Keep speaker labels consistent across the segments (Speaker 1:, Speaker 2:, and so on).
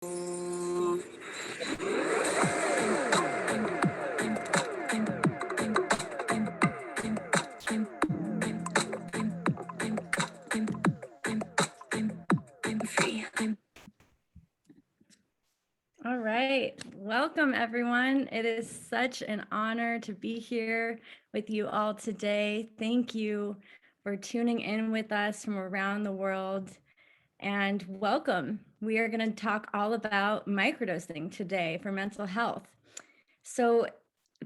Speaker 1: All right, welcome everyone. It is such an honor to be here with you all today. Thank you for tuning in with us from around the world, and welcome. We are going to talk all about microdosing today for mental health. So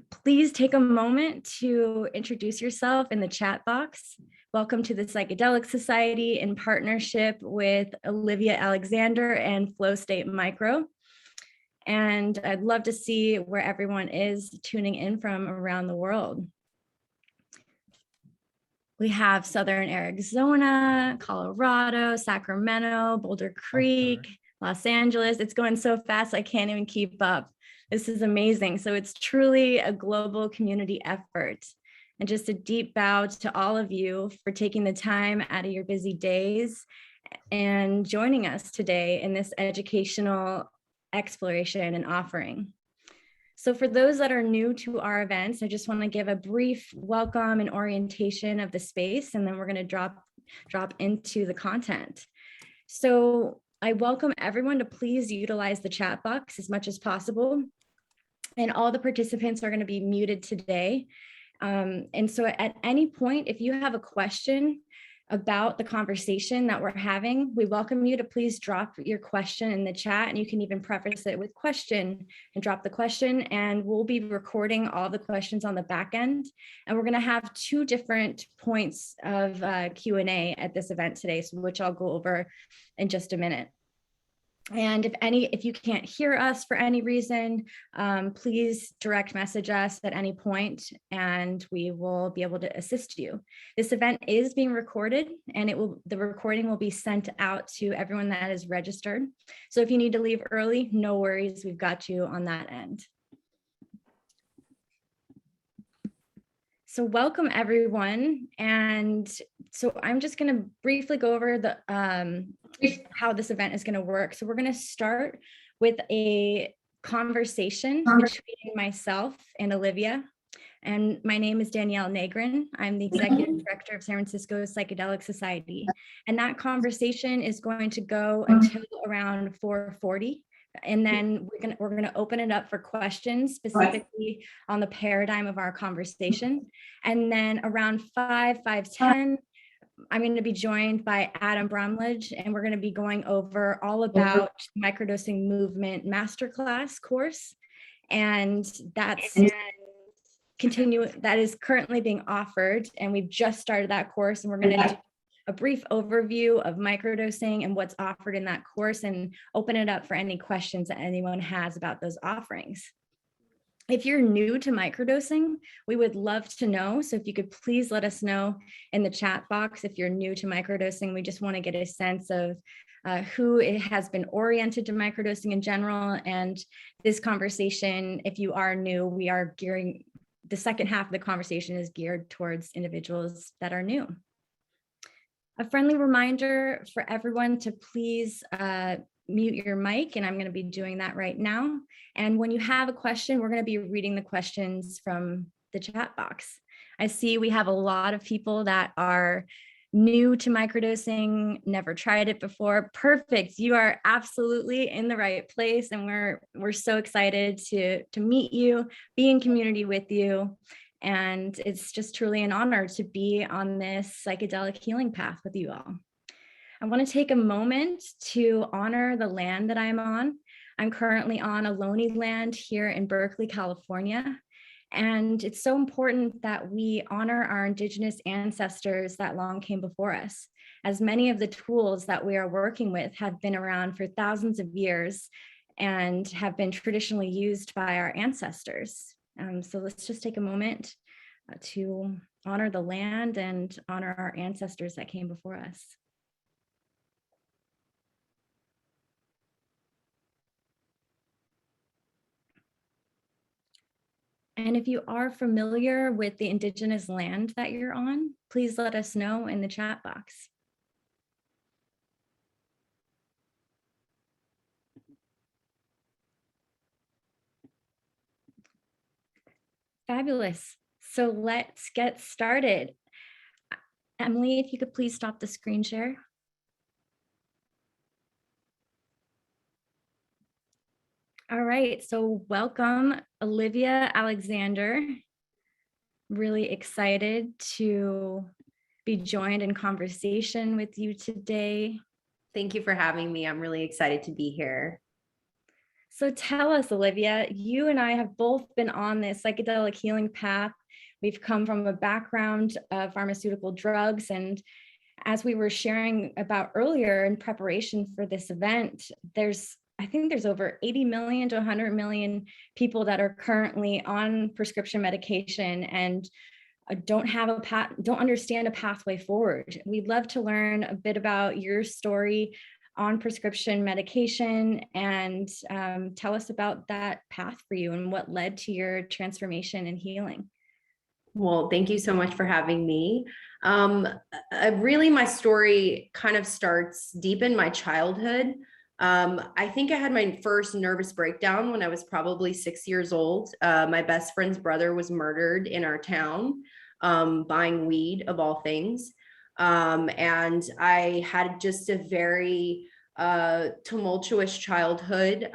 Speaker 1: please take a moment to introduce yourself in the chat box. Welcome to the Psychedelic Society in partnership with Olivia Alexander and Flow State Micro. And I'd love to see where everyone is tuning in from around the world. We have Southern Arizona, Colorado, Sacramento, Boulder Creek, Los Angeles. It's going so fast, I can't even keep up. This is amazing. So it's truly a global community effort. And just a deep bow to all of you for taking the time out of your busy days and joining us today in this educational exploration and offering. So for those that are new to our events, I just want to give a brief welcome and orientation of the space, and then we're going to drop into the content. So I welcome everyone to please utilize the chat box as much as possible. And all the participants are going to be muted today. And so at any point, if you have a question about the conversation that we're having, we welcome you to please drop your question in the chat, and you can even preface it with question and drop the question, and we'll be recording all the questions on the back end. And we're going to have two different points of Q&A at this event today, so which I'll go over in just a minute. And if you can't hear us for any reason, please direct message us at any point and we will be able to assist you. This event is being recorded, and the recording will be sent out to everyone that is registered. So if you need to leave early, no worries, we've got you on that end. So welcome everyone. And so I'm just going to briefly go over the how this event is going to work. So we're going to start with a conversation between myself and Olivia. And my name is Danielle Negrin. I'm the Executive Director of San Francisco Psychedelic Society. And that conversation is going to go until around 4:40. And then we're gonna open it up for questions specifically on the paradigm of our conversation. And then around 5:10, I'm going to be joined by Adam Bramlage, and we're going to be going over all about Microdosing Movement Masterclass course. And that is currently being offered, and we've just started that course, and we're going to do a brief overview of microdosing and what's offered in that course, and open it up for any questions that anyone has about those offerings. If you're new to microdosing, we would love to know. So if you could please let us know in the chat box if you're new to microdosing. We just want to get a sense of who it has been oriented to microdosing in general. And this conversation, if you are new, we are gearing, the second half of the conversation is geared towards individuals that are new. A friendly reminder for everyone to please mute your mic, and I'm going to be doing that right now. And when you have a question, we're going to be reading the questions from the chat box. I see we have a lot of people that are new to microdosing, never tried it before. Perfect. You are absolutely in the right place, and we're so excited to meet you, be in community with you. And it's just truly an honor to be on this psychedelic healing path with you all. I want to take a moment to honor the land that I'm on. I'm currently on Ohlone land here in Berkeley, California. And it's so important that we honor our indigenous ancestors that long came before us, as many of the tools that we are working with have been around for thousands of years and have been traditionally used by our ancestors. So let's just take a moment to honor the land and honor our ancestors that came before us. And if you are familiar with the indigenous land that you're on, please let us know in the chat box. Fabulous. So let's get started. Emily, if you could please stop the screen share. All right, so welcome, Olivia Alexander. Really excited to be joined in conversation with you today.
Speaker 2: Thank you for having me. I'm really excited to be here.
Speaker 1: So tell us, Olivia, you and I have both been on this psychedelic healing path. We've come from a background of pharmaceutical drugs, and as we were sharing about earlier in preparation for this event, I think there's over 80 million to 100 million people that are currently on prescription medication and don't understand a pathway forward. We'd love to learn a bit about your story on prescription medication and tell us about that path for you and what led to your transformation and healing.
Speaker 2: Well, thank you so much for having me. Really, my story kind of starts deep in my childhood. I think I had my first nervous breakdown when I was probably 6 years old. My best friend's brother was murdered in our town, buying weed of all things. And I had just a very tumultuous childhood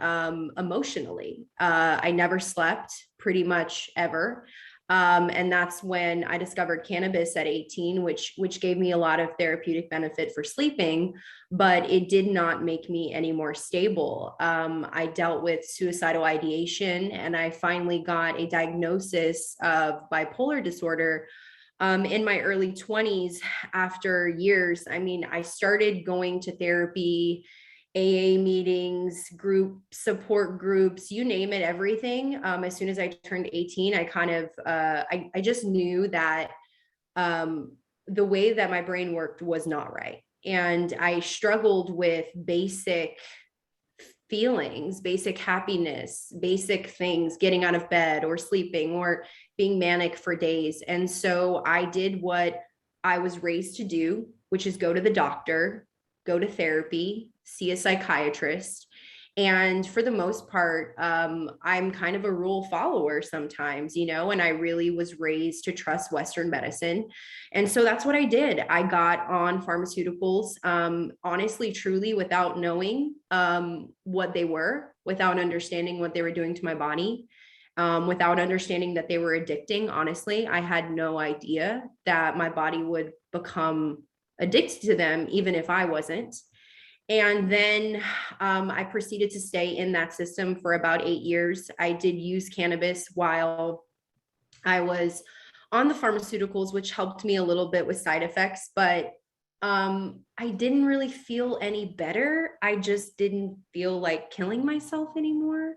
Speaker 2: emotionally. I never slept pretty much ever. And that's when I discovered cannabis at 18, which gave me a lot of therapeutic benefit for sleeping, but it did not make me any more stable. I dealt with suicidal ideation, and I finally got a diagnosis of bipolar disorder in my early 20s after years. I mean, I started going to therapy, AA meetings, group support groups, you name it, everything. As soon as I turned 18, I kind of, I just knew that the way that my brain worked was not right. And I struggled with basic feelings, basic happiness, basic things, getting out of bed or sleeping or being manic for days. And so I did what I was raised to do, which is go to the doctor, go to therapy, see a psychiatrist. And for the most part, I'm kind of a rule follower sometimes, and I really was raised to trust Western medicine. And so that's what I did. I got on pharmaceuticals, honestly, truly, without knowing what they were, without understanding what they were doing to my body, without understanding that they were addicting. Honestly, I had no idea that my body would become addicted to them, even if I wasn't. And then I proceeded to stay in that system for about 8 years. I did use cannabis while I was on the pharmaceuticals, which helped me a little bit with side effects, but I didn't really feel any better. I just didn't feel like killing myself anymore.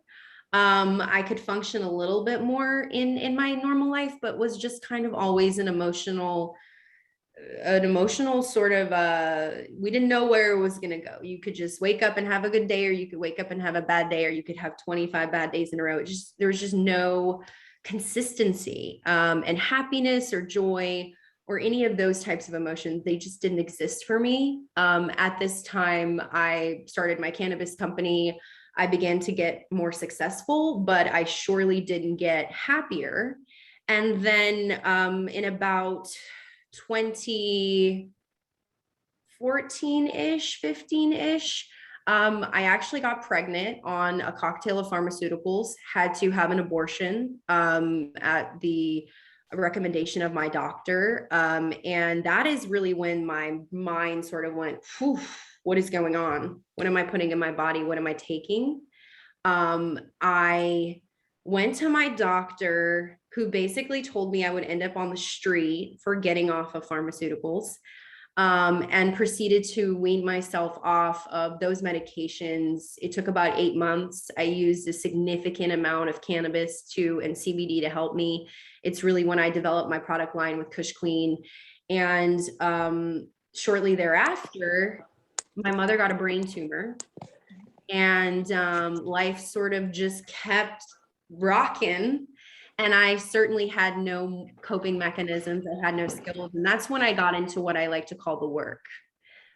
Speaker 2: I could function a little bit more in my normal life, but was just kind of always an emotional sort of we didn't know where it was going to go. You could just wake up and have a good day, or you could wake up and have a bad day, or you could have 25 bad days in a row. There was just no consistency, and happiness or joy or any of those types of emotions, they just didn't exist for me. At this time, I started my cannabis company. I began to get more successful, but I surely didn't get happier. And then in about 2014-ish, 15-ish, I actually got pregnant on a cocktail of pharmaceuticals, had to have an abortion at the recommendation of my doctor. And that is really when my mind sort of went, what is going on? What am I putting in my body? What am I taking? I went to my doctor, who basically told me I would end up on the street for getting off of pharmaceuticals, and proceeded to wean myself off of those medications. It took about 8 months. I used a significant amount of cannabis and CBD to help me. It's really when I developed my product line with Kush Queen. And shortly thereafter, my mother got a brain tumor, and life sort of just kept rocking. And I certainly had no coping mechanisms. I had no skills. And that's when I got into what I like to call the work.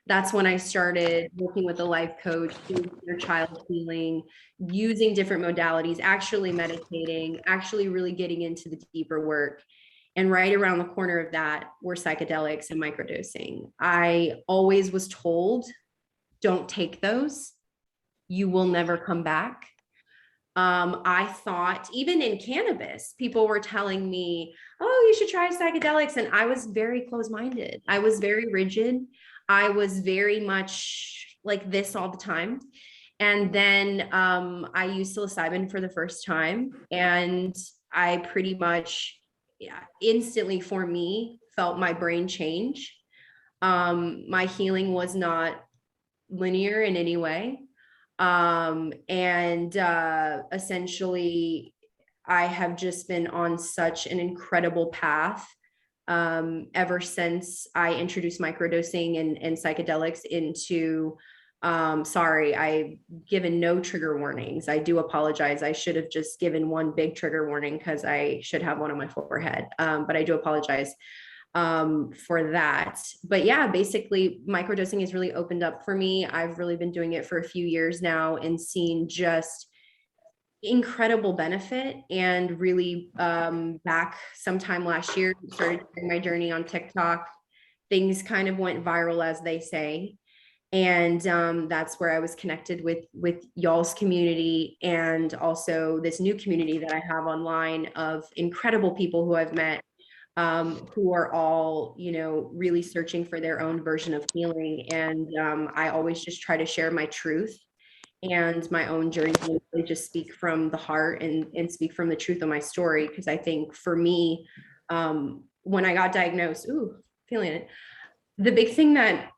Speaker 2: That's when I started working with a life coach, doing inner child healing, using different modalities, actually meditating, actually really getting into the deeper work. And right around the corner of that were psychedelics and microdosing. I always was told, don't take those. You will never come back. I thought even in cannabis, people were telling me, oh, you should try psychedelics. And I was very closed-minded. I was very rigid. I was very much like this all the time. And then I used psilocybin for the first time. And I pretty much instantly, for me, felt my brain change. My healing was not linear in any way. Essentially, I have just been on such an incredible path ever since I introduced microdosing and psychedelics into sorry, I've given no trigger warnings. I do apologize. I should have just given one big trigger warning because I should have one on my forehead. But I do apologize for that. But yeah, basically microdosing has really opened up for me. I've really been doing it for a few years now and seen just incredible benefit. And really back sometime last year, started my journey on TikTok. Things kind of went viral, as they say. And that's where I was connected with y'all's community, and also this new community that I have online of incredible people who I've met, who are all, really searching for their own version of healing. And I always just try to share my truth and my own journey, and really just speak from the heart and speak from the truth of my story. Because I think for me, when I got diagnosed, feeling it, the big thing that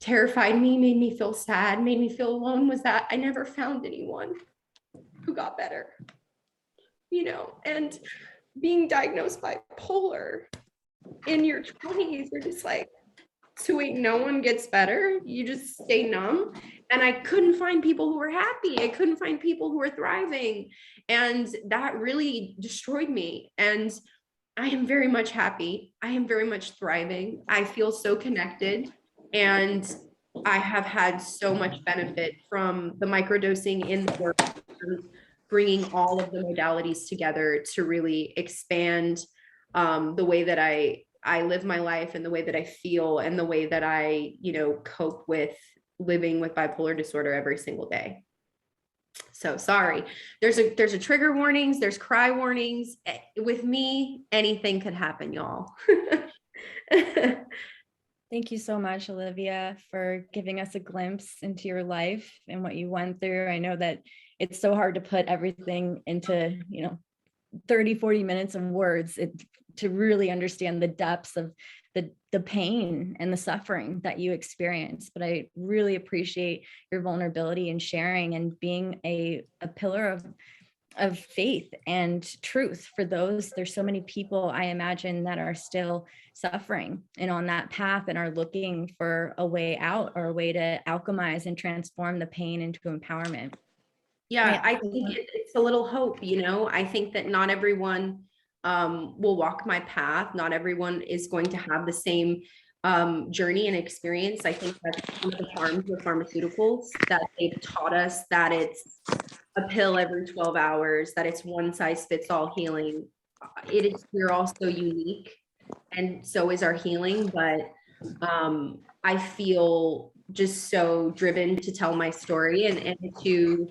Speaker 2: terrified me, made me feel sad, made me feel alone, was that I never found anyone who got better, and being diagnosed bipolar in your 20s, you're just like, so wait, no one gets better, you just stay numb. And I couldn't find people who were happy. I couldn't find people who were thriving. And that really destroyed me. And I am very much happy. I am very much thriving. I feel so connected. And I have had so much benefit from the microdosing in the work, bringing all of the modalities together to really expand the way that I live my life, and the way that I feel, and the way that I, cope with living with bipolar disorder every single day. So sorry, there's a trigger warnings, there's cry warnings. With me, anything could happen, y'all.
Speaker 1: Thank you so much, Olivia, for giving us a glimpse into your life and what you went through. I know that it's so hard to put everything into, 30, 40 minutes of words to really understand the depths of the pain and the suffering that you experience. But I really appreciate your vulnerability and sharing, and being a pillar of faith and truth for those. There's so many people, I imagine, that are still suffering and on that path and are looking for a way out, or a way to alchemize and transform the pain into empowerment.
Speaker 2: Yeah, I think it's a little hope, I think that not everyone will walk my path. Not everyone is going to have the same journey and experience. I think that's one of the harms of pharmaceuticals, that they've taught us that it's a pill every 12 hours, that it's one size fits all healing. We're all so unique, and so is our healing. But I feel just so driven to tell my story, and to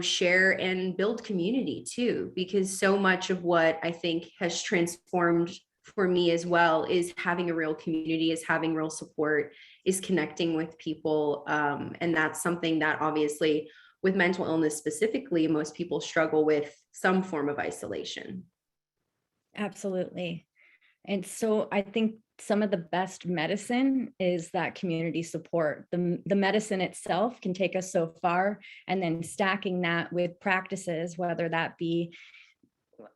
Speaker 2: share and build community too, because so much of what I think has transformed for me as well is having a real community, is having real support, is connecting with people. And that's something that obviously, with mental illness specifically, most people struggle with some form of isolation.
Speaker 1: Absolutely. And so I think some of the best medicine is that community support. The medicine itself can take us so far, and then stacking that with practices, whether that be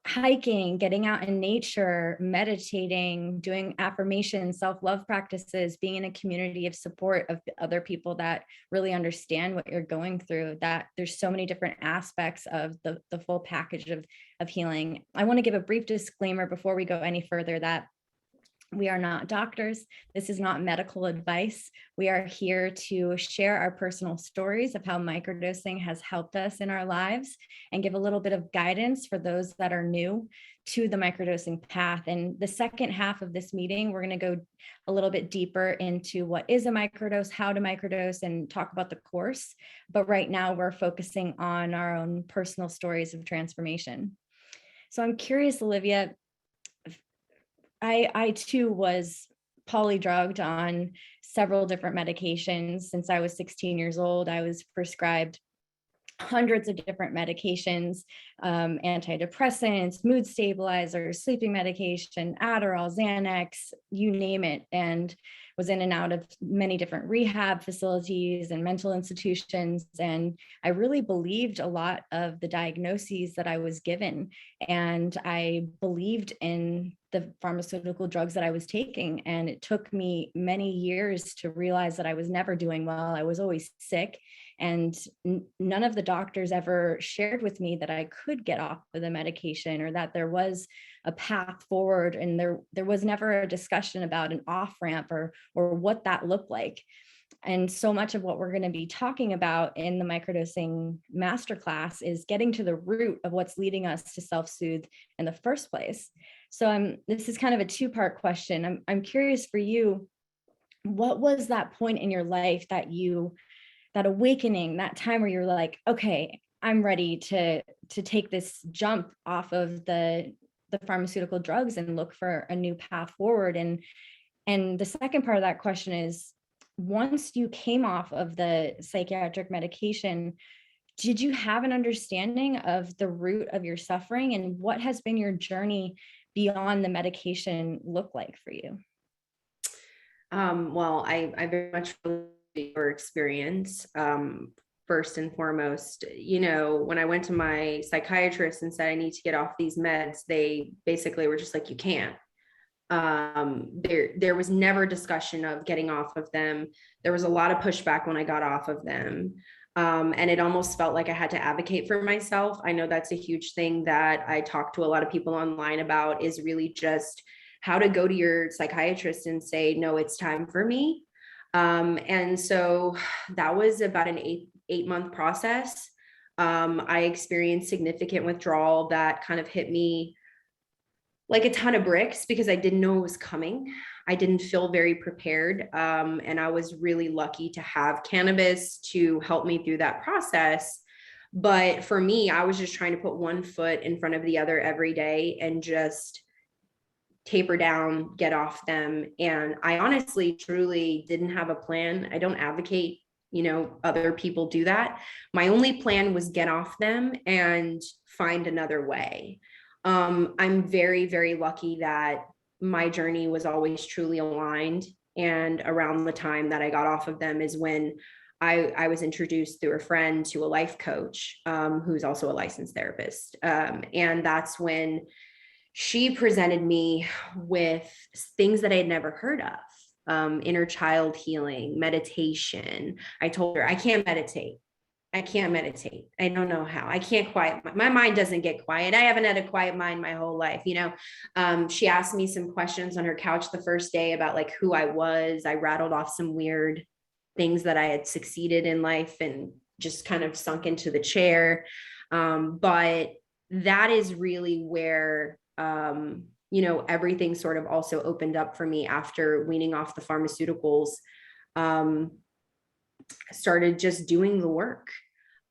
Speaker 1: hiking, getting out in nature, meditating, doing affirmations, self-love practices, being in a community of support of other people that really understand what you're going through. That there's so many different aspects of the full package of healing. I want to give a brief disclaimer before we go any further that We are not doctors. This is not medical advice. We are here to share our personal stories of how microdosing has helped us in our lives and give a little bit of guidance for those that are new to the microdosing path. And the second half of this meeting, we're going to go a little bit deeper into what is a microdose, how to microdose, and talk about the course. But right now, we're focusing on our own personal stories of transformation. So I'm curious, Olivia, I too was polydrugged on several different medications since I was 16 years old. I was prescribed hundreds of different medications, antidepressants, mood stabilizers, sleeping medication, Adderall, Xanax, you name it, and was in and out of many different rehab facilities and mental institutions. And I really believed a lot of the diagnoses that I was given. And I believed in the pharmaceutical drugs that I was taking. And it took me many years to realize that I was never doing well. I was always sick. And none of the doctors ever shared with me that I could get off of the medication or that there was a path forward. And there was never a discussion about an off ramp or what that looked like. And so much of what we're going to be talking about in the microdosing masterclass is getting to the root of what's leading us to self-soothe in the first place. So this is kind of a two-part question. I'm curious for you, what was that point in your life that awakening, that time where you're like, okay, I'm ready to take this jump off of the pharmaceutical drugs and look for a new path forward? And the second part of that question is, once you came off of the psychiatric medication, did you have an understanding of the root of your suffering, and what has been your journey beyond the medication look like for you?
Speaker 2: Well, I very much your experience. First and foremost, when I went to my psychiatrist and said I need to get off these meds, they basically were just like, you can't. There was never discussion of getting off of them. There was a lot of pushback when I got off of them. And it almost felt like I had to advocate for myself. I know that's a huge thing that I talk to a lot of people online about, is really just how to go to your psychiatrist and say, no, it's time for me. And so that was about an eight-month process. I experienced significant withdrawal that kind of hit me like a ton of bricks because I didn't know it was coming. I didn't feel very prepared. And I was really lucky to have cannabis to help me through that process. But for me, I was just trying to put one foot in front of the other every day and just taper down, get off them. And I honestly, truly didn't have a plan. I don't advocate, other people do that. My only plan was get off them and find another way. I'm very, very lucky that my journey was always truly aligned. And around the time that I got off of them is when I was introduced through a friend to a life coach, who's also a licensed therapist. And that's when she presented me with things that I had never heard of, inner child healing, meditation. I told her, I can't meditate. I don't know how. I can't quiet. My mind doesn't get quiet. I haven't had a quiet mind my whole life. She asked me some questions on her couch the first day about like who I was. I rattled off some weird things that I had succeeded in life and just kind of sunk into the chair. But that is really where, everything sort of also opened up for me after weaning off the pharmaceuticals. Started just doing the work.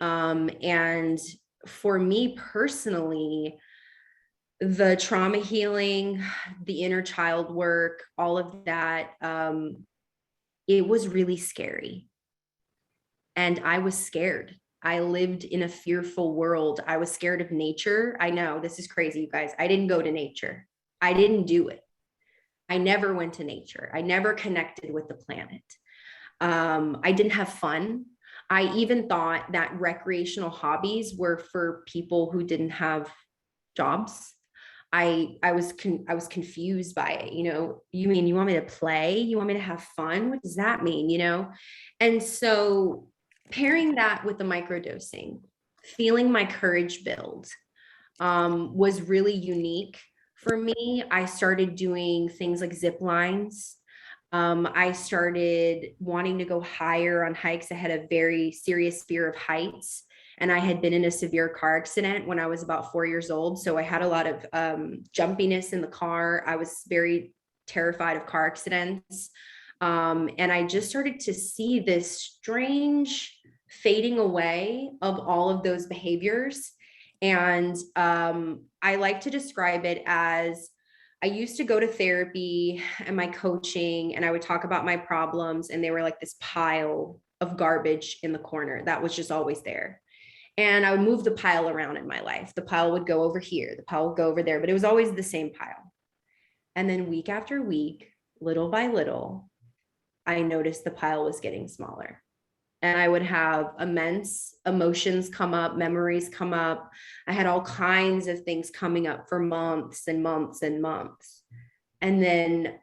Speaker 2: And for me personally, the trauma healing, the inner child work, all of that, it was really scary. And I was scared. I lived in a fearful world. I was scared of nature. I know this is crazy, you guys. I didn't go to nature. I didn't do it. I never went to nature. I never connected with the planet. I didn't have fun. I even thought that recreational hobbies were for people who didn't have jobs. I was confused by it. You mean you want me to play? You want me to have fun? What does that mean? And so pairing that with the microdosing, feeling my courage build, was really unique. For me, I started doing things like zip lines. I started wanting to go higher on hikes. I had a very serious fear of heights, and I had been in a severe car accident when I was about 4 years old. So I had a lot of jumpiness in the car. I was very terrified of car accidents. And I just started to see this strange fading away of all of those behaviors. And I like to describe it as, I used to go to therapy and my coaching, and I would talk about my problems, and they were like this pile of garbage in the corner that was just always there. And I would move the pile around in my life. The pile would go over here, the pile would go over there, but it was always the same pile. And then week after week, little by little, I noticed the pile was getting smaller. And I would have immense emotions come up, memories come up. I had all kinds of things coming up for months and months and months. And then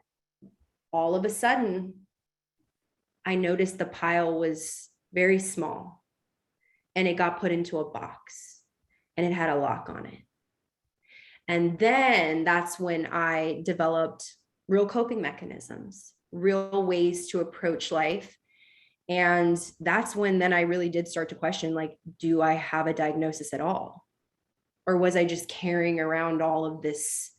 Speaker 2: all of a sudden, I noticed the pile was very small, and it got put into a box, and it had a lock on it. And then that's when I developed real coping mechanisms, real ways to approach life. And that's when then I really did start to question, like, do I have a diagnosis at all? Or was I just carrying around all of this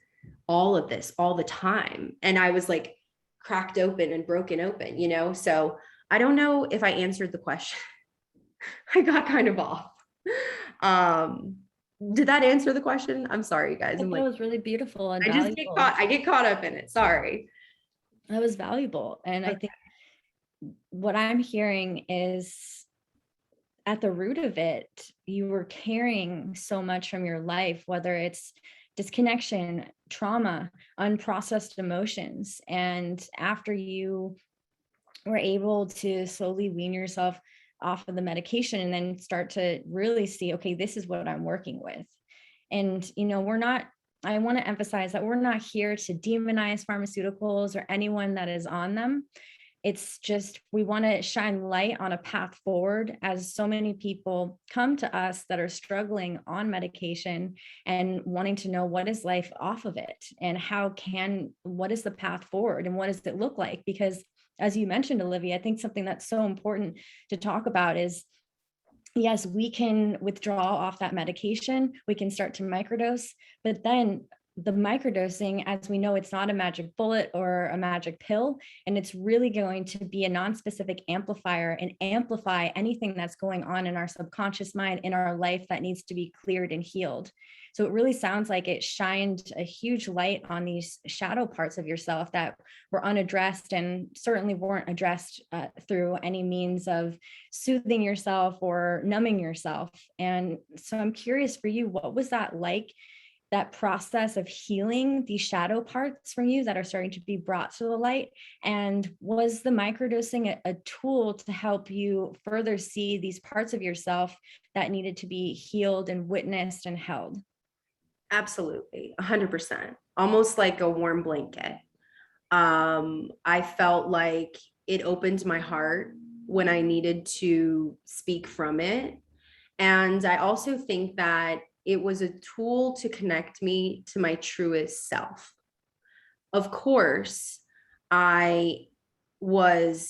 Speaker 2: all the time? And I was like cracked open and broken open, you know? So I don't know if I answered the question. I got kind of off. Did that answer the question? I'm sorry, you guys.
Speaker 1: That was really beautiful and valuable.
Speaker 2: I get caught up in it. Sorry.
Speaker 1: That was valuable. And I think what I'm hearing is, at the root of it, you were carrying so much from your life, whether it's disconnection, trauma, unprocessed emotions. And after you were able to slowly wean yourself off of the medication and then start to really see, okay, this is what I'm working with. And, you know, I want to emphasize that we're not here to demonize pharmaceuticals or anyone that is on them. It's just, we want to shine light on a path forward, as so many people come to us that are struggling on medication and wanting to know, what is life off of it, and what is the path forward, and what does it look like? Because as you mentioned, Olivia, I think something that's so important to talk about is, yes, we can withdraw off that medication, we can start to microdose, but then the microdosing, as we know, it's not a magic bullet or a magic pill, and it's really going to be a non-specific amplifier and amplify anything that's going on in our subconscious mind, in our life, that needs to be cleared and healed. So it really sounds like it shined a huge light on these shadow parts of yourself that were unaddressed, and certainly weren't addressed through any means of soothing yourself or numbing yourself. And so I'm curious for you, what was that like? That process of healing these shadow parts from you that are starting to be brought to the light? And was the microdosing a tool to help you further see these parts of yourself that needed to be healed and witnessed and held?
Speaker 2: Absolutely, 100%. Almost like a warm blanket. I felt like it opened my heart when I needed to speak from it. And I also think that it was a tool to connect me to my truest self. Of course, I didn't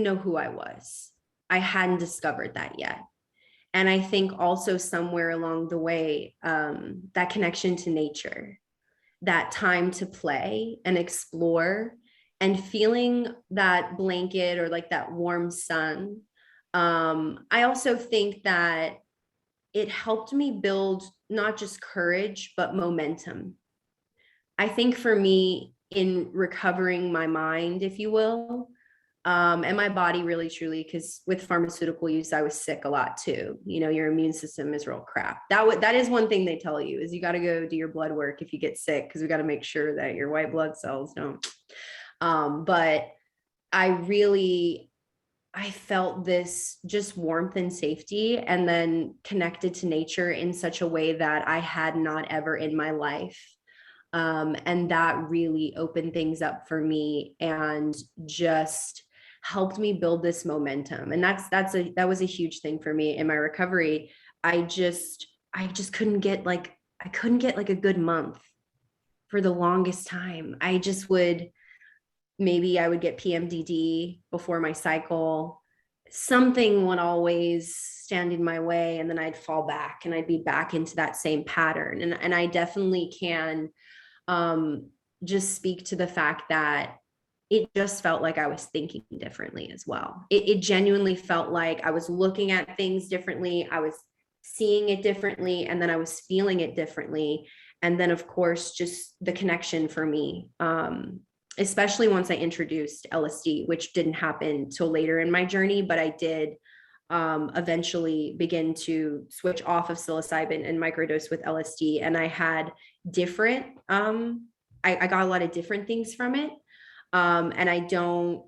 Speaker 2: know who I was. I hadn't discovered that yet. And I think also somewhere along the way, that connection to nature, that time to play and explore, and feeling that blanket or like that warm sun. I also think that it helped me build not just courage, but momentum. I think for me, in recovering my mind, if you will, and my body really truly, because with pharmaceutical use, I was sick a lot too. You know, your immune system is real crap. That is one thing they tell you, is you got to go do your blood work if you get sick, because we got to make sure that your white blood cells don't. But I felt this just warmth and safety, and then connected to nature in such a way that I had not ever in my life. And that really opened things up for me and just helped me build this momentum. And that was a huge thing for me in my recovery. I just couldn't get, like, I couldn't get like a good month for the longest time. I just would, maybe I would get PMDD before my cycle. Something would always stand in my way, and then I'd fall back and I'd be back into that same pattern. And I definitely can just speak to the fact that it just felt like I was thinking differently as well. It genuinely felt like I was looking at things differently. I was seeing it differently, and then I was feeling it differently. And then, of course, just the connection for me, especially once I introduced LSD, which didn't happen till later in my journey, but I did eventually begin to switch off of psilocybin and microdose with LSD. And I had different, I got a lot of different things from it. And I don't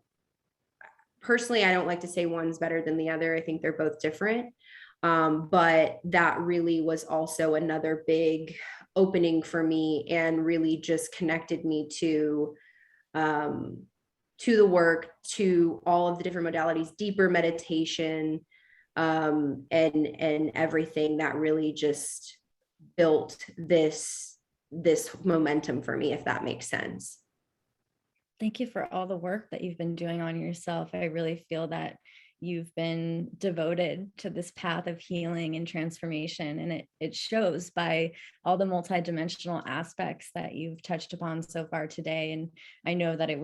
Speaker 2: like to say one's better than the other. I think they're both different. But that really was also another big opening for me, and really just connected me to the work, to all of the different modalities, deeper meditation, and everything that really just built this momentum for me, if that makes sense.
Speaker 1: Thank you for all the work that you've been doing on yourself. I really feel that you've been devoted to this path of healing and transformation, and it shows by all the multidimensional aspects that you've touched upon so far today. And I know that it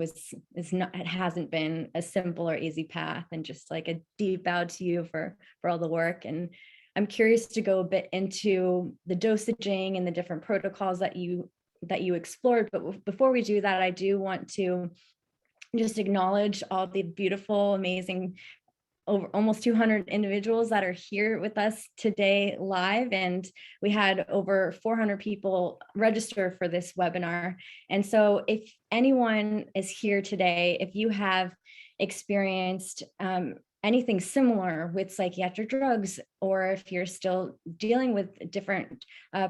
Speaker 1: hasn't been a simple or easy path, and just like a deep bow to you for all the work. And I'm curious to go a bit into the dosaging and the different protocols that you explored. But before we do that, I do want to just acknowledge all the beautiful, amazing, over almost 200 individuals that are here with us today live. And we had over 400 people register for this webinar. And so if anyone is here today, if you have experienced anything similar with psychiatric drugs, or if you're still dealing with different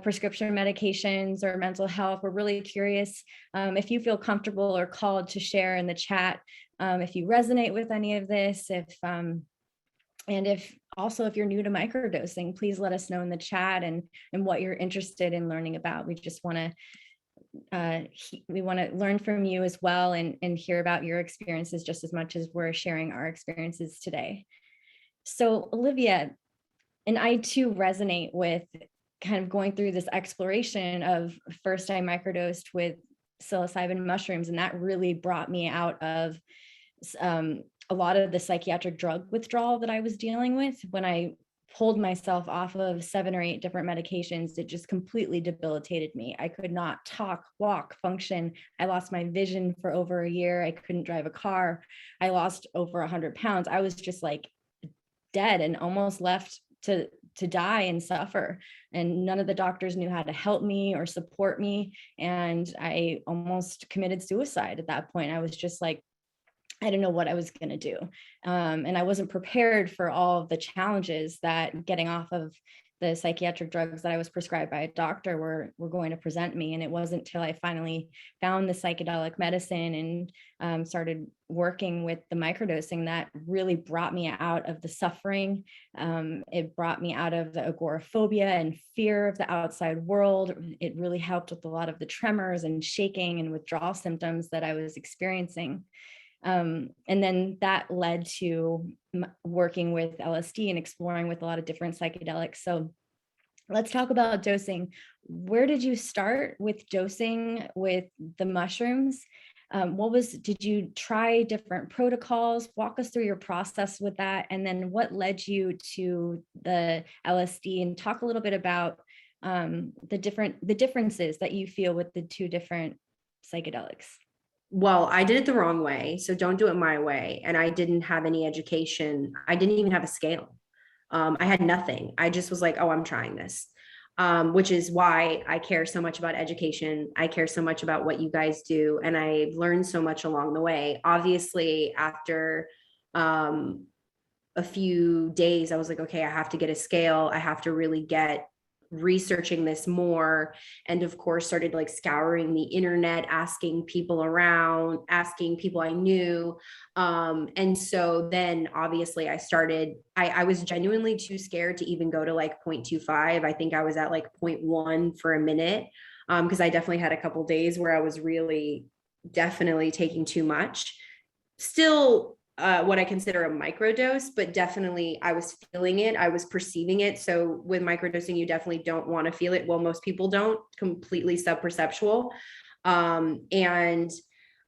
Speaker 1: prescription medications or mental health, we're really curious if you feel comfortable or called to share in the chat if you resonate with any of this, and if you're new to microdosing, please let us know in the chat and what you're interested in learning about. We just want to learn from you as well, and hear about your experiences just as much as we're sharing our experiences today. So Olivia, and I too resonate with kind of going through this exploration of first I microdosed with psilocybin mushrooms, and that really brought me out of a lot of the psychiatric drug withdrawal that I was dealing with. When I pulled myself off of 7 or 8 different medications, it just completely debilitated me. I could not talk, walk, function. I lost my vision for over a year. I couldn't drive a car. I lost over 100 pounds. I was just like dead and almost left to die and suffer. And none of the doctors knew how to help me or support me. And I almost committed suicide at that point. I was just like, I didn't know what I was going to do. And I wasn't prepared for all of the challenges that getting off of the psychiatric drugs that I was prescribed by a doctor were going to present me. And it wasn't until I finally found the psychedelic medicine and started working with the microdosing that really brought me out of the suffering. It brought me out of the agoraphobia and fear of the outside world. It really helped with a lot of the tremors and shaking and withdrawal symptoms that I was experiencing. And then that led to working with LSD and exploring with a lot of different psychedelics. So let's talk about dosing. Where did you start with dosing with the mushrooms? Did you try different protocols? Walk us through your process with that. And then what led you to the LSD, and talk a little bit about the differences that you feel with the 2 different psychedelics.
Speaker 2: Well, I did it the wrong way, so don't do it my way. And I didn't have any education. I didn't even have a scale. I had nothing. I just was like, oh, I'm trying this, which is why I care so much about education. I care so much about what you guys do. And I learned so much along the way. Obviously, after a few days, I was like, okay, I have to get a scale. I have to really get researching this more, and of course started like scouring the internet, asking people around, asking people I knew. And so then obviously I was genuinely too scared to even go to like 0.25. I think I was at like 0.1 for a minute, because I definitely had a couple days where I was really definitely taking too much. Still what I consider a microdose, but definitely I was feeling it. I was perceiving it. So with microdosing, you definitely don't want to feel it. Well, most people don't, completely subperceptual. And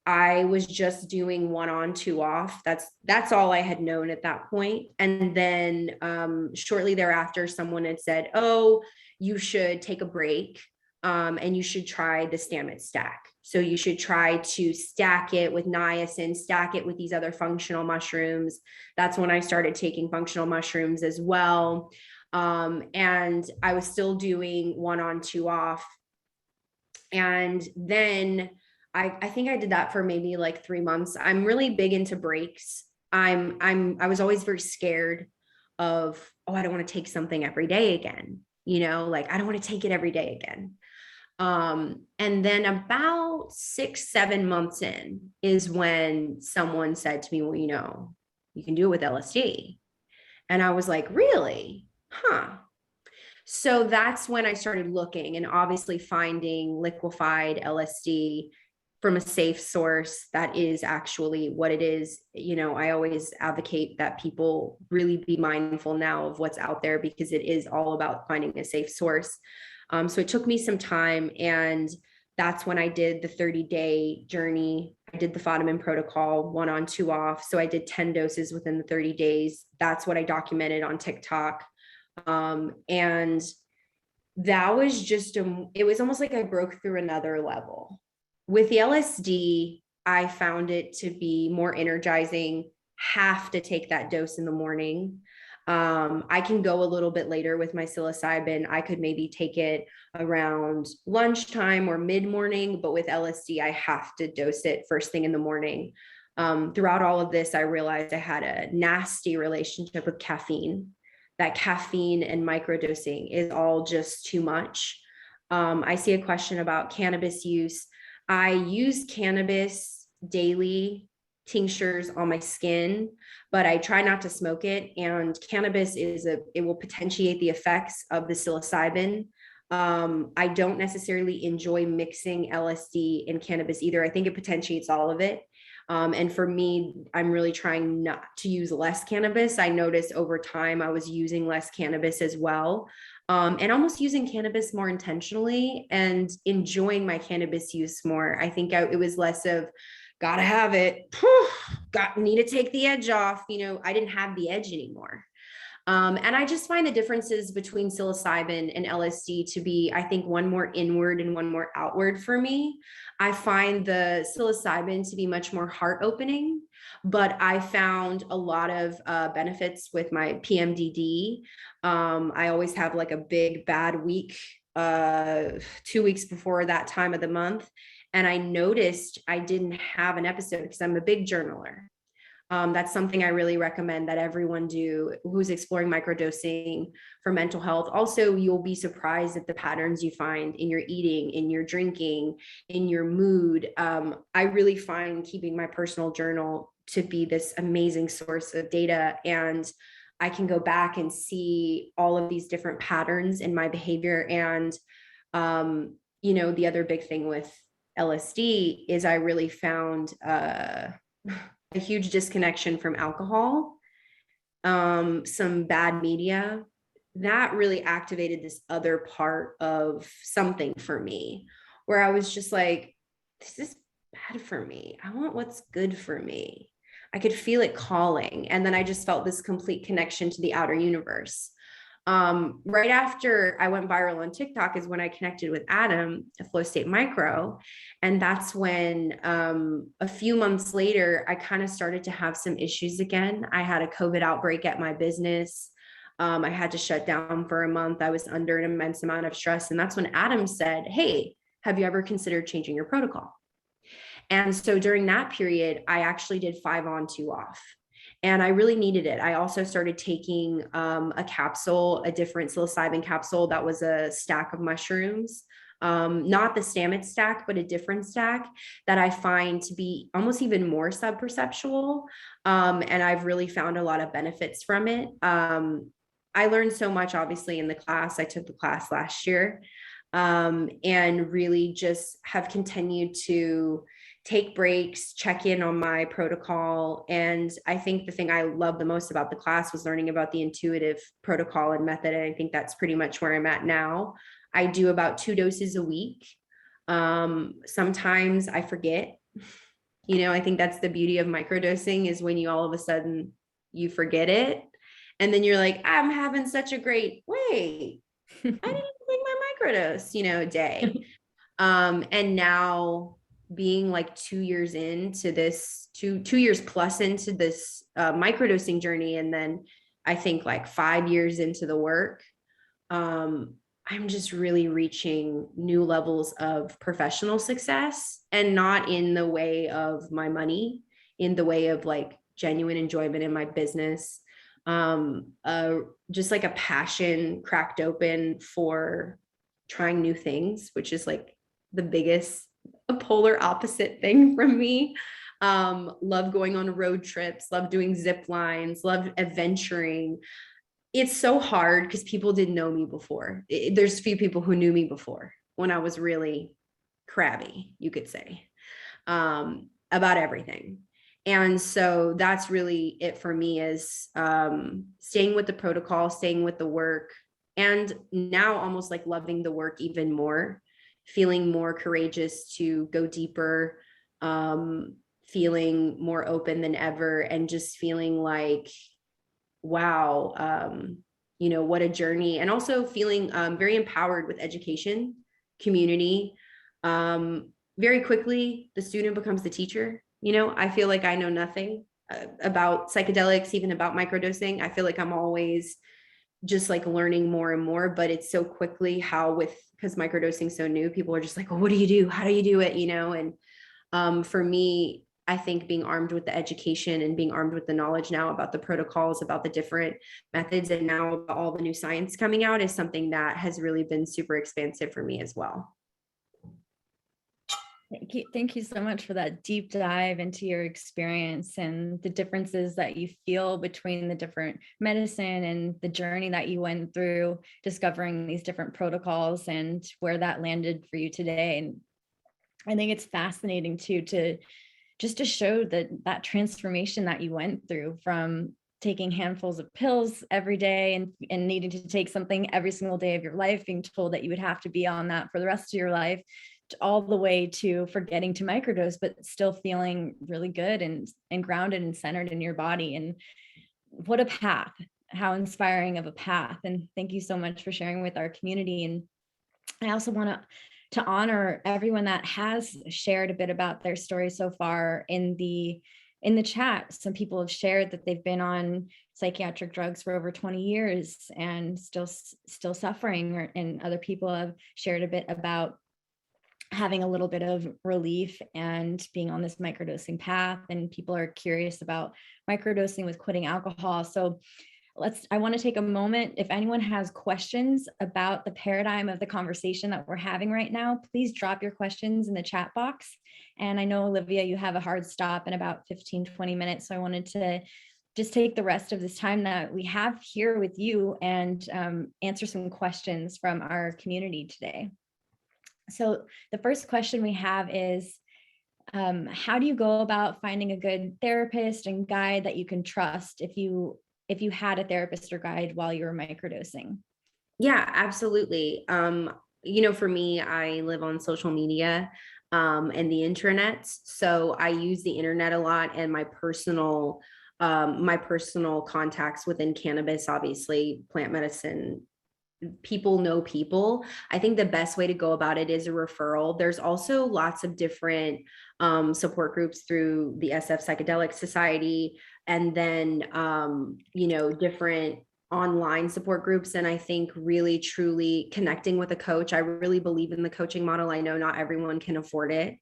Speaker 2: I was just doing 1 on, 2 off. That's all I had known at that point. And then shortly thereafter, someone had said, oh, you should take a break, and you should try the Stammet stack. So you should try to stack it with niacin, stack it with these other functional mushrooms. That's when I started taking functional mushrooms as well. And I was still doing 1 on, 2 off. And then I think I did that for maybe like 3 months. I'm really big into breaks. I was always very scared of, oh, I don't want to take something every day again. Like I don't want to take it every day again. And then about 6-7 months in is when someone said to me, well, you can do it with LSD. And I was like, really? Huh. So that's when I started looking and obviously finding liquefied LSD from a safe source that is actually what it is. I always advocate that people really be mindful now of what's out there, because it is all about finding a safe source. So it took me some time, and that's when I did the 30-day journey. I did the Fatimid Protocol, 1 on, 2 off. So I did 10 doses within the 30 days. That's what I documented on TikTok. And that was it was almost like I broke through another level. With the LSD, I found it to be more energizing, have to take that dose in the morning. I can go a little bit later with my psilocybin. I could maybe take it around lunchtime or mid-morning, but with LSD, I have to dose it first thing in the morning. Throughout all of this, I realized I had a nasty relationship with caffeine. That caffeine and microdosing is all just too much. I see a question about cannabis use. I use cannabis daily, tinctures on my skin, but I try not to smoke it. And cannabis it will potentiate the effects of the psilocybin. I don't necessarily enjoy mixing LSD and cannabis either. I think it potentiates all of it. And for me, I'm really trying not to use less cannabis. I noticed over time I was using less cannabis as well, and almost using cannabis more intentionally and enjoying my cannabis use more. I think it was less of, gotta have it, need to take the edge off. I didn't have the edge anymore. And I just find the differences between psilocybin and LSD to be, I think, one more inward and one more outward for me. I find the psilocybin to be much more heart opening, but I found a lot of benefits with my PMDD. I always have like a big bad week 2 weeks before that time of the month. And I noticed I didn't have an episode because I'm a big journaler. That's something I really recommend that everyone do who's exploring microdosing for mental health. Also, you'll be surprised at the patterns you find in your eating, in your drinking, in your mood. I really find keeping my personal journal to be this amazing source of data, and I can go back and see all of these different patterns in my behavior. And, the other big thing with LSD is I really found a huge disconnection from alcohol, some bad media. That really activated this other part of something for me, where I was just like, this is bad for me. I want what's good for me. I could feel it calling. And then I just felt this complete connection to the outer universe. Right after I went viral on TikTok is when I connected with Adam, a Flow State Micro. And that's when a few months later, I kind of started to have some issues again. I had a COVID outbreak at my business. I had to shut down for a month. I was under an immense amount of stress. And that's when Adam said, hey, have you ever considered changing your protocol? And so during that period, I actually did 5 on, 2 off. And I really needed it. I also started taking a capsule, a different psilocybin capsule that was a stack of mushrooms, not the Stamets stack, but a different stack that I find to be almost even more subperceptual. And I've really found a lot of benefits from it. I learned so much, obviously, in the class. I took the class last year, and really just have continued to take breaks, check in on my protocol. And I think the thing I loved the most about the class was learning about the intuitive protocol and method. And I think that's pretty much where I'm at now. I do about 2 doses a week. Sometimes I forget. I think that's the beauty of microdosing, is when you all of a sudden you forget it. And then you're like, I'm having such a great, wait, I didn't take my microdose, day. And now being like 2 years into this, two years plus into this microdosing journey, and then I think like 5 years into the work, I'm just really reaching new levels of professional success, and not in the way of my money, in the way of like genuine enjoyment in my business. Just like a passion cracked open for trying new things, which is like the biggest, a polar opposite thing from me. Love going on road trips, love doing zip lines, love adventuring. It's so hard because people didn't know me before. There's few people who knew me before when I was really crabby, you could say, about everything. And so that's really it for me, is staying with the protocol, staying with the work, and now almost like loving the work even more, feeling more courageous to go deeper, feeling more open than ever, and just feeling like, wow, what a journey. And also feeling very empowered with education, community. Very quickly, the student becomes the teacher. I feel like I know nothing about psychedelics, even about microdosing. I feel like I'm always just like learning more and more, but it's so quickly because microdosing is so new, people are just like, well, what do you do? How do you do it? And for me, I think being armed with the education and being armed with the knowledge now about the protocols, about the different methods, and now about all the new science coming out, is something that has really been super expansive for me as well.
Speaker 1: Thank you so much for that deep dive into your experience and the differences that you feel between the different medicine and the journey that you went through discovering these different protocols and where that landed for you today. And I think it's fascinating too, to show that transformation that you went through from taking handfuls of pills every day and needing to take something every single day of your life, being told that you would have to be on that for the rest of your life, all the way to forgetting to microdose, but still feeling really good and grounded and centered in your body. And what a path, how inspiring of a path. And thank you so much for sharing with our community. And I also want to honor everyone that has shared a bit about their story so far in the chat. Some people have shared that they've been on psychiatric drugs for over 20 years and still suffering, and other people have shared a bit about having a little bit of relief and being on this microdosing path. And people are curious about microdosing with quitting alcohol. So I want to take a moment. If anyone has questions about the paradigm of the conversation that we're having right now, please drop your questions in the chat box. And I know, Olivia, you have a hard stop in about 15-20 minutes. So I wanted to just take the rest of this time that we have here with you and answer some questions from our community today. So the first question we have is, how do you go about finding a good therapist and guide that you can trust if you had a therapist or guide while you were microdosing?
Speaker 2: Yeah, absolutely. For me, I live on social media and the internet. So I use the internet a lot, and my personal contacts within cannabis, obviously plant medicine, people know people. I think the best way to go about it is a referral. There's also lots of different support groups through the SF Psychedelic Society, and then different online support groups. And I think really truly connecting with a coach. I really believe in the coaching model. I know not everyone can afford it.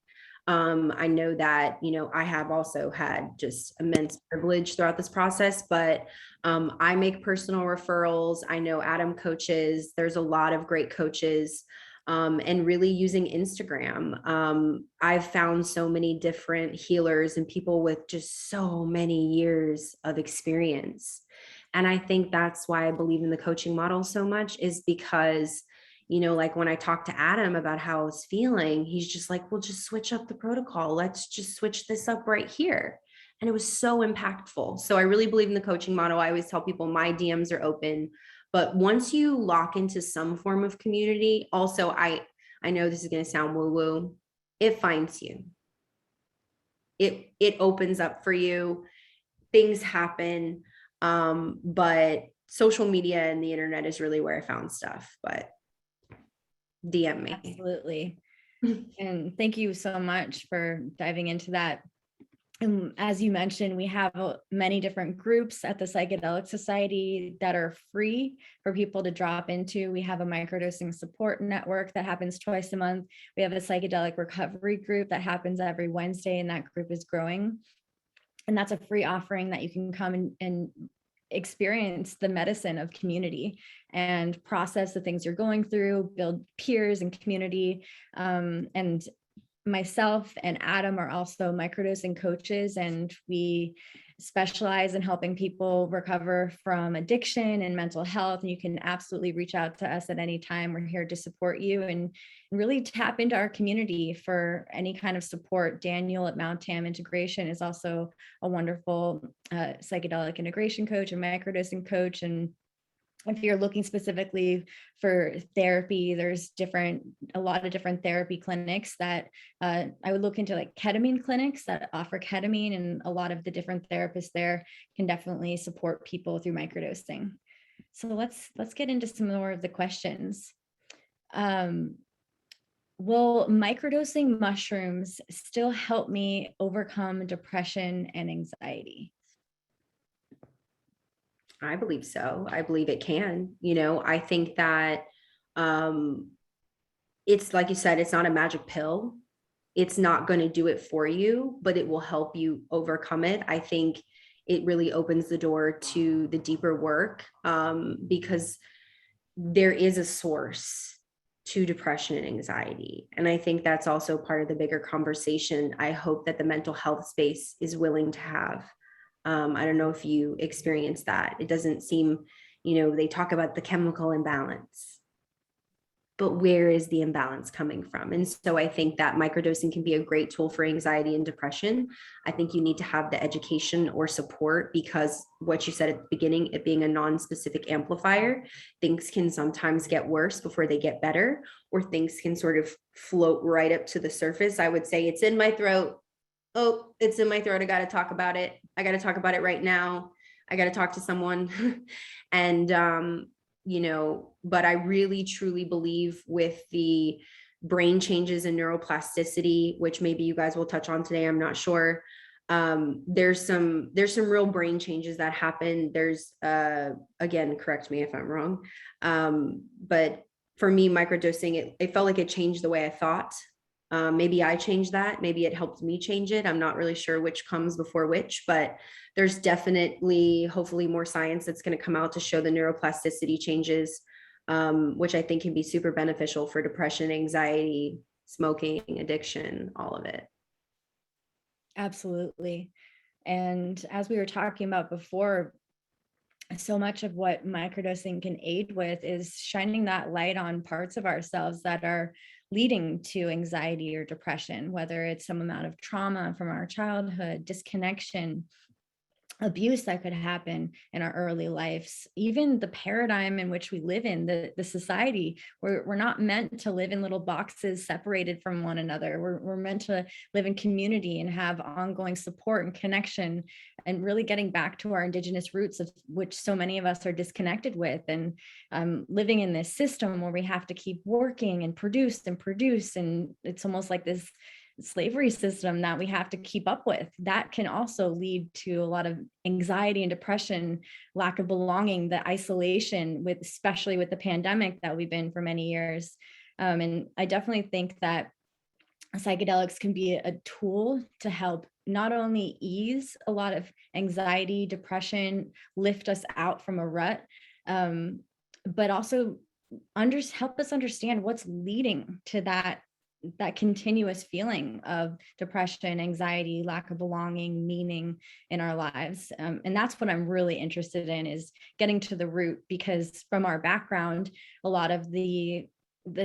Speaker 2: I know that, I have also had just immense privilege throughout this process, but I make personal referrals. I know Adam coaches. There's a lot of great coaches. And really using Instagram. I've found so many different healers and people with just so many years of experience. And I think that's why I believe in the coaching model so much, is because, like when I talked to Adam about how I was feeling, he's just like, well, just switch up the protocol. Let's just switch this up right here. And it was so impactful. So I really believe in the coaching model. I always tell people my DMs are open. But once you lock into some form of community, also, I know this is going to sound woo-woo, it finds you. It opens up for you. Things happen. But social media and the internet is really where I found stuff. But DM me.
Speaker 1: Absolutely. And thank you so much for diving into that. And as you mentioned, we have many different groups at the Psychedelic Society that are free for people to drop into. We have a microdosing support network that happens twice a month. We have a psychedelic recovery group that happens every Wednesday, and that group is growing. And that's a free offering that you can come and experience the medicine of community and process the things you're going through, build peers and community. And myself and Adam are also microdosing coaches, and we specialize in helping people recover from addiction and mental health. And you can absolutely reach out to us at any time. We're here to support you and really tap into our community for any kind of support. Danielle at Mount Tam Integration is also a wonderful psychedelic integration coach and microdosing coach. And if you're looking specifically for therapy, there's a lot of different therapy clinics that I would look into, like ketamine clinics that offer ketamine, and a lot of the different therapists there can definitely support people through microdosing. So let's get into some more of the questions. Will microdosing mushrooms still help me overcome depression and anxiety?
Speaker 2: I believe so. I believe it can. I think that it's like you said, it's not a magic pill. It's not going to do it for you, but it will help you overcome it. I think it really opens the door to the deeper work, because there is a source to depression and anxiety. And I think that's also part of the bigger conversation I hope that the mental health space is willing to have. I don't know if you experience that. It doesn't seem, they talk about the chemical imbalance, but where is the imbalance coming from? And so I think that microdosing can be a great tool for anxiety and depression. I think you need to have the education or support, because what you said at the beginning, it being a non-specific amplifier, things can sometimes get worse before they get better, or things can sort of float right up to the surface. I would say it's in my throat. Oh, it's in my throat. I got to talk about it. I got to talk about it right now. I got to talk to someone. And, but I really, truly believe with the brain changes and neuroplasticity, which maybe you guys will touch on today, I'm not sure. There's some real brain changes that happen. There's, again, correct me if I'm wrong. But for me, microdosing, it felt like it changed the way I thought. Maybe I changed that. Maybe it helped me change it. I'm not really sure which comes before which, but there's definitely, hopefully, more science that's going to come out to show the neuroplasticity changes, which I think can be super beneficial for depression, anxiety, smoking, addiction, all of it.
Speaker 1: Absolutely. And as we were talking about before, so much of what microdosing can aid with is shining that light on parts of ourselves that are leading to anxiety or depression, whether it's some amount of trauma from our childhood, disconnection, abuse that could happen in our early lives, even the paradigm in which we live in, the society. We're not meant to live in little boxes separated from one another. We're meant to live in community and have ongoing support and connection, and really getting back to our indigenous roots, of which so many of us are disconnected with, and living in this system where we have to keep working and produce. And it's almost like this slavery system that we have to keep up with. That can also lead to a lot of anxiety and depression, lack of belonging, the isolation, especially with the pandemic that we've been for many years. And I definitely think that psychedelics can be a tool to help not only ease a lot of anxiety, depression, lift us out from a rut, but also help us understand what's leading to that continuous feeling of depression, anxiety, lack of belonging, meaning in our lives. And that's what I'm really interested in, is getting to the root, because from our background, a lot of the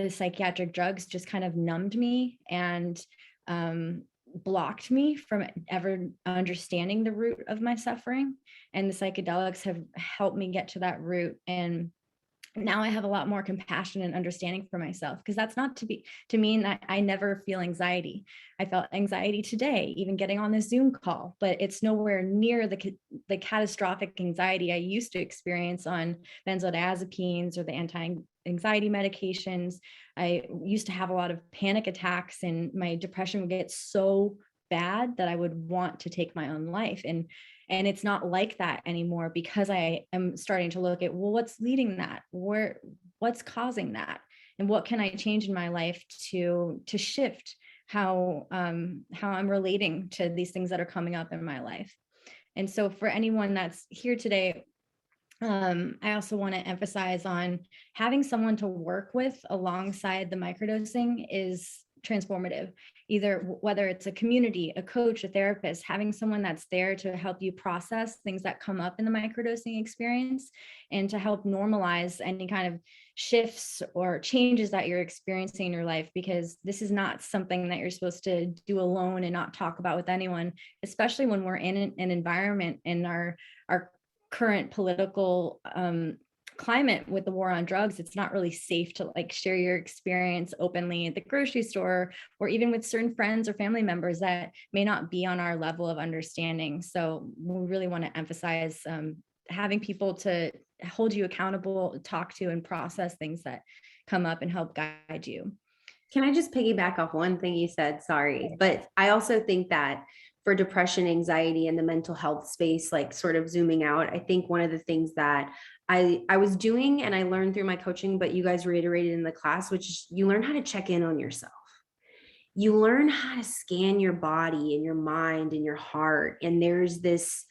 Speaker 1: psychiatric drugs just kind of numbed me and blocked me from ever understanding the root of my suffering. And the psychedelics have helped me get to that root. And now I have a lot more compassion and understanding for myself, because that's not to mean that I never feel anxiety. I felt anxiety today, even getting on this Zoom call, but it's nowhere near the catastrophic anxiety I used to experience on benzodiazepines or the anti-anxiety medications. I used to have a lot of panic attacks, and my depression would get so bad that I would want to take my own life. And it's not like that anymore, because I am starting to look at, well, what's leading that? What's causing that? And what can I change in my life to shift how I'm relating to these things that are coming up in my life? And so for anyone that's here today, I also want to emphasize on having someone to work with alongside the microdosing is transformative. Either whether it's a community, a coach, a therapist, having someone that's there to help you process things that come up in the microdosing experience, and to help normalize any kind of shifts or changes that you're experiencing in your life, because this is not something that you're supposed to do alone and not talk about with anyone, especially when we're in an environment in our current political climate with the war on drugs. It's not really safe to like share your experience openly at the grocery store, or even with certain friends or family members that may not be on our level of understanding. So we really want to emphasize having people to hold you accountable, talk to, and process things that come up and help guide you.
Speaker 2: Can I just piggyback off one thing you said? Sorry, but I also think that for depression, anxiety, and the mental health space, like sort of zooming out, I think one of the things that I was doing and I learned through my coaching, but you guys reiterated in the class, which is you learn how to check in on yourself. You learn how to scan your body and your mind and your heart. And there's this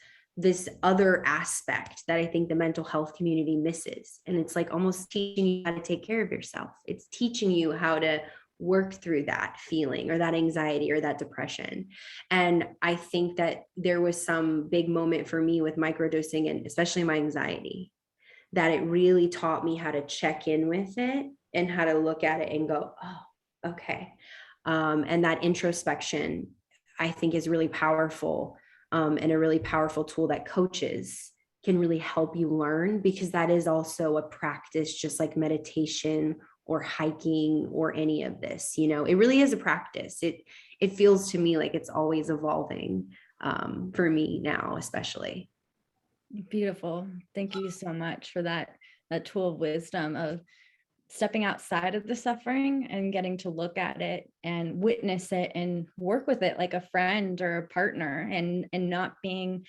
Speaker 2: other aspect that I think the mental health community misses. And it's like almost teaching you how to take care of yourself. It's teaching you how to work through that feeling or that anxiety or that depression. And I think that there was some big moment for me with microdosing, and especially my anxiety, that it really taught me how to check in with it and how to look at it and go, oh, okay. And that introspection, I think, is really powerful, and a really powerful tool that coaches can really help you learn, because that is also a practice, just like meditation or hiking or any of this. You know, it really is a practice. It feels to me like it's always evolving, for me now, especially.
Speaker 1: Beautiful. Thank you so much for that tool of wisdom of stepping outside of the suffering and getting to look at it and witness it and work with it like a friend or a partner, and not being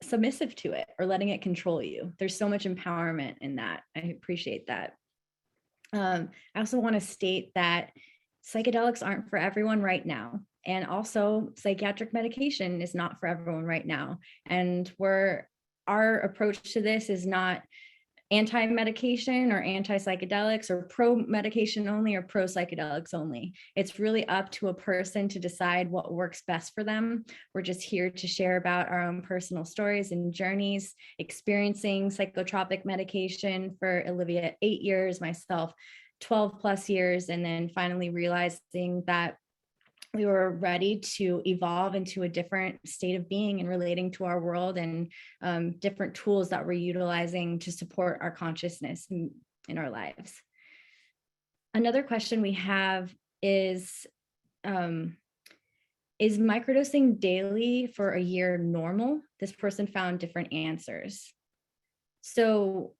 Speaker 1: submissive to it or letting it control you. There's so much empowerment in that. I appreciate that. I also want to state that psychedelics aren't for everyone right now. And also psychiatric medication is not for everyone right now. And our approach to this is not anti-medication or anti-psychedelics or pro-medication only or pro-psychedelics only. It's really up to a person to decide what works best for them. We're just here to share about our own personal stories and journeys, experiencing psychotropic medication for Olivia 8 years, myself 12 plus years, and then finally realizing that we were ready to evolve into a different state of being and relating to our world, and different tools that we're utilizing to support our consciousness in our lives. Another question we have is microdosing daily for a year normal? This person found different answers. So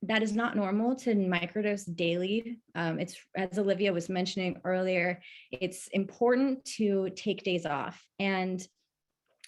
Speaker 1: that is not normal to microdose daily. It's, as Olivia was mentioning earlier, it's important to take days off. And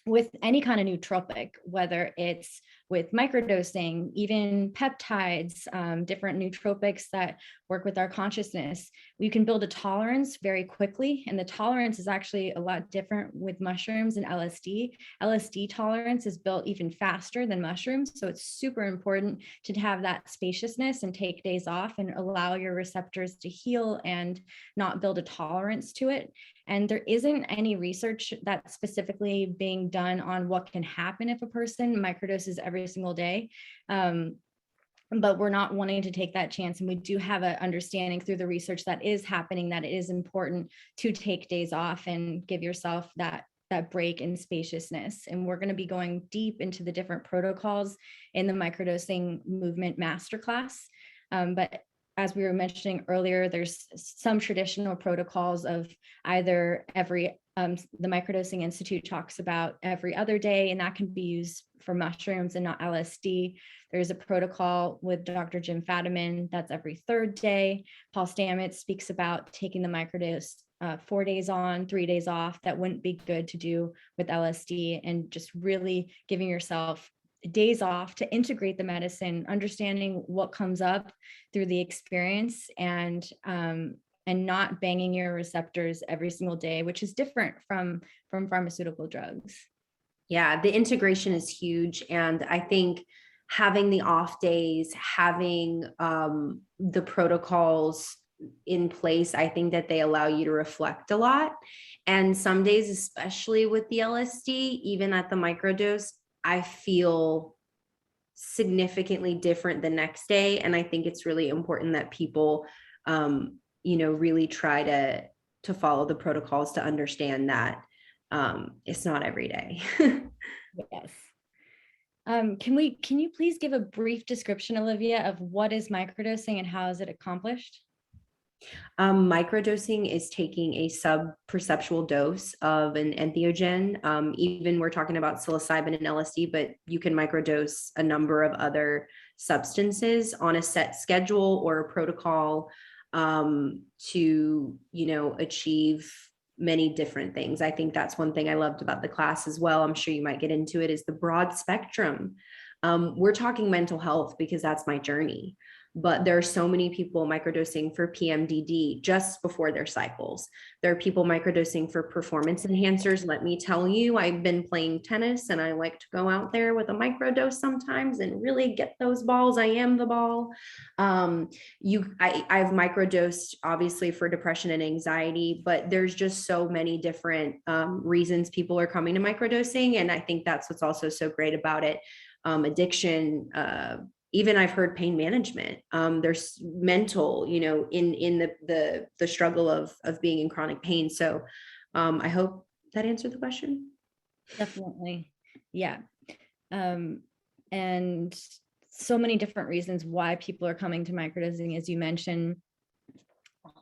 Speaker 1: with any kind of nootropic, whether it's with microdosing, even peptides, different nootropics that work with our consciousness. We can build a tolerance very quickly. And the tolerance is actually a lot different with mushrooms and LSD. LSD tolerance is built even faster than mushrooms. So it's super important to have that spaciousness and take days off and allow your receptors to heal and not build a tolerance to it. And there isn't any research that's specifically being done on what can happen if a person microdoses every single day. But we're not wanting to take that chance. And we do have an understanding through the research that is happening that it is important to take days off and give yourself that break and spaciousness. And we're going to be going deep into the different protocols in the Microdosing Movement Masterclass. But as we were mentioning earlier, there's some traditional protocols of either the Microdosing Institute talks about every other day, and that can be used for mushrooms and not LSD. There's a protocol with Dr. Jim Fadiman that's every third day. Paul Stamets speaks about taking the microdose 4 days on, 3 days off. That wouldn't be good to do with LSD, and just really giving yourself days off to integrate the medicine, understanding what comes up through the experience, and not banging your receptors every single day, which is different from pharmaceutical drugs.
Speaker 2: Yeah, the integration is huge. And I think having the off days, having the protocols in place, I think that they allow you to reflect a lot. And some days, especially with the LSD, even at the microdose, I feel significantly different the next day. And I think it's really important that people, really try to follow the protocols to understand that it's not every day.
Speaker 1: Yes. Can you please give a brief description, Olivia, of what is microdosing and how is it accomplished?
Speaker 2: Microdosing is taking a sub-perceptual dose of an entheogen. Even we're talking about psilocybin and LSD, but you can microdose a number of other substances on a set schedule or a protocol to, achieve many different things. I think that's one thing I loved about the class as well. I'm sure you might get into it, is the broad spectrum. We're talking mental health because that's my journey. But there are so many people microdosing for PMDD just before their cycles. There are people microdosing for performance enhancers. Let me tell you, I've been playing tennis and I like to go out there with a microdose sometimes and really get those balls. I am the ball. I've microdosed obviously for depression and anxiety, but there's just so many different reasons people are coming to microdosing. And I think that's what's also so great about it. Addiction, even I've heard pain management. There's mental, in the struggle of being in chronic pain. So I hope that answered the question.
Speaker 1: Definitely. Yeah. And so many different reasons why people are coming to microdosing, as you mentioned.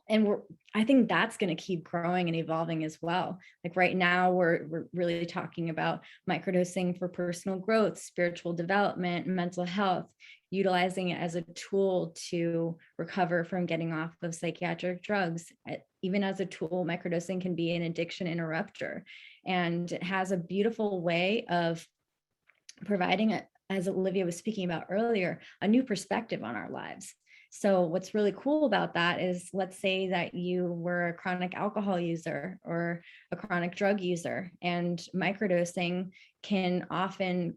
Speaker 1: And I think that's going to keep growing and evolving as well. Like right now, we're really talking about microdosing for personal growth, spiritual development, mental health, utilizing it as a tool to recover from getting off of psychiatric drugs. Even as a tool, microdosing can be an addiction interrupter. And it has a beautiful way of providing, as Olivia was speaking about earlier, a new perspective on our lives. So what's really cool about that is, let's say that you were a chronic alcohol user or a chronic drug user, and microdosing can often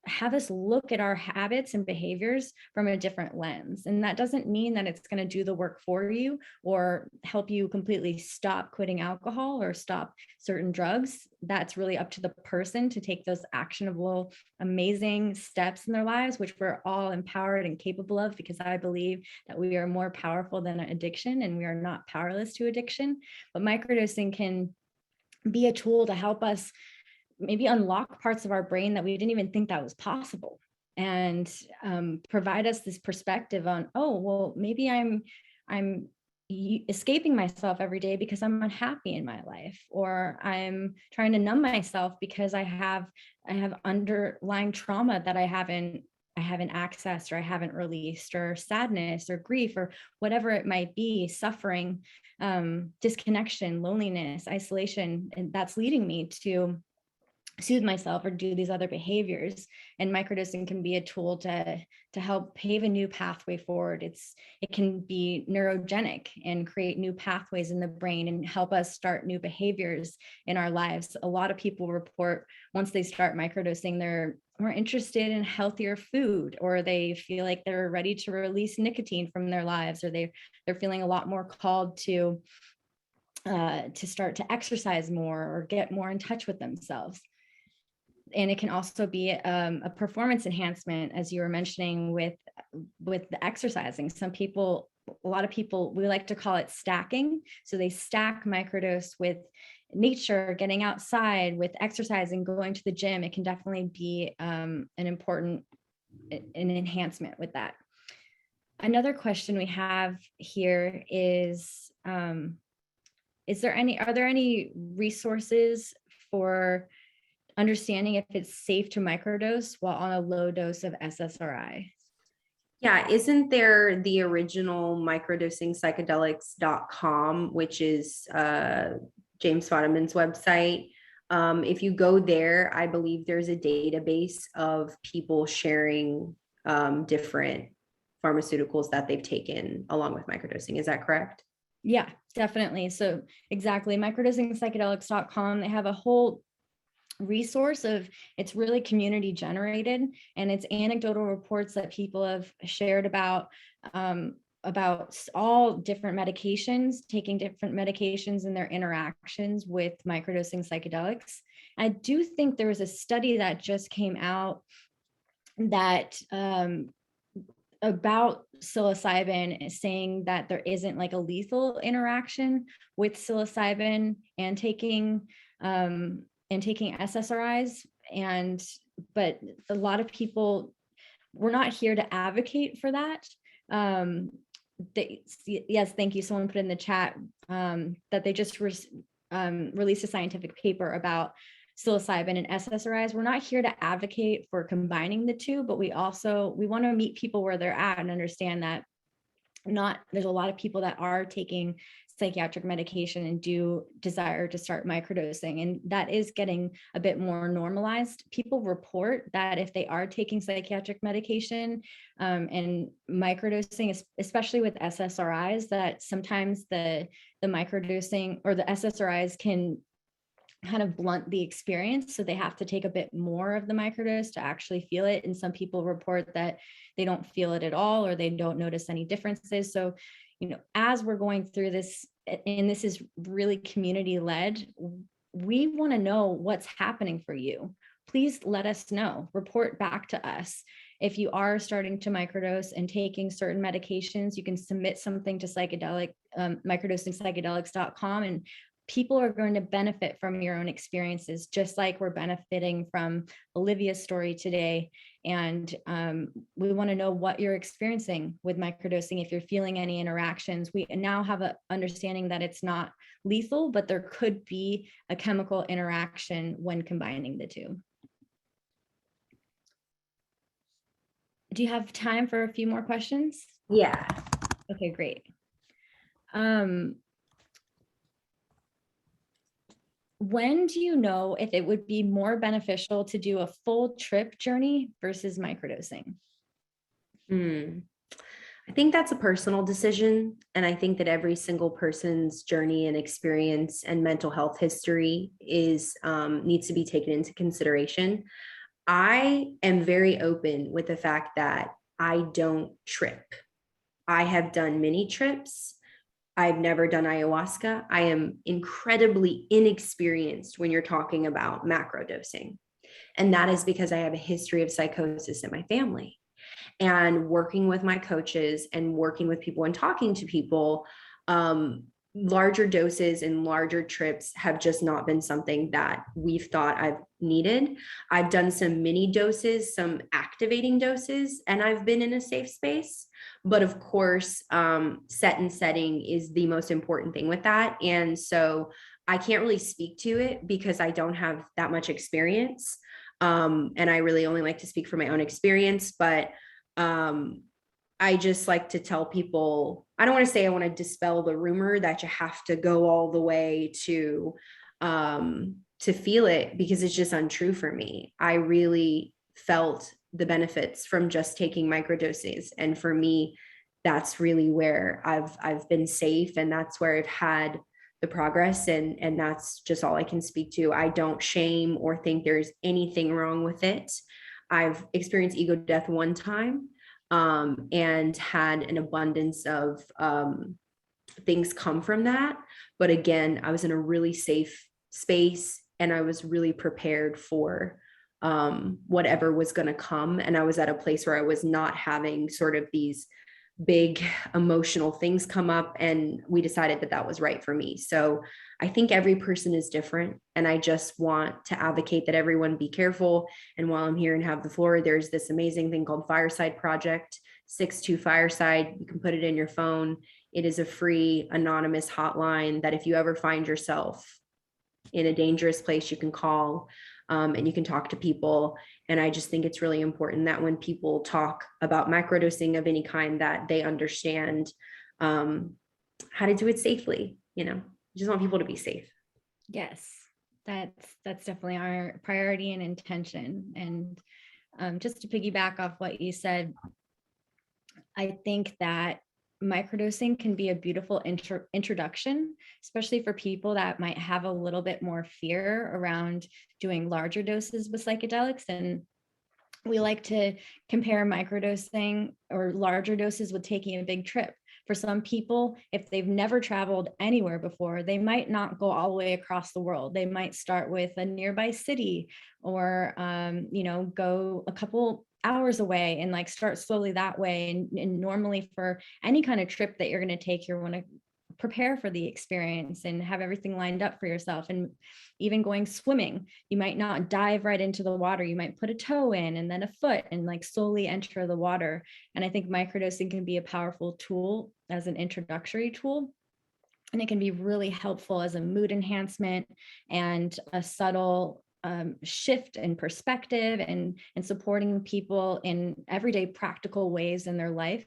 Speaker 1: have us look at our habits and behaviors from a different lens. And that doesn't mean that it's going to do the work for you or help you completely stop quitting alcohol or stop certain drugs. That's really up to the person to take those actionable, amazing steps in their lives, which we're all empowered and capable of, because I believe that we are more powerful than addiction and we are not powerless to addiction. But microdosing can be a tool to help us maybe unlock parts of our brain that we didn't even think that was possible, and provide us this perspective on, oh, well, maybe I'm escaping myself every day because I'm unhappy in my life, or I'm trying to numb myself because I have underlying trauma that I haven't accessed, or I haven't released, or sadness or grief or whatever it might be, suffering, disconnection, loneliness, isolation, and that's leading me to soothe myself or do these other behaviors. And microdosing can be a tool to help pave a new pathway forward. It can be neurogenic and create new pathways in the brain and help us start new behaviors in our lives. A lot of people report once they start microdosing, they're more interested in healthier food, or they feel like they're ready to release nicotine from their lives, or they're feeling a lot more called to start to exercise more or get more in touch with themselves. And it can also be a performance enhancement, as you were mentioning with the exercising. A lot of people, we like to call it stacking. So they stack microdose with nature, getting outside, with exercising, going to the gym. It can definitely be an enhancement with that. Another question we have here is are there any resources for understanding if it's safe to microdose while on a low dose of SSRI?
Speaker 2: Yeah, isn't there the original microdosingpsychedelics.com, which is James Fatimid's website? If you go there, I believe there's a database of people sharing different pharmaceuticals that they've taken along with microdosing. Is that correct?
Speaker 1: Yeah, definitely. So exactly, microdosingpsychedelics.com, they have a whole resource of, it's really community generated, and it's anecdotal reports that people have shared about all different medications, taking different medications and their interactions with microdosing psychedelics. I do think there was a study that just came out that about psilocybin, saying that there isn't like a lethal interaction with psilocybin and taking SSRIs. But a lot of people, we're not here to advocate for that. Yes, thank you. Someone put in the chat that they just released a scientific paper about psilocybin and SSRIs. We're not here to advocate for combining the two, but we want to meet people where they're at and understand that there's a lot of people that are taking psychiatric medication and do desire to start microdosing, and that is getting a bit more normalized. People report that if they are taking psychiatric medication and microdosing, especially with SSRIs, that sometimes the microdosing or the SSRIs can kind of blunt the experience. So they have to take a bit more of the microdose to actually feel it. And some people report that they don't feel it at all, or they don't notice any differences. So, as we're going through this, and this is really community led, we want to know what's happening for you. Please let us know, report back to us. If you are starting to microdose and taking certain medications, you can submit something to microdosingpsychedelics.com, and people are going to benefit from your own experiences, just like we're benefiting from Olivia's story today. And we want to know what you're experiencing with microdosing. If you're feeling any interactions, we now have an understanding that it's not lethal, but there could be a chemical interaction when combining the two. Do you have time for a few more questions?
Speaker 2: Yeah.
Speaker 1: Okay, great. When do you know if it would be more beneficial to do a full trip journey versus microdosing?
Speaker 2: I think that's a personal decision. And I think that every single person's journey and experience and mental health history needs to be taken into consideration. I am very open with the fact that I don't trip. I have done many trips. I've never done ayahuasca. I am incredibly inexperienced when you're talking about macro dosing. And that is because I have a history of psychosis in my family. And working with my coaches and working with people and talking to people, larger doses and larger trips have just not been something that we've thought I've needed. I've done some mini doses, some activating doses, and I've been in a safe space. But of course, set and setting is the most important thing with that. And so I can't really speak to it because I don't have that much experience. And I really only like to speak from my own experience, but I just like to tell people, I don't want to say I want to dispel the rumor that you have to go all the way to to feel it because it's just untrue for me. I really felt the benefits from just taking microdoses. And for me, that's really where I've been safe, and that's where I've had the progress, and that's just all I can speak to. I don't shame or think there's anything wrong with it. I've experienced ego death one time, and had an abundance of things come from that. But again, I was in a really safe space, and I was really prepared for whatever was going to come. And I was at a place where I was not having sort of these big emotional things come up, and we decided that that was right for me. So I think every person is different, and I just want to advocate that everyone be careful. And while I'm here and have the floor, there's this amazing thing called Fireside Project, 62 Fireside. You can put it in your phone. It is a free anonymous hotline that if you ever find yourself in a dangerous place, you can call, and you can talk to people. And I just think it's really important that when people talk about microdosing of any kind, that they understand how to do it safely. You know, I just want people to be safe.
Speaker 1: Yes, that's definitely our priority and intention. And just to piggyback off what you said, I think that microdosing can be a beautiful introduction, especially for people that might have a little bit more fear around doing larger doses with psychedelics. And we like to compare microdosing or larger doses with taking a big trip. For some people, if they've never traveled anywhere before, they might not go all the way across the world. They might start with a nearby city, or go a couple hours away and like start slowly that way. And normally for any kind of trip that you're going to take, you want to prepare for the experience and have everything lined up for yourself. And even going swimming, you might not dive right into the water. You might put a toe in and then a foot and like slowly enter the water. And I think microdosing can be a powerful tool as an introductory tool. And it can be really helpful as a mood enhancement and a subtle shift in perspective, and supporting people in everyday practical ways in their life,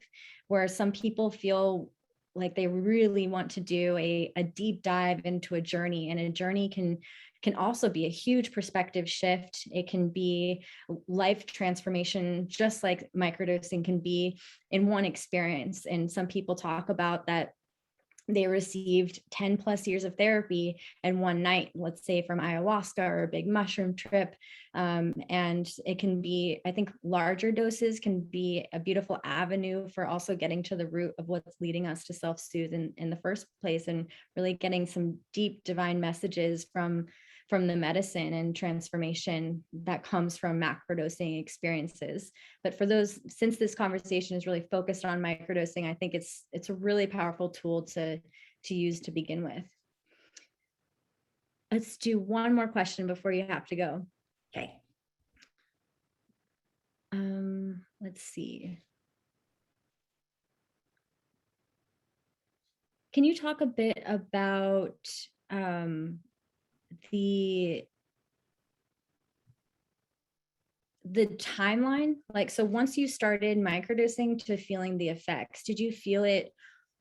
Speaker 1: where some people feel like they really want to do a deep dive into a journey. And a journey can also be a huge perspective shift. It can be life transformation, just like microdosing can be in one experience. And some people talk about that they received 10 plus years of therapy in one night, let's say from ayahuasca or a big mushroom trip. And it can be, I think larger doses can be a beautiful avenue for also getting to the root of what's leading us to self-soothe in the first place, and really getting some deep divine messages from the medicine and transformation that comes from macrodosing experiences. But for those, since this conversation is really focused on microdosing, I think it's a really powerful tool to use to begin with. Let's do one more question before you have to go.
Speaker 2: Okay.
Speaker 1: Let's see. Can you talk a bit about the timeline? Like, so once you started microdosing to feeling the effects, did you feel the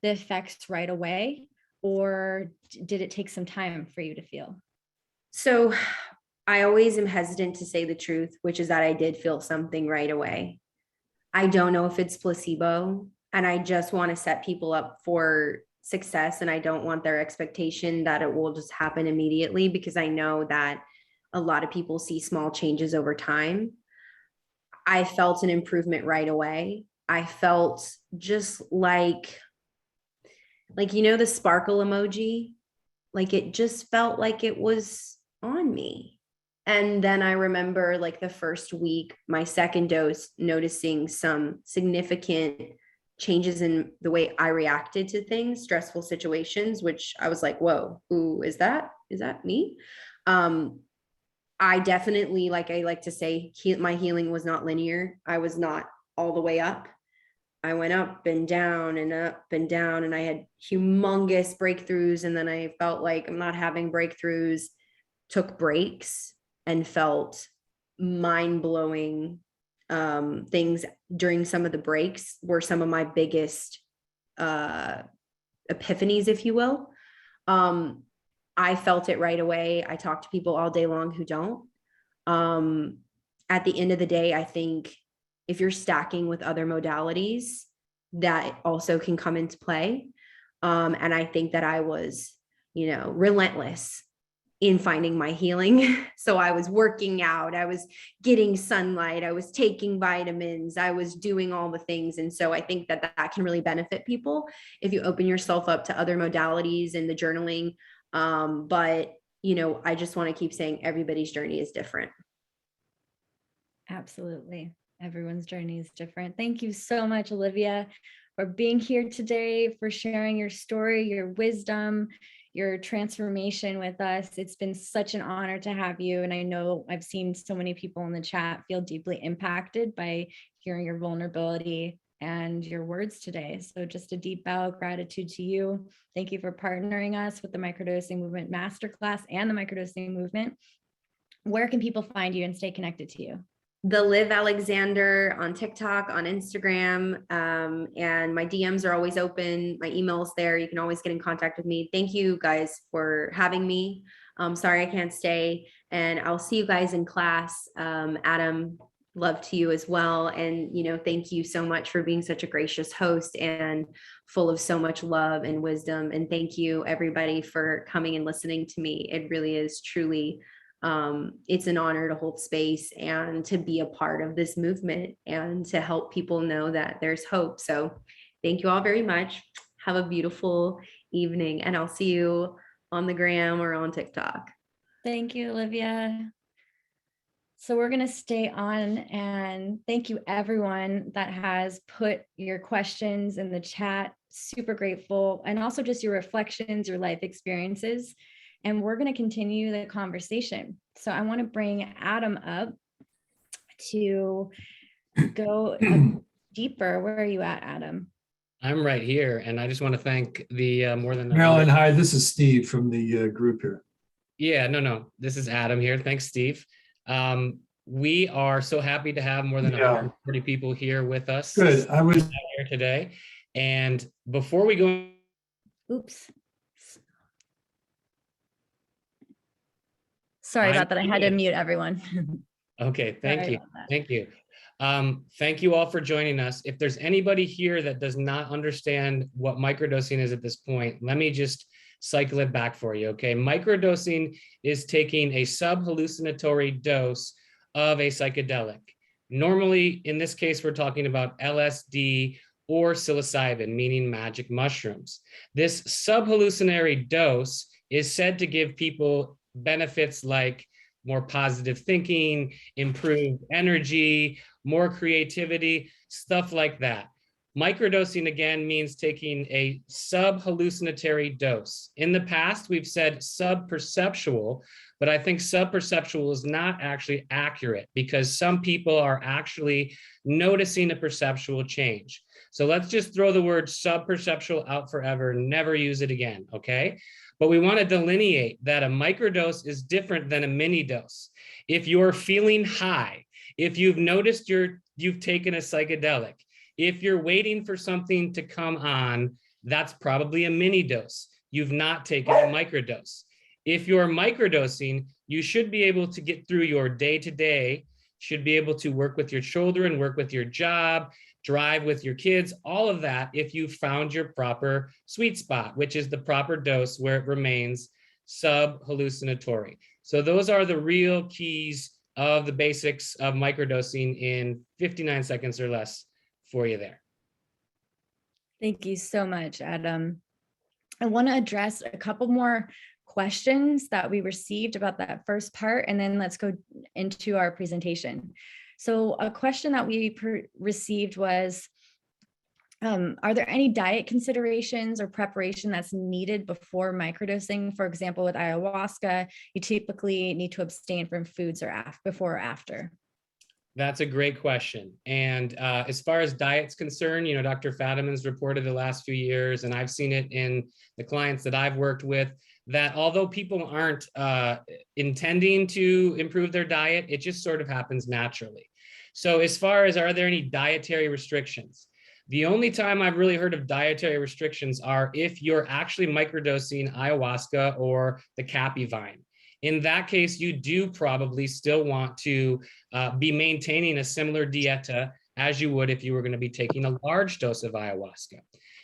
Speaker 1: effects right away, or did it take some time for you to feel?
Speaker 2: So I always am hesitant to say the truth, which is that I did feel something right away. I don't know if it's placebo, and I just want to set people up for success. And I don't want their expectation that it will just happen immediately, because I know that a lot of people see small changes over time. I felt an improvement right away. I felt just like, the sparkle emoji, like it just felt like it was on me. And then I remember like the first week, my second dose, noticing some significant changes in the way I reacted to things, stressful situations, which I was like, whoa, who is that? Is that me? I definitely, like I like to say, my healing was not linear. I was not all the way up. I went up and down and up and down, and I had humongous breakthroughs. And then I felt like I'm not having breakthroughs, took breaks, and felt mind-blowing things during some of the breaks were some of my biggest epiphanies, if you will. I felt it right away. I talk to people all day long who don't. At the end of the day, I think if you're stacking with other modalities, that also can come into play. And I think that I was, relentless in finding my healing. So I was working out, I was getting sunlight, I was taking vitamins, I was doing all the things. And so I think that that can really benefit people if you open yourself up to other modalities and the journaling. But, I just want to keep saying everybody's journey is different.
Speaker 1: Absolutely. Everyone's journey is different. Thank you so much, Olivia, for being here today, for sharing your story, your wisdom, your transformation with us. It's been such an honor to have you. And I know I've seen so many people in the chat feel deeply impacted by hearing your vulnerability and your words today. So just a deep bow of gratitude to you. Thank you for partnering us with the Microdosing Movement Masterclass and the Microdosing Movement. Where can people find you and stay connected to you?
Speaker 2: The Liv Alexander on TikTok, on Instagram, and my DMs are always open. My email's there. You can always get in contact with me. Thank you guys for having me. Sorry I can't stay, and I'll see you guys in class. Adam, love to you as well. And, thank you so much for being such a gracious host and full of so much love and wisdom. And thank you everybody for coming and listening to me. It really is truly it's an honor to hold space and to be a part of this movement and to help people know that there's hope. So thank you all very much. Have a beautiful evening, and I'll see you on the gram or on TikTok.
Speaker 1: Thank you, Olivia. So we're going to stay on, and thank you everyone that has put your questions in the chat. Super grateful. And also just your reflections, your life experiences. And we're going to continue the conversation. So I want to bring Adam up to go deeper. Where are you at, Adam?
Speaker 3: I'm right here. And I just want to thank the more than
Speaker 4: Marilyn, hi, this is Steve from the group here.
Speaker 3: Yeah, no, this is Adam here. Thanks, Steve. We are so happy to have more than 140 people here with us.
Speaker 4: Good. I was
Speaker 3: here today. And before we go.
Speaker 1: Oops. Sorry about that. I had to mute everyone.
Speaker 3: Okay, thank you. Thank you. Thank you all for joining us. If there's anybody here that does not understand what microdosing is at this point, let me just cycle it back for you, okay? Microdosing is taking a sub-hallucinatory dose of a psychedelic. Normally, in this case, we're talking about LSD or psilocybin, meaning magic mushrooms. This sub-hallucinatory dose is said to give people benefits like more positive thinking, improved energy, more creativity, stuff like that. Microdosing, again, means taking a sub-hallucinatory dose. In the past, we've said sub-perceptual, but I think sub-perceptual is not actually accurate because some people are actually noticing a perceptual change. So let's just throw the word sub-perceptual out forever, never use it again, okay? But we want to delineate that a microdose is different than a mini dose. If you're feeling high, if you've noticed you've taken a psychedelic, if you're waiting for something to come on, that's probably a mini dose. You've not taken a microdose. If you're microdosing, you should be able to get through your day-to-day, should be able to work with your children, work with your job, drive with your kids, all of that if you found your proper sweet spot, which is the proper dose where it remains sub-hallucinatory. So those are the real keys of the basics of microdosing in 59 seconds or less for you there.
Speaker 1: Thank you so much, Adam. I want to address a couple more questions that we received about that first part, and then let's go into our presentation. So a question that we received was, are there any diet considerations or preparation that's needed before microdosing? For example, with ayahuasca, you typically need to abstain from foods or before or after.
Speaker 3: That's a great question. And as far as diet's concerned, Dr. Fatimid's reported the last few years, and I've seen it in the clients that I've worked with, that although people aren't intending to improve their diet, it just sort of happens naturally. So as far as, are there any dietary restrictions? The only time I've really heard of dietary restrictions are if you're actually microdosing ayahuasca or the cappy vine. In that case, you do probably still want to be maintaining a similar dieta as you would if you were going to be taking a large dose of ayahuasca.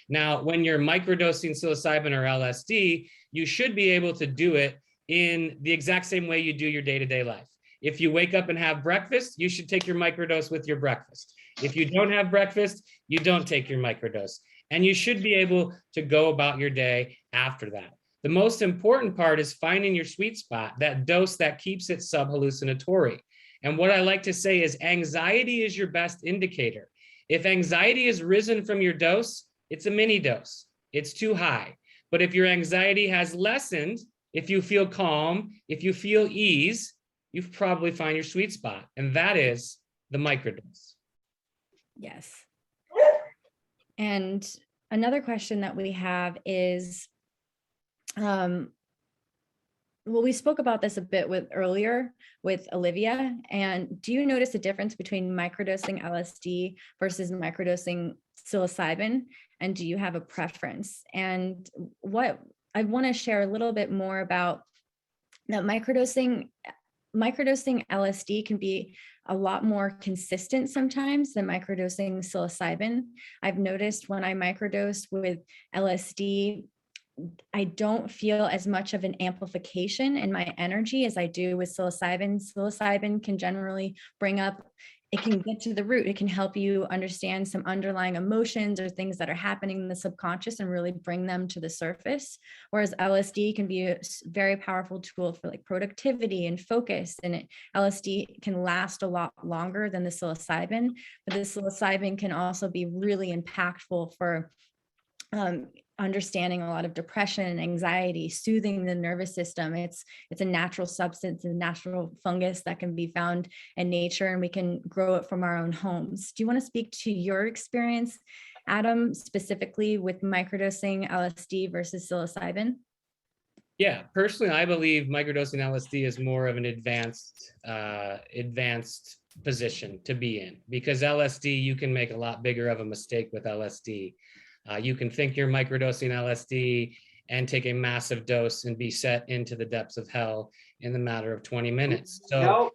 Speaker 3: Now, when you're microdosing psilocybin or LSD, you should be able to do it in the exact same way you do your day-to-day life. If you wake up and have breakfast, you should take your microdose with your breakfast. If you don't have breakfast, you don't take your microdose. And you should be able to go about your day after that. The most important part is finding your sweet spot, that dose that keeps it subhallucinatory. And what I like to say is anxiety is your best indicator. If anxiety has risen from your dose, it's a mini dose. It's too high. But if your anxiety has lessened, if you feel calm, if you feel ease, you've probably found your sweet spot. And that is the microdose.
Speaker 1: Yes. And another question that we have is, well, we spoke about this a bit earlier with Olivia, and do you notice a difference between microdosing LSD versus microdosing psilocybin? And do you have a preference? And what I want to share a little bit more about that microdosing LSD can be a lot more consistent sometimes than microdosing psilocybin. I've noticed when I microdose with LSD, I don't feel as much of an amplification in my energy as I do with psilocybin. Psilocybin can generally bring up, it can get to the root. It can help you understand some underlying emotions or things that are happening in the subconscious and really bring them to the surface. Whereas LSD can be a very powerful tool for like productivity and focus. And LSD can last a lot longer than the psilocybin, but the psilocybin can also be really impactful for understanding a lot of depression and anxiety, soothing the nervous system. It's a natural substance, a natural fungus that can be found in nature, and we can grow it from our own homes. Do you want to speak to your experience, Adam, specifically with microdosing LSD versus psilocybin?
Speaker 3: Yeah, personally, I believe microdosing LSD is more of an advanced position to be in, because LSD, you can make a lot bigger of a mistake with LSD. You can think you're microdosing LSD and take a massive dose and be set into the depths of hell in the matter of 20 minutes. So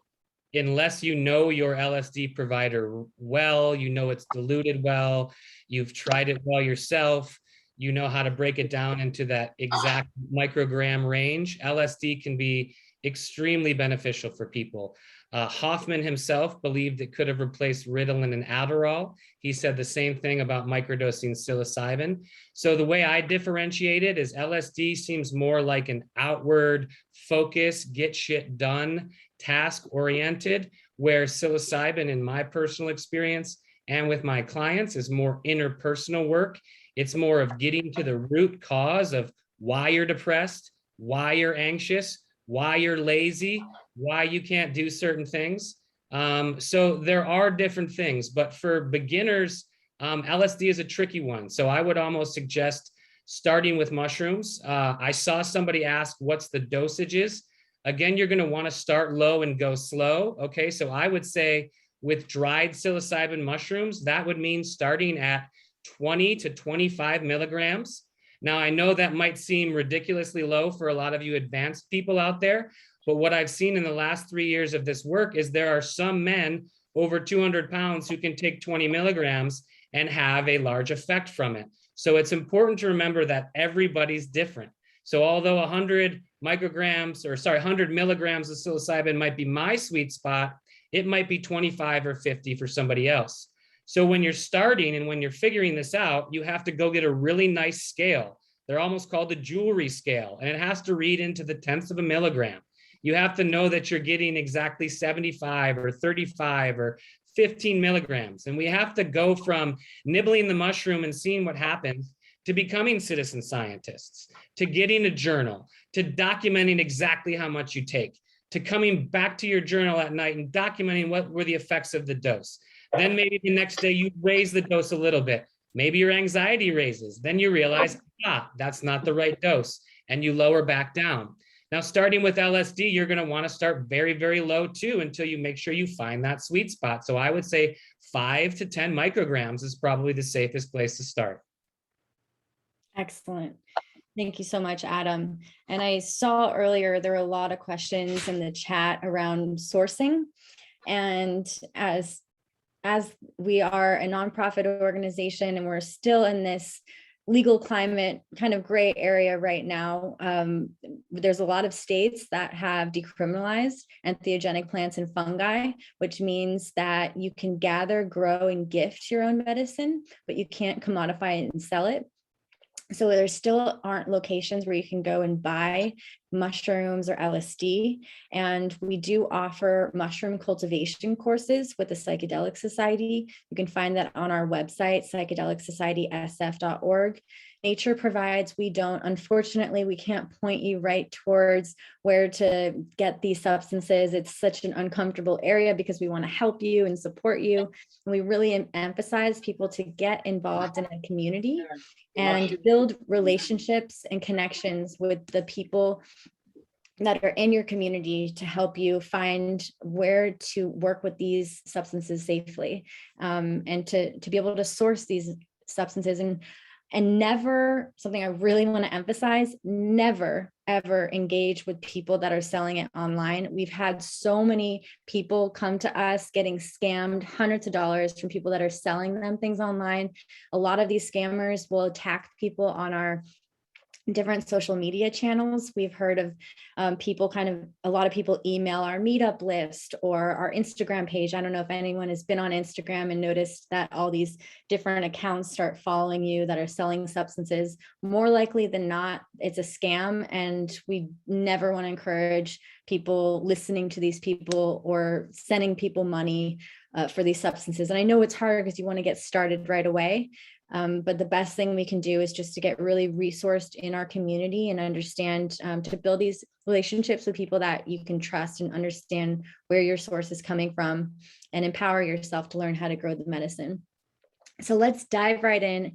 Speaker 3: unless you know your LSD provider well, you know it's diluted well, you've tried it well yourself, you know how to break it down into that exact microgram range, LSD can be extremely beneficial for people. Hoffman himself believed it could have replaced Ritalin and Adderall. He said the same thing about microdosing psilocybin. So the way I differentiate it is LSD seems more like an outward focus, get shit done, task oriented, where psilocybin, in my personal experience and with my clients, is more interpersonal work. It's more of getting to the root cause of why you're depressed, why you're anxious, why you're lazy, why you can't do certain things. So there are different things, but for beginners, LSD is a tricky one. So I would almost suggest starting with mushrooms. I saw somebody ask, what's the dosages? Again, you're gonna wanna start low and go slow, okay? So I would say with dried psilocybin mushrooms, that would mean starting at 20 to 25 milligrams. Now, I know that might seem ridiculously low for a lot of you advanced people out there, but what I've seen in the last 3 years of this work is there are some men over 200 pounds who can take 20 milligrams and have a large effect from it. So it's important to remember that everybody's different. So although 100 milligrams of psilocybin might be my sweet spot, it might be 25 or 50 for somebody else. So when you're starting and when you're figuring this out, you have to go get a really nice scale. They're almost called the jewelry scale, and it has to read into the tenths of a milligram. You have to know that you're getting exactly 75 or 35 or 15 milligrams. And we have to go from nibbling the mushroom and seeing what happens to becoming citizen scientists, to getting a journal, to documenting exactly how much you take, to coming back to your journal at night and documenting what were the effects of the dose. Then maybe the next day you raise the dose a little bit. Maybe your anxiety raises. Then you realize, that's not the right dose, and you lower back down. Now, starting with LSD, you're going to want to start very, very low too, until you make sure you find that sweet spot. So I would say 5 to 10 micrograms is probably the safest place to start.
Speaker 1: Excellent. Thank you so much, Adam. And I saw earlier there were a lot of questions in the chat around sourcing. And as we are a nonprofit organization and we're still in this legal climate kind of gray area right now, there's a lot of states that have decriminalized entheogenic plants and fungi, which means that you can gather, grow, and gift your own medicine, but you can't commodify it and sell it. So there still aren't locations where you can go and buy mushrooms or LSD. And we do offer mushroom cultivation courses with the Psychedelic Society. You can find that on our website, psychedelicsocietysf.org. Nature provides, we don't. Unfortunately, we can't point you right towards where to get these substances. It's such an uncomfortable area because we want to help you and support you. And we really emphasize people to get involved in a community and build relationships and connections with the people that are in your community to help you find where to work with these substances safely, and to be able to source these substances. And never, something I really want to emphasize, never, ever engage with people that are selling it online. We've had so many people come to us getting scammed hundreds of dollars from people that are selling them things online. A lot of these scammers will attack people on our different social media channels. We've heard of people a lot of people email our meetup list or our Instagram page. I don't know if anyone has been on Instagram and noticed that all these different accounts start following you that are selling substances. More likely than not, it's a scam, and we never want to encourage people listening to these people or sending people money for these substances. And I know it's hard because you want to get started right away. But the best thing we can do is just to get really resourced in our community and understand, to build these relationships with people that you can trust and understand where your source is coming from, and empower yourself to learn how to grow the medicine. So let's dive right in.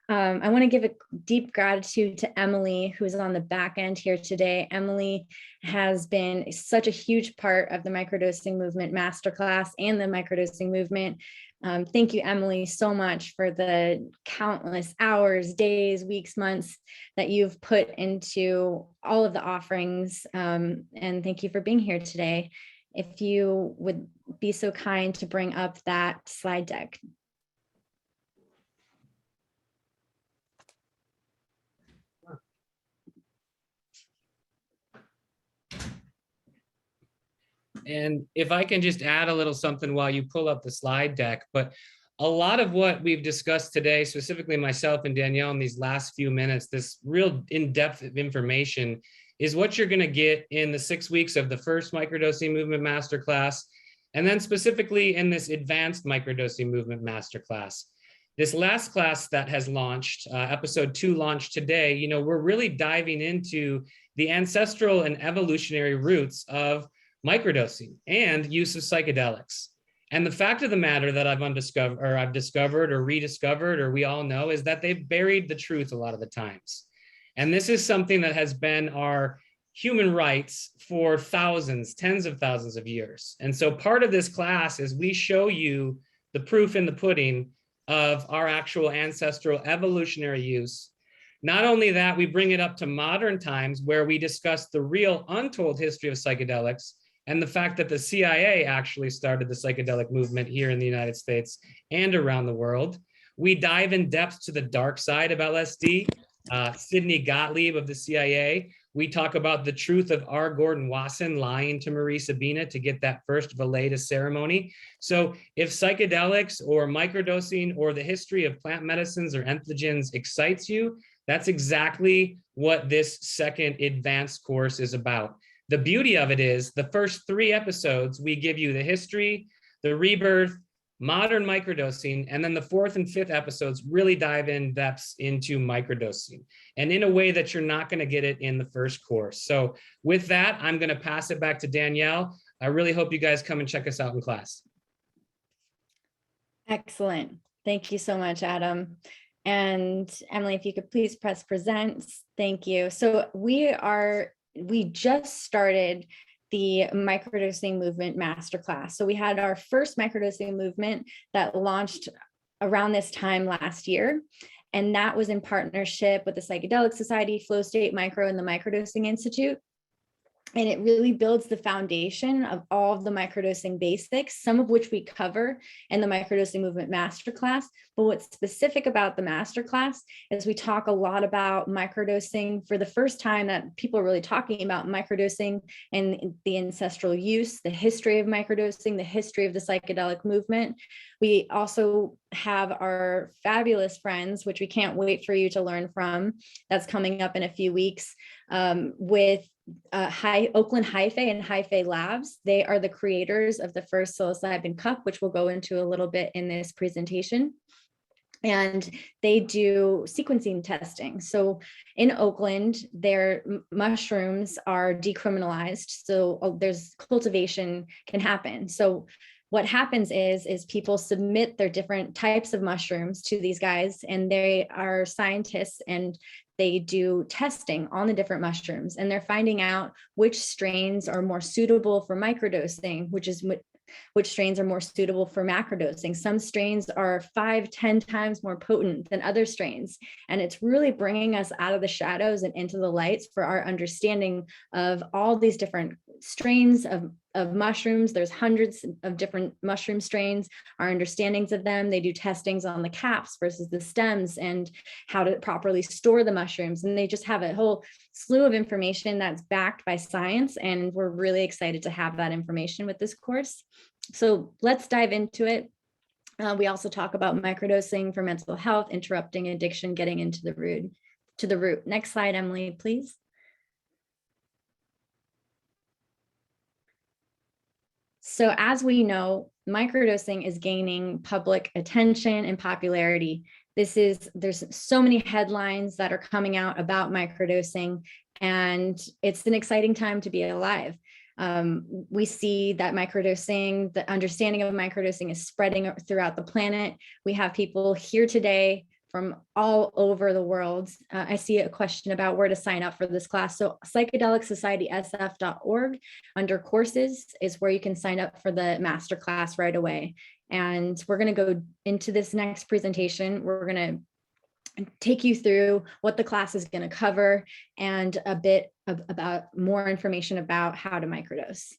Speaker 1: I want to give a deep gratitude to Emily, who is on the back end here today. Emily has been such a huge part of the Microdosing Movement Masterclass and the Microdosing Movement. Thank you, Emily, so much for the countless hours, days, weeks, months that you've put into all of the offerings. And thank you for being here today. If you would be so kind to bring up that slide deck.
Speaker 3: And if I can just add a little something while you pull up the slide deck, but a lot of what we've discussed today, specifically myself and Danielle in these last few minutes, this real in-depth information is what you're going to get in the 6 weeks of the first Microdosing Movement Masterclass, and then specifically in this advanced Microdosing Movement Masterclass. This last class that has launched, episode 2 launched today, we're really diving into the ancestral and evolutionary roots of microdosing and use of psychedelics. And the fact of the matter that I've discovered or rediscovered, or we all know, is that they've buried the truth a lot of the times. And this is something that has been our human rights for thousands, tens of thousands of years. And so part of this class is we show you the proof in the pudding of our actual ancestral evolutionary use. Not only that, we bring it up to modern times where we discuss the real untold history of psychedelics, and the fact that the CIA actually started the psychedelic movement here in the United States and around the world. We dive in depth to the dark side of LSD. Sidney Gottlieb of the CIA. We talk about the truth of R. Gordon Wasson lying to Marie Sabina to get that first Valletta ceremony. So if psychedelics or microdosing or the history of plant medicines or entheogens excites you, that's exactly what this second advanced course is about. The beauty of it is the first 3 episodes, we give you the history, the rebirth, modern microdosing, and then the 4th and 5th episodes really dive in depth into microdosing, and in a way that you're not going to get it in the first course. So with that, I'm going to pass it back to Danielle. I really hope you guys come and check us out in class.
Speaker 1: Excellent. Thank you so much, Adam. And Emily, if you could please press present. Thank you. So we are we just started the Microdosing Movement Masterclass. So we had our first Microdosing movement that launched around this time last year. And that was in partnership with the Psychedelic Society, Flow State Micro, and the Microdosing Institute. And it really builds the foundation of all of the microdosing basics, some of which we cover in the Microdosing Movement Masterclass. But what's specific about the Masterclass is we talk a lot about microdosing for the first time that people are really talking about microdosing and the ancestral use, the history of microdosing, the history of the psychedelic movement. We also have our fabulous friends, which we can't wait for you to learn from. That's coming up in a few weeks with Oakland Hyphae and Hyphae Labs. They are the creators of the first psilocybin cup, which we'll go into a little bit in this presentation. And they do sequencing testing. So in Oakland, their mushrooms are decriminalized. So there's cultivation can happen. So what happens is people submit their different types of mushrooms to these guys, and they are scientists and they do testing on the different mushrooms, and they're finding out which strains are more suitable for microdosing, which strains are more suitable for macrodosing. Some strains are 5-10 times more potent than other strains. And it's really bringing us out of the shadows and into the lights for our understanding of all these different strains of mushrooms. There's hundreds of different mushroom strains, our understandings of them. They do testings on the caps versus the stems and how to properly store the mushrooms. And they just have a whole slew of information that's backed by science. And we're really excited to have that information with this course. So let's dive into it. We also talk about microdosing for mental health, interrupting addiction, getting into the root. Next slide, Emily, please. So as we know, microdosing is gaining public attention and popularity. There's so many headlines that are coming out about microdosing, and it's an exciting time to be alive. We see that microdosing, the understanding of microdosing is spreading throughout the planet. We have people here today from all over the world. I see a question about where to sign up for this class. So Psychedelic Society SF.org under courses is where you can sign up for the masterclass right away. And we're going to go into this next presentation. We're going to take you through what the class is going to cover and a bit about more information about how to microdose.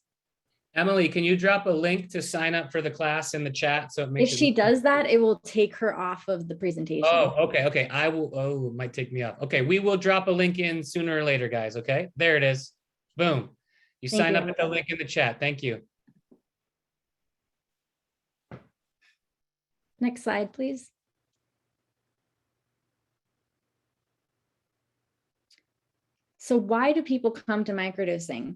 Speaker 3: Emily, can you drop a link to sign up for the class in the chat so it makes
Speaker 1: if she does that, it will take her off of the presentation.
Speaker 3: Oh, okay. I will. Oh, it might take me off. Okay, we will drop a link in sooner or later, guys. Okay, there it is. Boom. You sign up at the link in the chat. Thank you.
Speaker 1: Next slide, please. So why do people come to microdosing?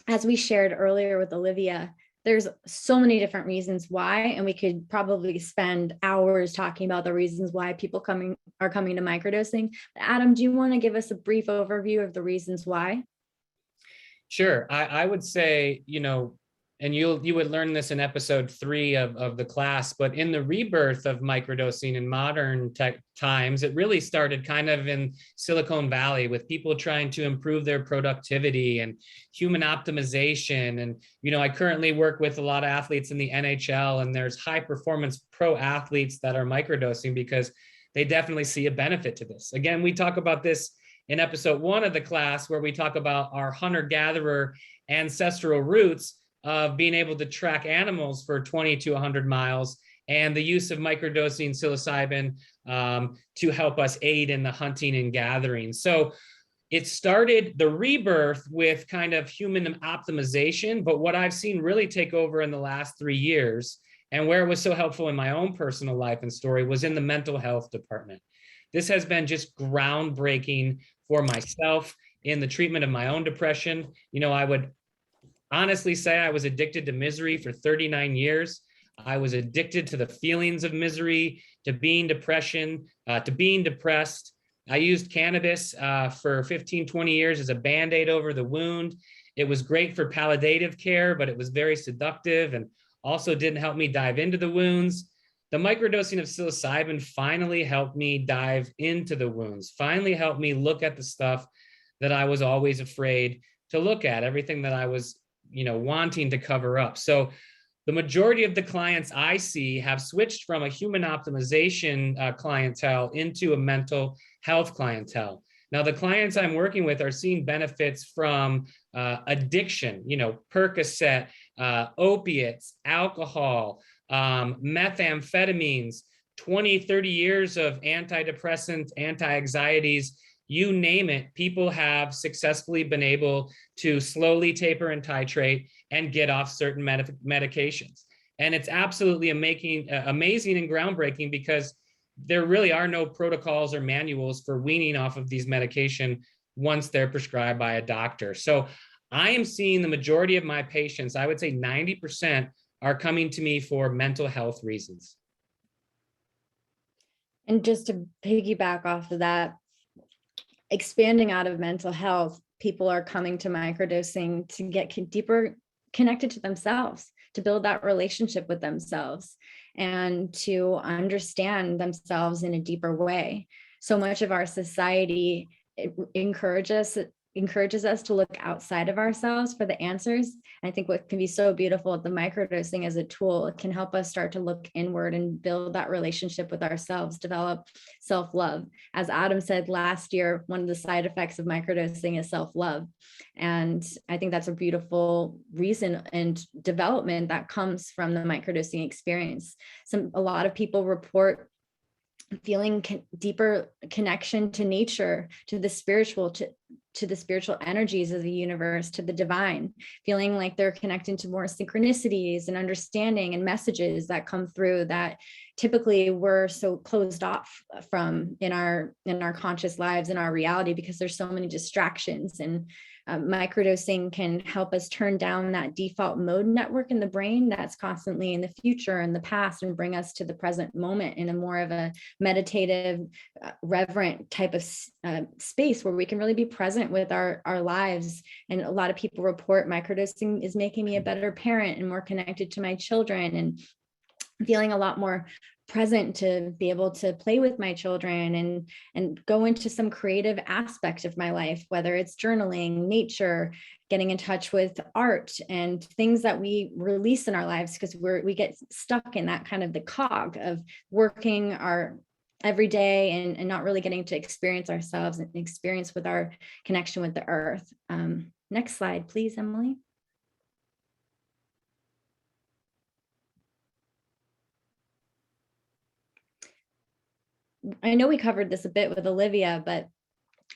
Speaker 1: As we shared earlier with Olivia, there's so many different reasons why, and we could probably spend hours talking about the reasons why people are coming to microdosing. Adam, do you want to give us a brief overview of the reasons why?
Speaker 3: Sure. I would say, and you would learn this in episode 3 of the class, but in the rebirth of microdosing in modern times, it really started kind of in Silicon Valley with people trying to improve their productivity and human optimization. And, I currently work with a lot of athletes in the NHL, and there's high performance pro athletes that are microdosing because they definitely see a benefit to this. Again, we talk about this in episode 1 of the class, where we talk about our hunter-gatherer ancestral roots of being able to track animals for 20 to 100 miles, and the use of microdosing psilocybin to help us aid in the hunting and gathering. So it started the rebirth with kind of human optimization, but what I've seen really take over in the last 3 years, and where it was so helpful in my own personal life and story, was in the mental health department. This has been just groundbreaking for myself in the treatment of my own depression. I would honestly say I was addicted to misery for 39 years. I was addicted to the feelings of misery, to being depression, to being depressed. I used cannabis for 15, 20 years as a Band-Aid over the wound. It was great for palliative care, but it was very seductive and also didn't help me dive into the wounds. The microdosing of psilocybin finally helped me dive into the wounds, finally helped me look at the stuff that I was always afraid to look at, everything that I was, wanting to cover up. So the majority of the clients I see have switched from a human optimization clientele into a mental health clientele. Now, the clients I'm working with are seeing benefits from addiction, Percocet, opiates, alcohol, methamphetamines, 20, 30 years of antidepressants, anti-anxieties, you name it. People have successfully been able to slowly taper and titrate and get off certain medications. And it's absolutely amazing and groundbreaking, because there really are no protocols or manuals for weaning off of these medication once they're prescribed by a doctor. So I am seeing the majority of my patients, I would say 90%, are coming to me for mental health reasons.
Speaker 1: And just to piggyback off of that, expanding out of mental health, people are coming to microdosing to get deeper connected to themselves, to build that relationship with themselves, and to understand themselves in a deeper way. So much of our society encourages us to look outside of ourselves for the answers. And I think what can be so beautiful at the microdosing as a tool, it can help us start to look inward and build that relationship with ourselves, develop self-love. As Adam said last year, one of the side effects of microdosing is self-love. And I think that's a beautiful reason and development that comes from the microdosing experience. A lot of people report feeling deeper connection to nature, to the spiritual, to the spiritual energies of the universe, to the divine, feeling like they're connecting to more synchronicities and understanding and messages that come through that typically we're so closed off from in our conscious lives, in our reality, because there's so many distractions. And microdosing can help us turn down that default mode network in the brain that's constantly in the future and the past, and bring us to the present moment in a more of a meditative, reverent type of space where we can really be present with our lives. And a lot of people report microdosing is making me a better parent and more connected to my children, and feeling a lot more present to be able to play with my children and go into some creative aspect of my life, whether it's journaling, nature, getting in touch with art and things that we release in our lives, because we get stuck in that kind of the cog of working our every day and not really getting to experience ourselves and experience with our connection with the earth. Next slide, please, Emily. I know we covered this a bit with Olivia, but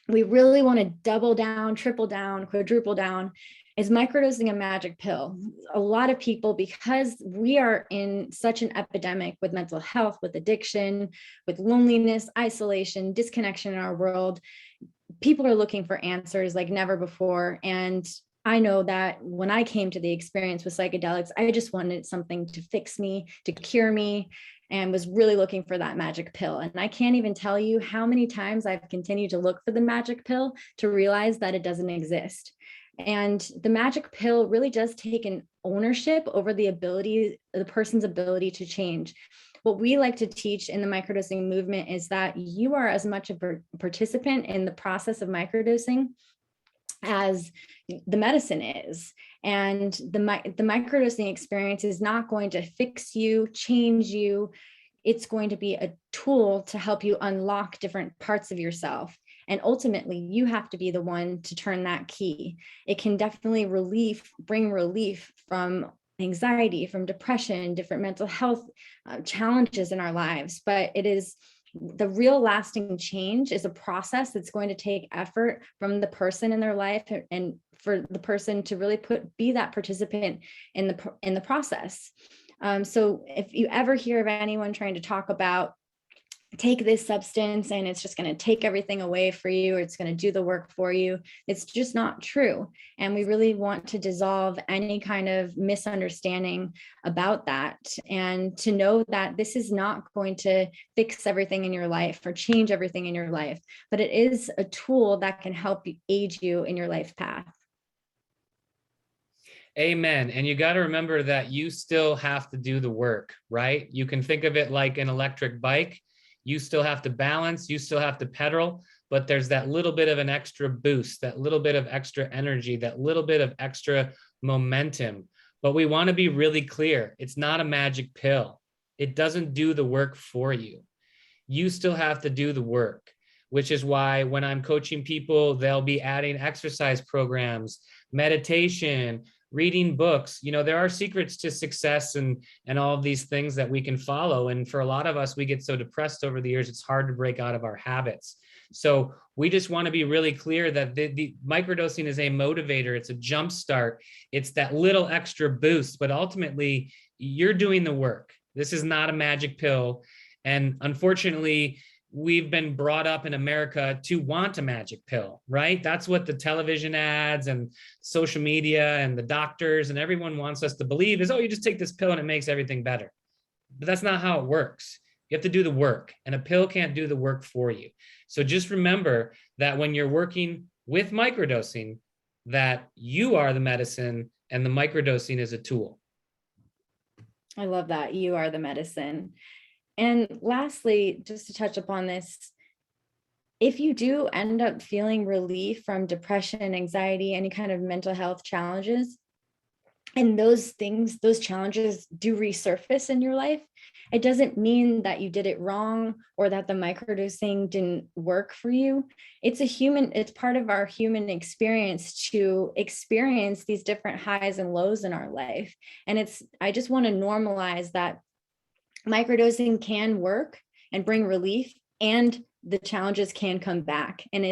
Speaker 1: we really want to double down, triple down, quadruple down. Is microdosing a magic pill? A lot of people, because we are in such an epidemic with mental health, with addiction, with loneliness, isolation, disconnection in our world, people are looking for answers like never before. And I know that when I came to the experience with psychedelics, I just wanted something to fix me, to cure me, and was really looking for that magic pill. And I can't even tell you how many times I've continued to look for the magic pill to realize that it doesn't exist. And the magic pill really does take an ownership over the person's ability to change. What we like to teach in the microdosing movement is that you are as much a participant in the process of microdosing as the medicine is. And the microdosing experience is not going to fix you, change you. It's going to be a tool to help you unlock different parts of yourself. And ultimately, you have to be the one to turn that key. It can definitely bring relief from anxiety, from depression, different mental health challenges in our lives. But it is the real lasting change is a process that's going to take effort from the person in their life, and for the person to really be that participant in the process. So if you ever hear of anyone trying to talk about take this substance and it's just going to take everything away for you, or it's going to do the work for you, it's just not true. And we really want to dissolve any kind of misunderstanding about that, and to know that this is not going to fix everything in your life or change everything in your life, but it is a tool that can help aid you in your life path.
Speaker 3: Amen. And you got to remember that you still have to do the work, right? You can think of it like an electric bike. You still have to balance, you still have to pedal, but there's that little bit of an extra boost, that little bit of extra energy, that little bit of extra momentum. But we want to be really clear. It's not a magic pill. It doesn't do the work for you. You still have to do the work, which is why when I'm coaching people, they'll be adding exercise programs, meditation, reading books. You know, there are secrets to success and all of these things that we can follow. And for a lot of us, we get so depressed over the years, it's hard to break out of our habits. So we just want to be really clear that the microdosing is a motivator. It's a jump start. It's that little extra boost, but ultimately you're doing the work. This is not a magic pill. And unfortunately, we've been brought up in America to want a magic pill, right? That's what the television ads and social media and the doctors and everyone wants us to believe is, oh, you just take this pill and it makes everything better. But that's not how it works. You have to do the work, and a pill can't do the work for you. So just remember that when you're working with microdosing, that you are the medicine and the microdosing is a tool.
Speaker 1: I love that. You are the medicine. And lastly, just to touch upon this, if you do end up feeling relief from depression, anxiety, any kind of mental health challenges, and those challenges do resurface in your life, it doesn't mean that you did it wrong or that the microdosing didn't work for you. It's part of our human experience to experience these different highs and lows in our life. And I just want to normalize that microdosing can work and bring relief, and the challenges can come back. And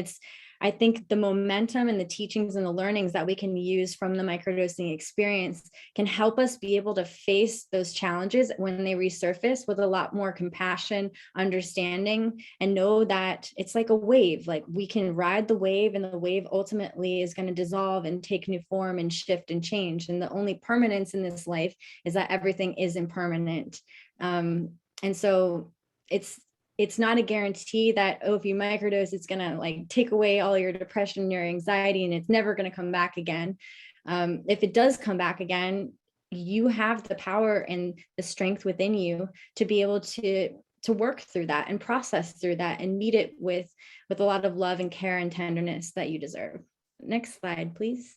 Speaker 1: I think the momentum and the teachings and the learnings that we can use from the microdosing experience can help us be able to face those challenges when they resurface with a lot more compassion, understanding, and know that it's like a wave. Like, we can ride the wave, and the wave ultimately is going to dissolve and take new form and shift and change. And the only permanence in this life is that everything is impermanent. And so it's not a guarantee that, oh, if you microdose, it's going to like take away all your depression and your anxiety, and it's never going to come back again. If it does come back again, you have the power and the strength within you to be able to work through that and process through that and meet it with a lot of love and care and tenderness that you deserve. Next slide, please.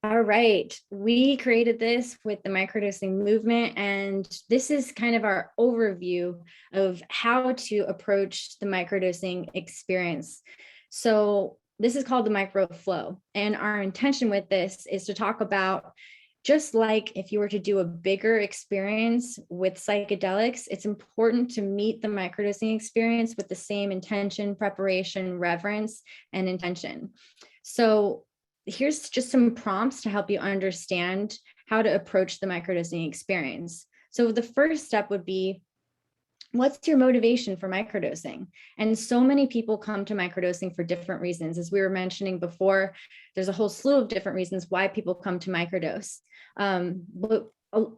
Speaker 1: All right, we created this with the microdosing movement, and this is kind of our overview of how to approach the microdosing experience. So this is called the micro flow, and our intention with this is to talk about, just like if you were to do a bigger experience with psychedelics, it's important to meet the microdosing experience with the same intention, preparation, reverence, and intention. So here's just some prompts to help you understand how to approach the microdosing experience. So the first step would be, what's your motivation for microdosing? And so many people come to microdosing for different reasons. As we were mentioning before, there's a whole slew of different reasons why people come to microdose. But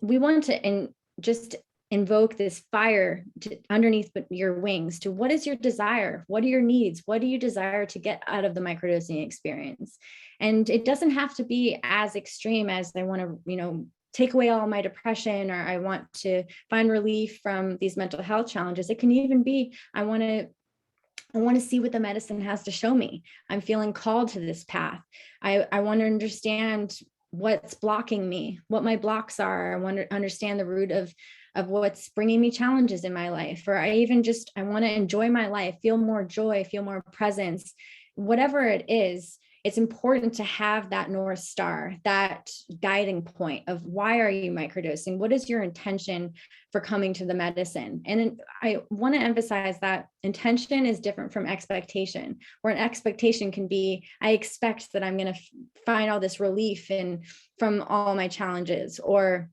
Speaker 1: we want to just invoke this fire underneath your wings to, what is your desire? What are your needs? What do you desire to get out of the microdosing experience? And it doesn't have to be as extreme as, I want to, take away all my depression, or I want to find relief from these mental health challenges. It can even be, I want to see what the medicine has to show me. I'm feeling called to this path. I want to understand what's blocking me, what my blocks are. I want to understand the root of what's bringing me challenges in my life. Or I want to enjoy my life, feel more joy, feel more presence. Whatever it is, it's important to have that North Star, that guiding point of, why are you microdosing? What is your intention for coming to the medicine? And I want to emphasize that intention is different from expectation, where an expectation can be, I expect that I'm going to find all this relief from all my challenges, or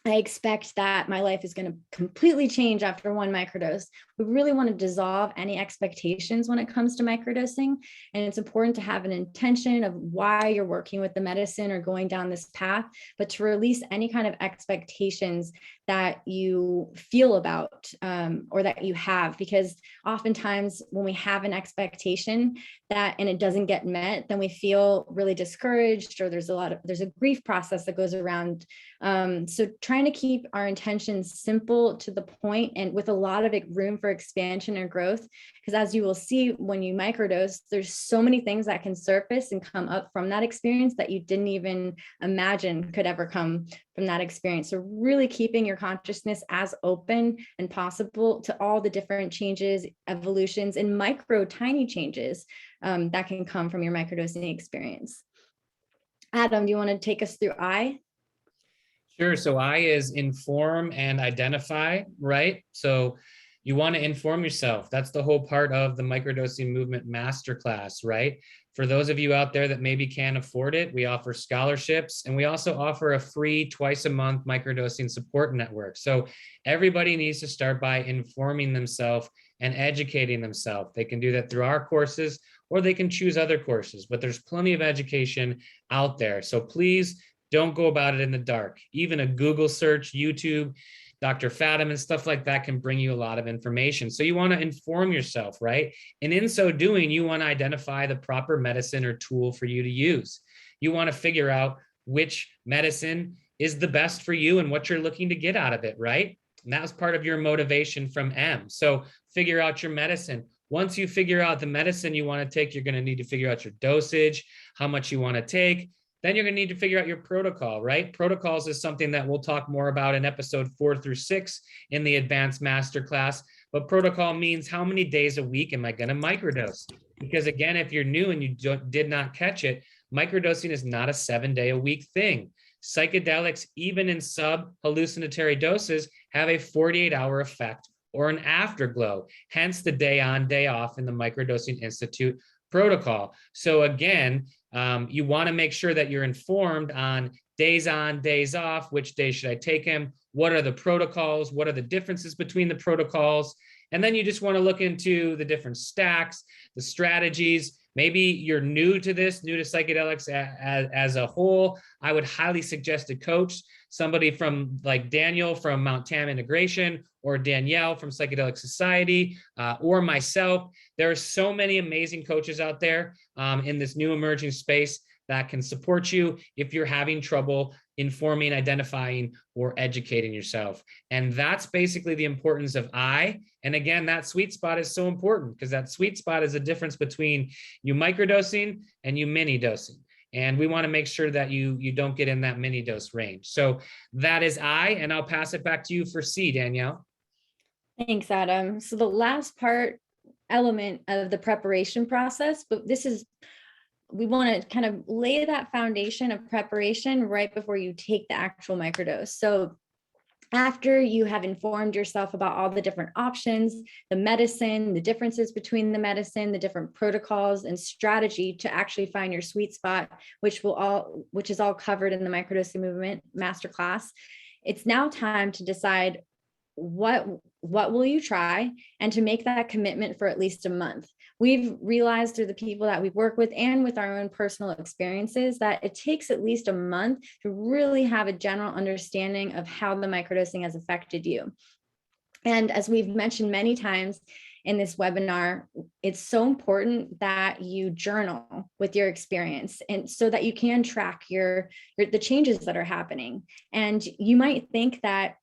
Speaker 1: I expect that my life is going to completely change after one microdose. We really want to dissolve any expectations when it comes to microdosing. And it's important to have an intention of why you're working with the medicine or going down this path, but to release any kind of expectations that you feel about or that you have. Because oftentimes when we have an expectation and it doesn't get met, then we feel really discouraged, or there's a grief process that goes around. So trying trying to keep our intentions simple to the point and with a lot of room for expansion and growth. Because as you will see when you microdose, there's so many things that can surface and come up from that experience that you didn't even imagine could ever come from that experience. So really keeping your consciousness as open and possible to all the different changes, evolutions, and micro tiny changes that can come from your microdosing experience. Adam, do you want to take us through I?
Speaker 3: Sure. So I is inform and identify, right? So you want to inform yourself. That's the whole part of the Microdosing Movement Masterclass, right? For those of you out there that maybe can't afford it, we offer scholarships, and we also offer a free twice-a-month microdosing support network. So everybody needs to start by informing themselves and educating themselves. They can do that through our courses, or they can choose other courses, but there's plenty of education out there. So please don't go about it in the dark. Even a Google search, YouTube, Dr. Fatimid and stuff like that can bring you a lot of information. So you want to inform yourself, right? And in so doing, you want to identify the proper medicine or tool for you to use. You want to figure out which medicine is the best for you and what you're looking to get out of it, right? And that was part of your motivation from M. So figure out your medicine. Once you figure out the medicine you want to take, you're going to need to figure out your dosage, how much you want to take. Then you're going to need to figure out your protocol, right? Protocols is something that we'll talk more about in episode 4 through 6 in the advanced masterclass. But protocol means how many days a week am I going to microdose? Because again, if you're new and you did not catch it, microdosing is not a 7-day-a-week thing. Psychedelics, even in sub-hallucinatory doses, have a 48-hour effect or an afterglow, hence the day on, day off in the Microdosing Institute protocol. So again, you want to make sure that you're informed on, days off, which day should I take him? What are the protocols? What are the differences between the protocols? And then you just want to look into the different stacks, the strategies. Maybe you're new to this, new to psychedelics as a whole. I would highly suggest a coach, somebody from like Danielle from Mount Tam Integration, or Danielle from Psychedelic Society, or myself. There are so many amazing coaches out there in this new emerging space that can support you if you're having trouble informing, identifying, or educating yourself. And that's basically the importance of I. And again, that sweet spot is so important because that sweet spot is the difference between you microdosing and you mini dosing. And we want to make sure that you don't get in that mini dose range. So that is I, and I'll pass it back to you for C, Danielle.
Speaker 1: Thanks, Adam. So the last element of the preparation process, but we want to kind of lay that foundation of preparation right before you take the actual microdose. So after you have informed yourself about all the different options, the medicine, the differences between the medicine, the different protocols and strategy to actually find your sweet spot, which is all covered in the Microdosing Movement Masterclass, it's now time to decide what will you try and to make that commitment for at least a month. We've realized through the people that we work with and with our own personal experiences that it takes at least a month to really have a general understanding of how the microdosing has affected you. And as we've mentioned many times in this webinar, it's so important that you journal with your experience, and so that you can track the changes that are happening. And you might think that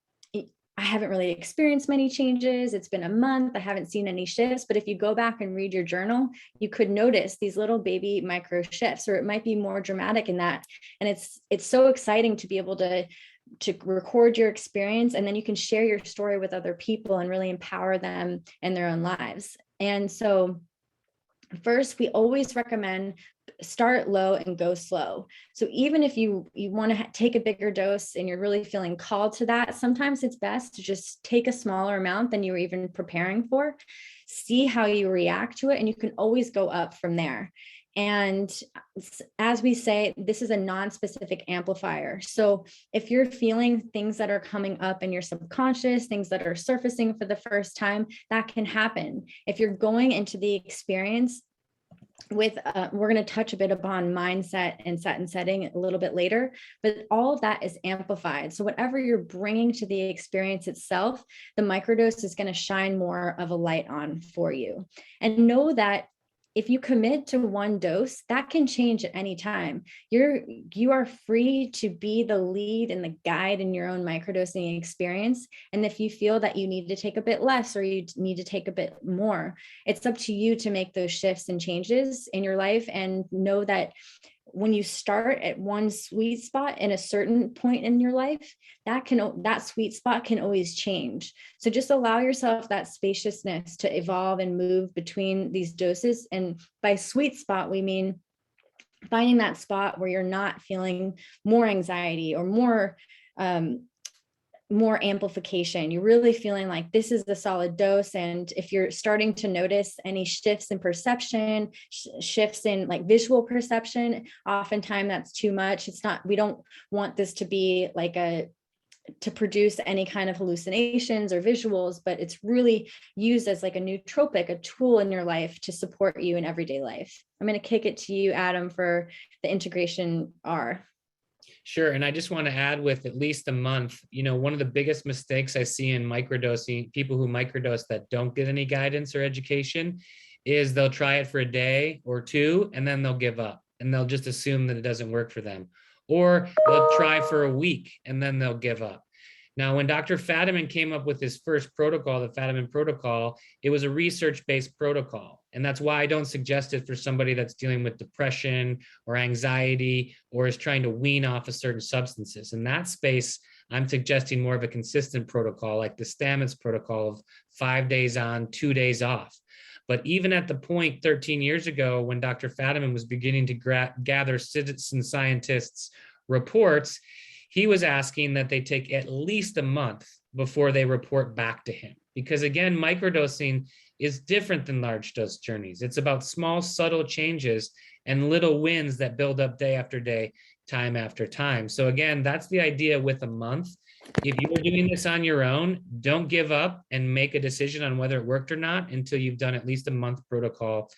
Speaker 1: I haven't really experienced many changes. It's been a month. I haven't seen any shifts. But if you go back and read your journal, you could notice these little baby micro shifts, or it might be more dramatic in that. And it's so exciting to be able to record your experience, and then you can share your story with other people and really empower them in their own lives. And so first, we always recommend start low and go slow. So even if you want to take a bigger dose and you're really feeling called to that, sometimes it's best to just take a smaller amount than you were even preparing for, see how you react to it, and you can always go up from there. And as we say, this is a non-specific amplifier. So if you're feeling things that are coming up in your subconscious, things that are surfacing for the first time, that can happen. If you're going into the experience with, we're going to touch a bit upon mindset and set and setting a little bit later, but all of that is amplified. So whatever you're bringing to the experience itself, the microdose is going to shine more of a light on for you. And know that if you commit to one dose, that can change at any time. You are free to be the lead and the guide in your own microdosing experience. And if you feel that you need to take a bit less or you need to take a bit more, it's up to you to make those shifts and changes in your life, and know that when you start at one sweet spot in a certain point in your life, that sweet spot can always change. So just allow yourself that spaciousness to evolve and move between these doses. And by sweet spot, we mean finding that spot where you're not feeling more anxiety or more amplification. You're really feeling like this is the solid dose. And if you're starting to notice any shifts in perception, shifts in like visual perception, oftentimes that's too much. We don't want this to be like to produce any kind of hallucinations or visuals, but it's really used as like a nootropic, a tool in your life to support you in everyday life. I'm going to kick it to you, Adam, for the integration R.
Speaker 3: Sure. And I just want to add, with at least a month, one of the biggest mistakes I see in microdosing, people who microdose that don't get any guidance or education, is they'll try it for a day or two, and then they'll give up and they'll just assume that it doesn't work for them. Or they'll try for a week and then they'll give up. Now, when Dr. Fatimid came up with his first protocol, the Fatimid Protocol, it was a research-based protocol. And that's why I don't suggest it for somebody that's dealing with depression or anxiety or is trying to wean off of certain substances. In that space, I'm suggesting more of a consistent protocol, like the Stamets protocol of 5 days on, 2 days off. But even at the point 13 years ago, when Dr. Fatimid was beginning to gather citizen scientists' reports, he was asking that they take at least a month before they report back to him. Because again, microdosing is different than large dose journeys. It's about small, subtle changes and little wins that build up day after day, time after time. So again, that's the idea with a month. If you are doing this on your own, don't give up and make a decision on whether it worked or not until you've done at least a month protocol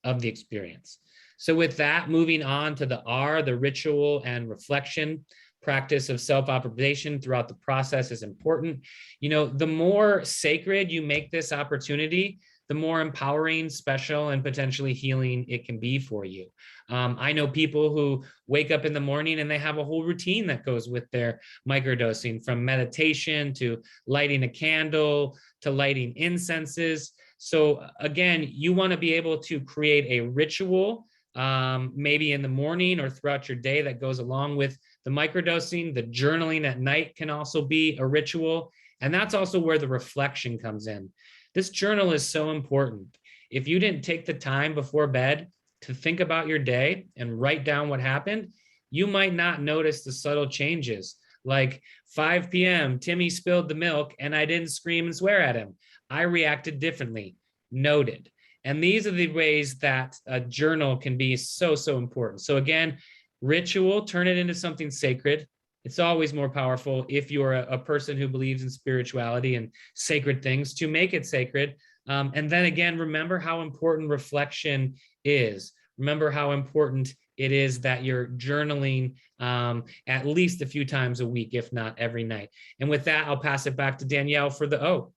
Speaker 3: of the experience. So with that, moving on to the R, the ritual and reflection. Practice of self-observation throughout the process is important. The more sacred you make this opportunity, the more empowering, special, and potentially healing it can be for you. I know people who wake up in the morning and they have a whole routine that goes with their microdosing, from meditation to lighting a candle to lighting incenses. So again, you want to be able to create a ritual, maybe in the morning or throughout your day, that goes along with the microdosing. The journaling at night can also be a ritual. And that's also where the reflection comes in. This journal is so important. If you didn't take the time before bed to think about your day and write down what happened, you might not notice the subtle changes. Like 5 p.m., Timmy spilled the milk and I didn't scream and swear at him. I reacted differently. Noted. And these are the ways that a journal can be so, so important. So again, ritual, turn it into something sacred. It's always more powerful if you're a person who believes in spirituality and sacred things, to make it sacred. And then again, remember how important reflection is. Remember how important it is that you're journaling at least a few times a week, if not every night. And with that, I'll pass it back to Danielle for the O.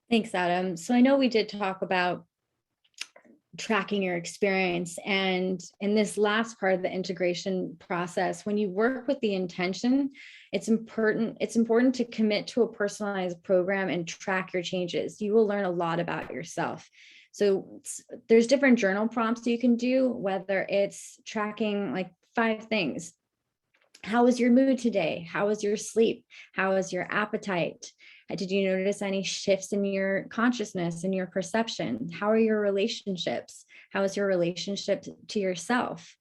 Speaker 1: Thanks, Adam. So I know we did talk about tracking your experience. And in this last part of the integration process, when you work with the intention, it's important to commit to a personalized program and track your changes. You will learn a lot about yourself. So there's different journal prompts you can do, whether it's tracking like 5 things. How was your mood today? How was your sleep? How was your appetite? Did you notice any shifts in your consciousness and your perception? How are your relationships? How is your relationship to yourself?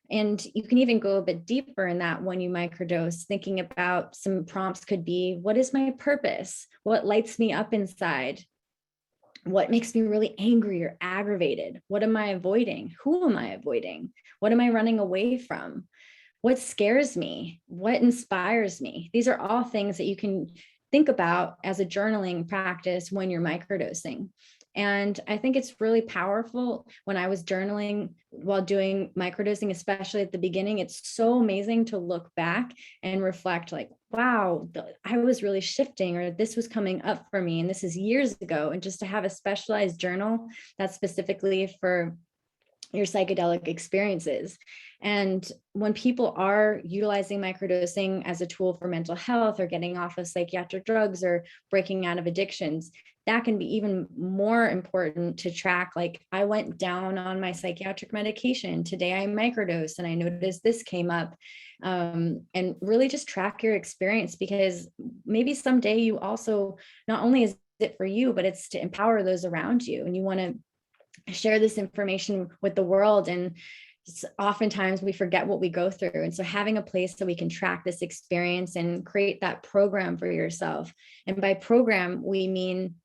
Speaker 1: And you can even go a bit deeper in that when you microdose, thinking about some prompts could be, what is my purpose? What lights me up inside? What makes me really angry or aggravated? What am I avoiding? Who am I avoiding? What am I running away from? What scares me? What inspires me? These are all things that you can think about as a journaling practice when you're microdosing. And I think it's really powerful. When I was journaling while doing microdosing, especially at the beginning, it's so amazing to look back and reflect like, wow, I was really shifting, or this was coming up for me. And this is years ago. And just to have a specialized journal that's specifically for your psychedelic experiences. And when people are utilizing microdosing as a tool for mental health, or getting off of psychiatric drugs, or breaking out of addictions, that can be even more important to track. Like, I went down on my psychiatric medication today, I microdosed and I noticed this came up. And really just track your experience, because maybe someday you also, not only is it for you, but it's to empower those around you, and you want to share this information with the world. And oftentimes we forget what we go through. And so having a place that we can track this experience and create that program for yourself. And by program, we mean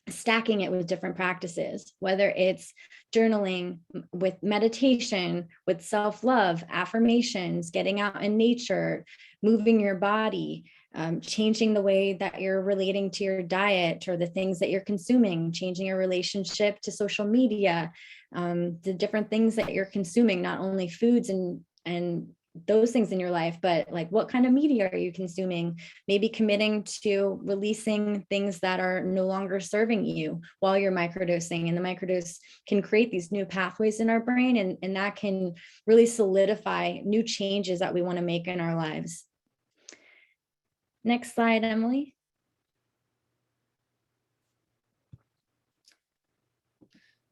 Speaker 1: stacking it with different practices, whether it's journaling, with meditation, with self-love, affirmations, getting out in nature, moving your body, changing the way that you're relating to your diet or the things that you're consuming, changing your relationship to social media, the different things that you're consuming, not only foods and those things in your life, but like, what kind of media are you consuming? Maybe committing to releasing things that are no longer serving you while you're microdosing. And the microdose can create these new pathways in our brain, and that can really solidify new changes that we want to make in our lives. Next slide, Emily.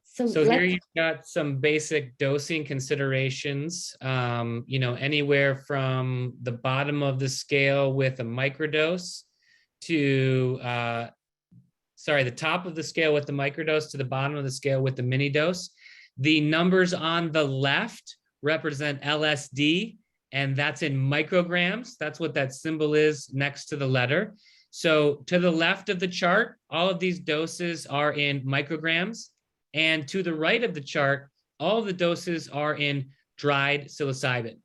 Speaker 3: So here you've got some basic dosing considerations, anywhere from the bottom of the scale with a microdose to, the top of the scale with the microdose to the bottom of the scale with the mini dose. The numbers on the left represent LSD, and that's in micrograms. That's what that symbol is next to the letter. So to the left of the chart, all of these doses are in micrograms. And to the right of the chart, all of the doses are in dried psilocybin.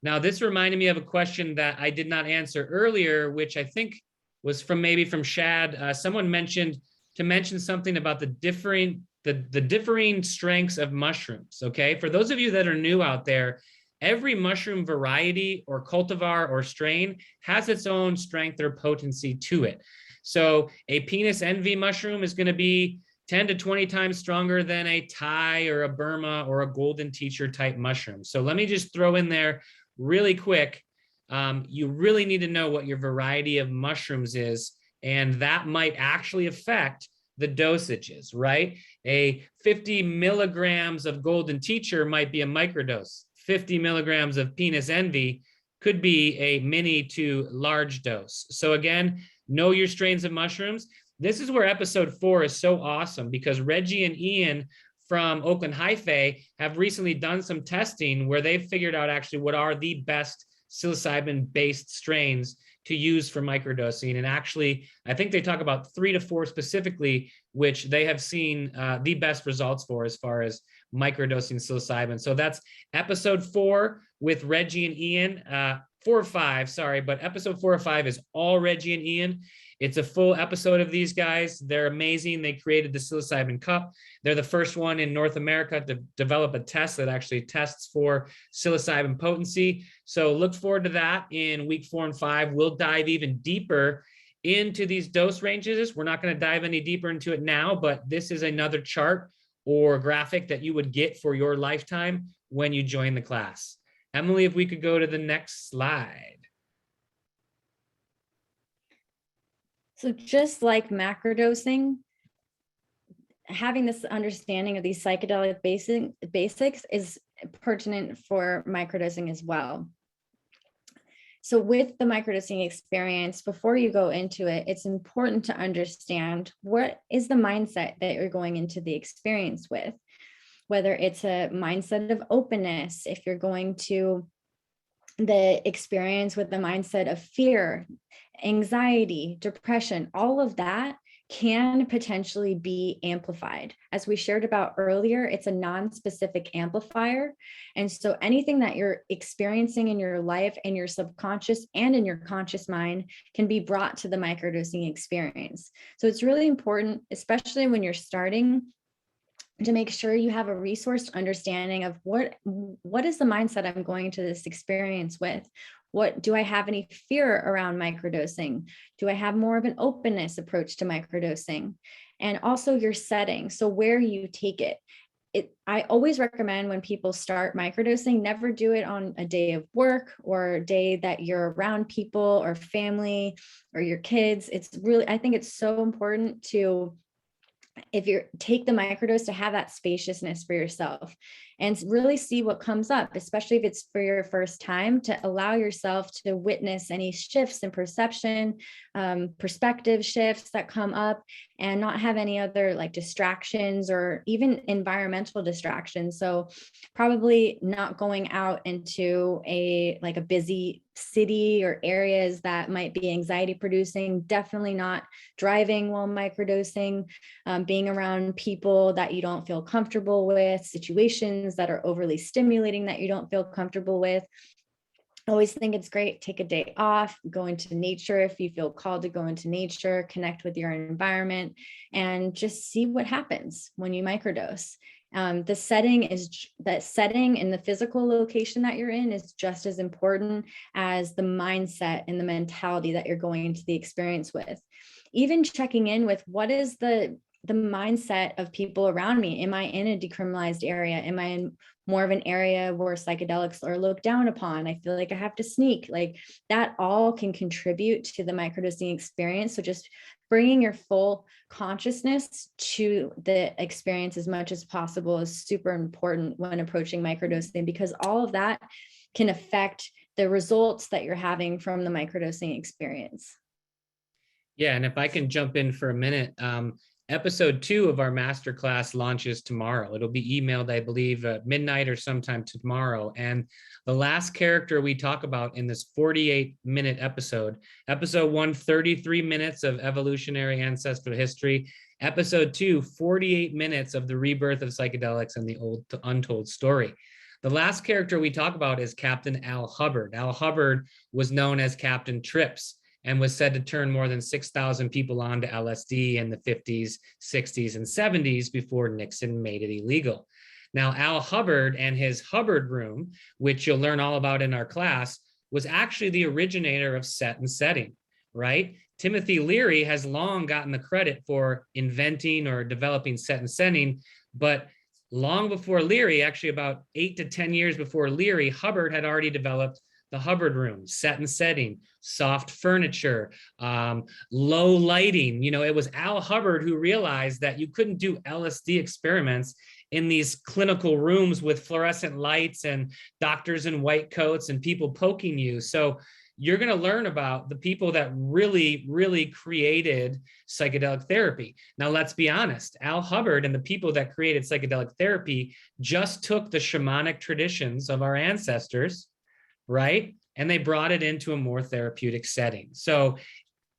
Speaker 3: Now, this reminded me of a question that I did not answer earlier, which I think was from Shad. Someone mentioned something about the differing strengths of mushrooms. Okay, for those of you that are new out there, every mushroom variety or cultivar or strain has its own strength or potency to it. So a penis envy mushroom is going to be 10 to 20 times stronger than a Thai or a Burma or a golden teacher type mushroom. So let me just throw in there really quick. You really need to know what your variety of mushrooms is, and that might actually affect the dosages, right? A 50 milligrams of golden teacher might be a microdose. 50 milligrams of penis envy could be a mini to large dose. So again, know your strains of mushrooms. This is where episode 4 is so awesome, because Reggie and Ian from Oakland Hi-Fi have recently done some testing where they've figured out actually what are the best psilocybin-based strains to use for microdosing. And actually, I think they talk about 3 to 4 specifically, which they have seen the best results for as far as microdosing psilocybin. So that's episode 4 with Reggie and Ian. 4 or 5, sorry, but episode 4 or 5 is all Reggie and Ian. It's a full episode of these guys. They're amazing. They created the psilocybin cup. They're the first one in North America to develop a test that actually tests for psilocybin potency. So look forward to that in week 4 and 5. We'll dive even deeper into these dose ranges. We're not going to dive any deeper into it now, but this is another chart or graphic that you would get for your lifetime when you join the class. Emily, if we could go to the next slide.
Speaker 1: So just like macrodosing, having this understanding of these psychedelic basics is pertinent for microdosing as well. So with the microdosing experience, before you go into it, it's important to understand what is the mindset that you're going into the experience with, whether it's a mindset of openness, if you're going to the experience with the mindset of fear, anxiety, depression, all of that can potentially be amplified. As we shared about earlier, it's a non-specific amplifier. And so anything that you're experiencing in your life, in your subconscious and in your conscious mind, can be brought to the microdosing experience. So it's really important, especially when you're starting, to make sure you have a resourced understanding of what is the mindset I'm going to this experience with. What do I have any fear around microdosing? Do I have more of an openness approach to microdosing? And also your setting. So where you take it. I always recommend when people start microdosing, never do it on a day of work or a day that you're around people or family or your kids. I think it's so important to, if you take the microdose, to have that spaciousness for yourself and really see what comes up, especially if it's for your first time, to allow yourself to witness any shifts in perception, perspective shifts that come up, and not have any other like distractions or even environmental distractions. So probably not going out into a busy city or areas that might be anxiety producing, definitely not driving while microdosing, being around people that you don't feel comfortable with, situations that are overly stimulating that you don't feel comfortable with. I always think it's great, take a day off, go into nature if you feel called to go into nature, connect with your environment, and just see what happens when you microdose. The setting and the physical location that you're in is just as important as the mindset and the mentality that you're going into the experience with. Even checking in with what is the mindset of people around me. Am I in a decriminalized area? Am I in more of an area where psychedelics are looked down upon? I feel like I have to sneak. Like that all can contribute to the microdosing experience. So just bringing your full consciousness to the experience as much as possible is super important when approaching microdosing, because all of that can affect the results that you're having from the microdosing experience.
Speaker 3: Yeah, and if I can jump in for a minute, episode 2 of our masterclass launches tomorrow. It'll be emailed, I believe, at midnight or sometime tomorrow. And the last character we talk about in this 48-minute episode 1, 33 minutes of evolutionary ancestral history. Episode 2, 48 minutes of the rebirth of psychedelics and the old untold story. The last character we talk about is Captain Al Hubbard. Al Hubbard was known as Captain Trips and was said to turn more than 6,000 people on to LSD in the 50s, 60s, and 70s before Nixon made it illegal. Now, Al Hubbard and his Hubbard room, which you'll learn all about in our class, was actually the originator of set and setting, right? Timothy Leary has long gotten the credit for inventing or developing set and setting, but long before Leary, actually about 8 to 10 years before Leary, Hubbard had already developed the Hubbard room, set and setting, soft furniture, low lighting. You know, it was Al Hubbard who realized that you couldn't do LSD experiments in these clinical rooms with fluorescent lights and doctors in white coats and people poking you. So you're going to learn about the people that really, really created psychedelic therapy. Now, let's be honest, Al Hubbard and the people that created psychedelic therapy just took the shamanic traditions of our ancestors, right? And they brought it into a more therapeutic setting. So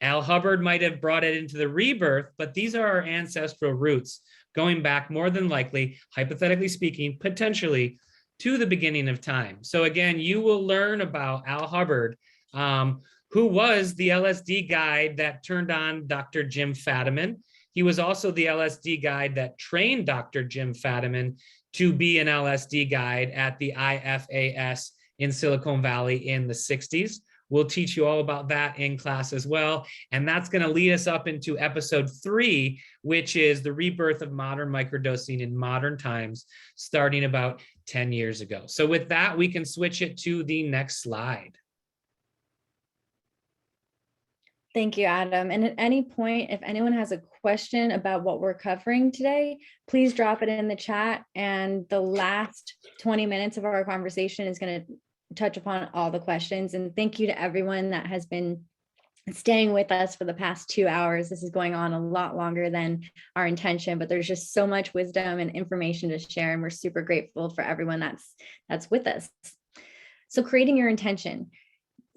Speaker 3: Al Hubbard might have brought it into the rebirth, but these are our ancestral roots going back more than likely, hypothetically speaking, potentially to the beginning of time. So again, you will learn about Al Hubbard, who was the LSD guide that turned on Dr. Jim Fadiman. He was also the LSD guide that trained Dr. Jim Fadiman to be an LSD guide at the IFAS in Silicon Valley in the 60s. We'll teach you all about that in class as well. And that's going to lead us up into episode 3, which is the rebirth of modern microdosing in modern times, starting about 10 years ago. So with that, we can switch it to the next slide.
Speaker 1: Thank you, Adam. And at any point, if anyone has a question about what we're covering today, please drop it in the chat. And the last 20 minutes of our conversation is going to touch upon all the questions. And thank you to everyone that has been staying with us for the past 2 hours. This is going on a lot longer than our intention, but there's just so much wisdom and information to share. And we're super grateful for everyone that's with us. So creating your intention,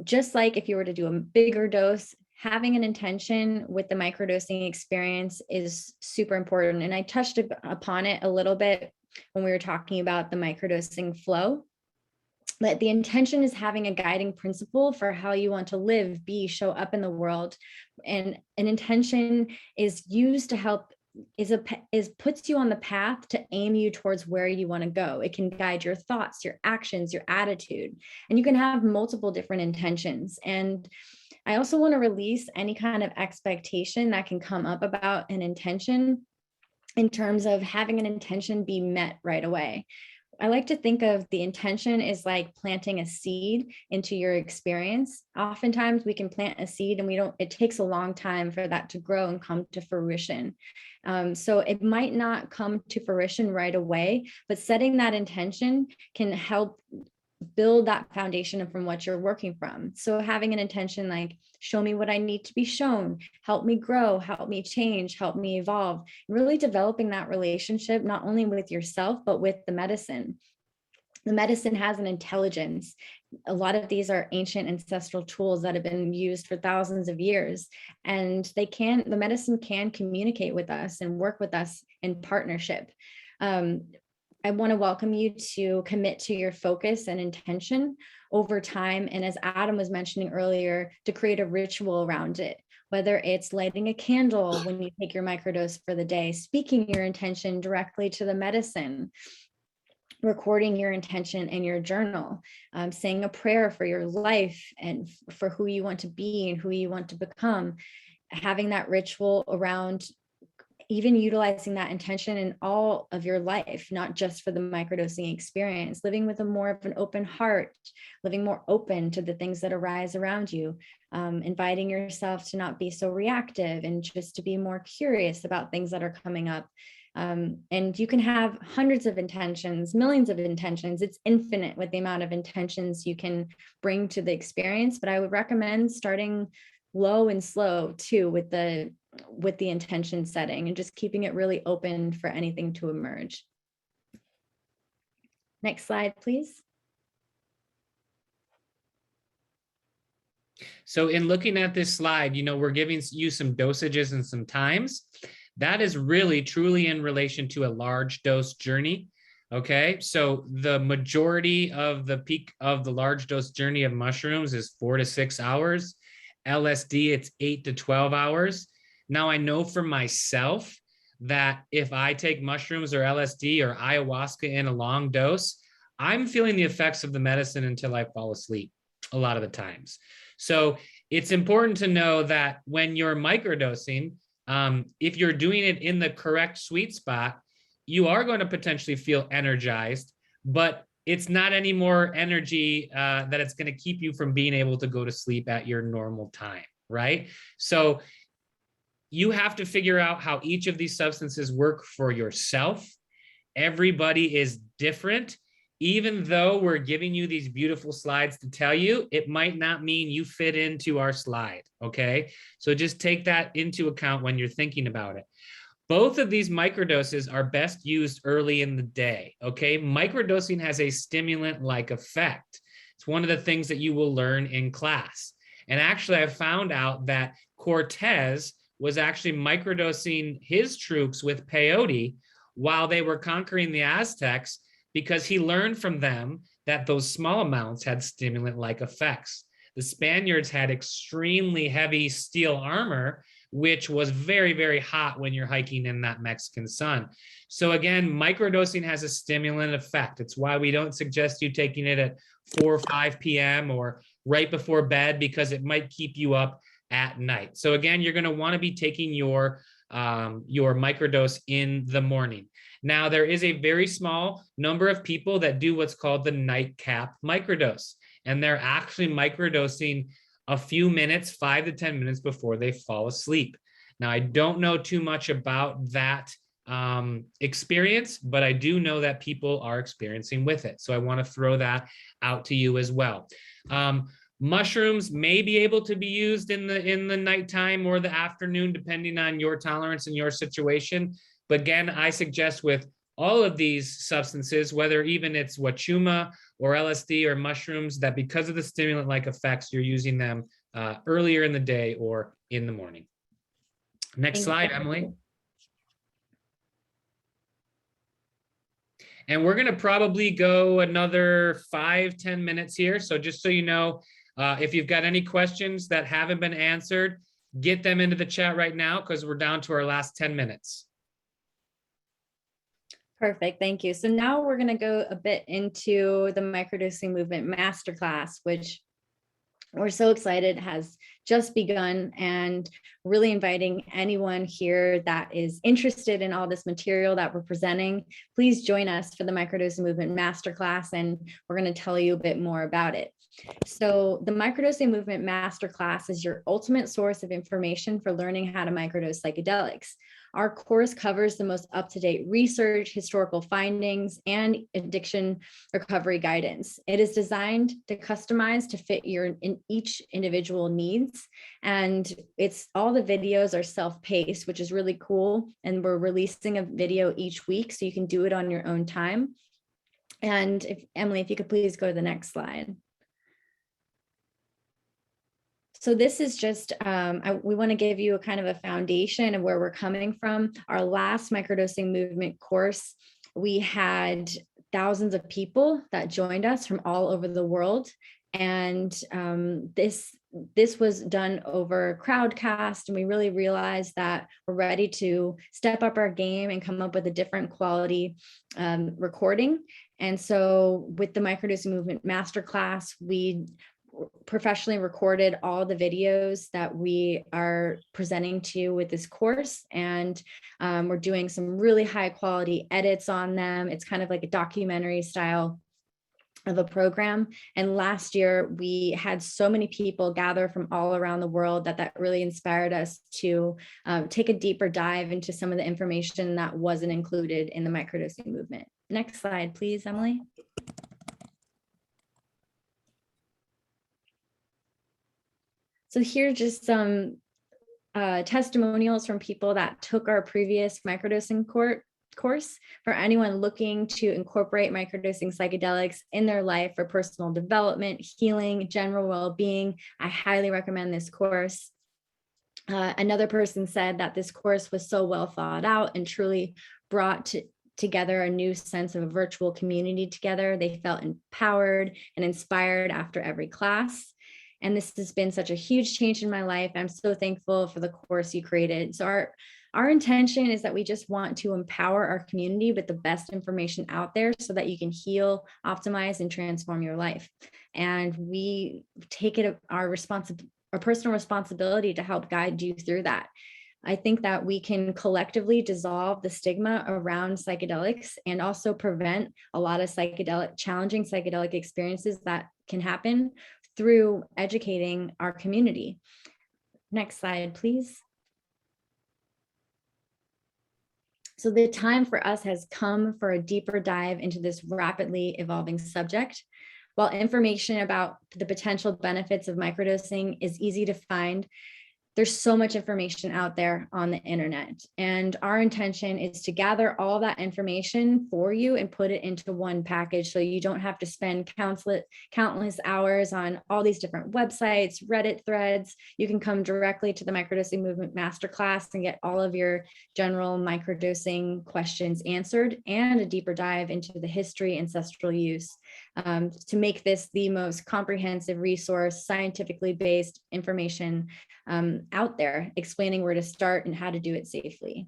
Speaker 1: just like if you were to do a bigger dose, having an intention with the microdosing experience is super important. And I touched upon it a little bit when we were talking about the microdosing flow. But the intention is having a guiding principle for how you want to live, be, show up in the world. And an intention is used to help, puts you on the path to aim you towards where you want to go. It can guide your thoughts, your actions, your attitude, and you can have multiple different intentions. And I also want to release any kind of expectation that can come up about an intention in terms of having an intention be met right away. I like to think of the intention is like planting a seed into your experience. Oftentimes we can plant a seed and it takes a long time for that to grow and come to fruition. So it might not come to fruition right away, but setting that intention can help build that foundation from what you're working from. So having an intention like, show me what I need to be shown, help me grow, help me change, help me evolve, really developing that relationship, not only with yourself, but with the medicine. The medicine has an intelligence. A lot of these are ancient ancestral tools that have been used for thousands of years, and the medicine can communicate with us and work with us in partnership. I want to welcome you to commit to your focus and intention over time. And as Adam was mentioning earlier, to create a ritual around it, whether it's lighting a candle when you take your microdose for the day, speaking your intention directly to the medicine, recording your intention in your journal, saying a prayer for your life and for who you want to be and who you want to become, having that ritual around even utilizing that intention in all of your life, not just for the microdosing experience, living with a more of an open heart, living more open to the things that arise around you, inviting yourself to not be so reactive and just to be more curious about things that are coming up. And you can have hundreds of intentions, millions of intentions. It's infinite with the amount of intentions you can bring to the experience, but I would recommend starting low and slow too with the intention setting and just keeping it really open for anything to emerge. Next slide, please.
Speaker 3: So in looking at this slide, we're giving you some dosages and some times. That is really truly in relation to a large dose journey. Okay, so the majority of the peak of the large dose journey of mushrooms is 4 to 6 hours. LSD, it's 8 to 12 hours. Now, I know for myself that if I take mushrooms or LSD or ayahuasca in a long dose, I'm feeling the effects of the medicine until I fall asleep a lot of the times. So it's important to know that when you're microdosing, if you're doing it in the correct sweet spot, you are going to potentially feel energized, but it's not any more energy that it's going to keep you from being able to go to sleep at your normal time, right? So you have to figure out how each of these substances work for yourself. Everybody is different. Even though we're giving you these beautiful slides to tell you, it might not mean you fit into our slide, okay? So just take that into account when you're thinking about it. Both of these microdoses are best used early in the day, okay? Microdosing has a stimulant-like effect. It's one of the things that you will learn in class. And actually, I found out that Cortez was actually microdosing his troops with peyote while they were conquering the Aztecs, because he learned from them that those small amounts had stimulant-like effects. The Spaniards had extremely heavy steel armor, which was very, very hot when you're hiking in that Mexican sun. So again, microdosing has a stimulant effect. It's why we don't suggest you taking it at 4 or 5 p.m. or right before bed, because it might keep you up at night. So again, you're going to want to be taking your microdose in the morning. Now, there is a very small number of people that do what's called the nightcap microdose, and they're actually microdosing a few minutes, 5 to 10 minutes before they fall asleep. Now, I don't know too much about that experience, but I do know that people are experiencing with it. So I want to throw that out to you as well. Mushrooms may be able to be used in the nighttime or the afternoon, depending on your tolerance and your situation. But again, I suggest with all of these substances, whether even it's wachuma or LSD or mushrooms, that because of the stimulant-like effects, you're using them earlier in the day or in the morning. Next slide, Emily. And we're going to probably go another 5-10 minutes here. So just so you know, if you've got any questions that haven't been answered, get them into the chat right now because we're down to our last 10 minutes.
Speaker 1: Perfect, thank you. So now we're going to go a bit into the Microdosing Movement Masterclass, which we're so excited has just begun, and really inviting anyone here that is interested in all this material that we're presenting, please join us for the Microdosing Movement Masterclass, and we're going to tell you a bit more about it. So the Microdosing Movement Masterclass is your ultimate source of information for learning how to microdose psychedelics. Our course covers the most up-to-date research, historical findings, and addiction recovery guidance. It is designed to customize to fit each individual needs. And all the videos are self-paced, which is really cool. And we're releasing a video each week, so you can do it on your own time. And Emily, if you could please go to the next slide. So this is just, we want to give you a kind of a foundation of where we're coming from. Our last microdosing movement course, we had thousands of people that joined us from all over the world. And this was done over Crowdcast, and we really realized that we're ready to step up our game and come up with a different quality recording. And so with the Microdosing Movement Masterclass, we professionally recorded all the videos that we are presenting to you with this course, and we're doing some really high quality edits on them. It's kind of like a documentary style of a program. And last year we had so many people gather from all around the world that really inspired us to take a deeper dive into some of the information that wasn't included in the microdosing movement. Next slide, please, Emily. So here's just some testimonials from people that took our previous microdosing course. For anyone looking to incorporate microdosing psychedelics in their life for personal development, healing, general well-being, I highly recommend this course. Another person said that this course was so well thought out and truly brought together a new sense of a virtual community together. They felt empowered and inspired after every class. And this has been such a huge change in my life. I'm so thankful for the course you created. So our intention is that we just want to empower our community with the best information out there so that you can heal, optimize, and transform your life. And we take it our personal responsibility to help guide you through that. I think that we can collectively dissolve the stigma around psychedelics and also prevent a lot of challenging psychedelic experiences that can happen through educating our community. Next slide, please. So the time for us has come for a deeper dive into this rapidly evolving subject. While information about the potential benefits of microdosing is easy to find, there's so much information out there on the internet. And our intention is to gather all that information for you and put it into one package so you don't have to spend countless hours on all these different websites, Reddit threads. You can come directly to the Microdosing Movement Masterclass and get all of your general microdosing questions answered and a deeper dive into the history, ancestral use, to make this the most comprehensive resource, scientifically based information out there, explaining where to start and how to do it safely.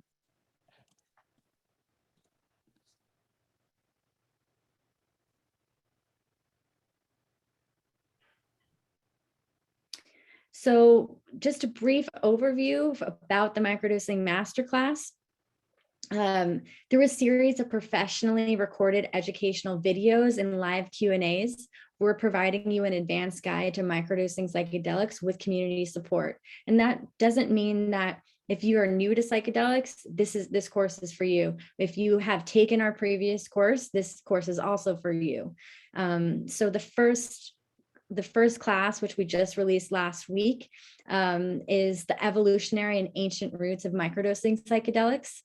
Speaker 1: So just a brief overview about the Microdosing Masterclass. Through a series of professionally recorded educational videos and live Q&As, we're providing you an advanced guide to microdosing psychedelics with community support. And that doesn't mean that if you are new to psychedelics, this course is for you. If you have taken our previous course, this course is also for you. So the first class, which we just released last week, is the evolutionary and ancient roots of microdosing psychedelics.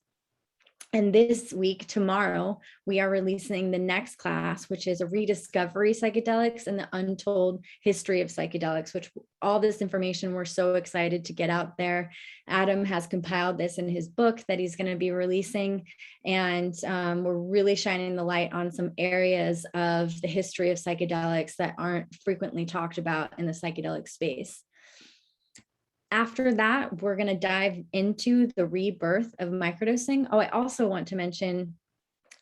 Speaker 1: And this week, tomorrow, we are releasing the next class, which is a rediscovery psychedelics and the untold history of psychedelics, which all this information we're so excited to get out there. Adam has compiled this in his book that he's going to be releasing. And we're really shining the light on some areas of the history of psychedelics that aren't frequently talked about in the psychedelic space. After that, we're going to dive into the rebirth of microdosing. Oh, I also want to mention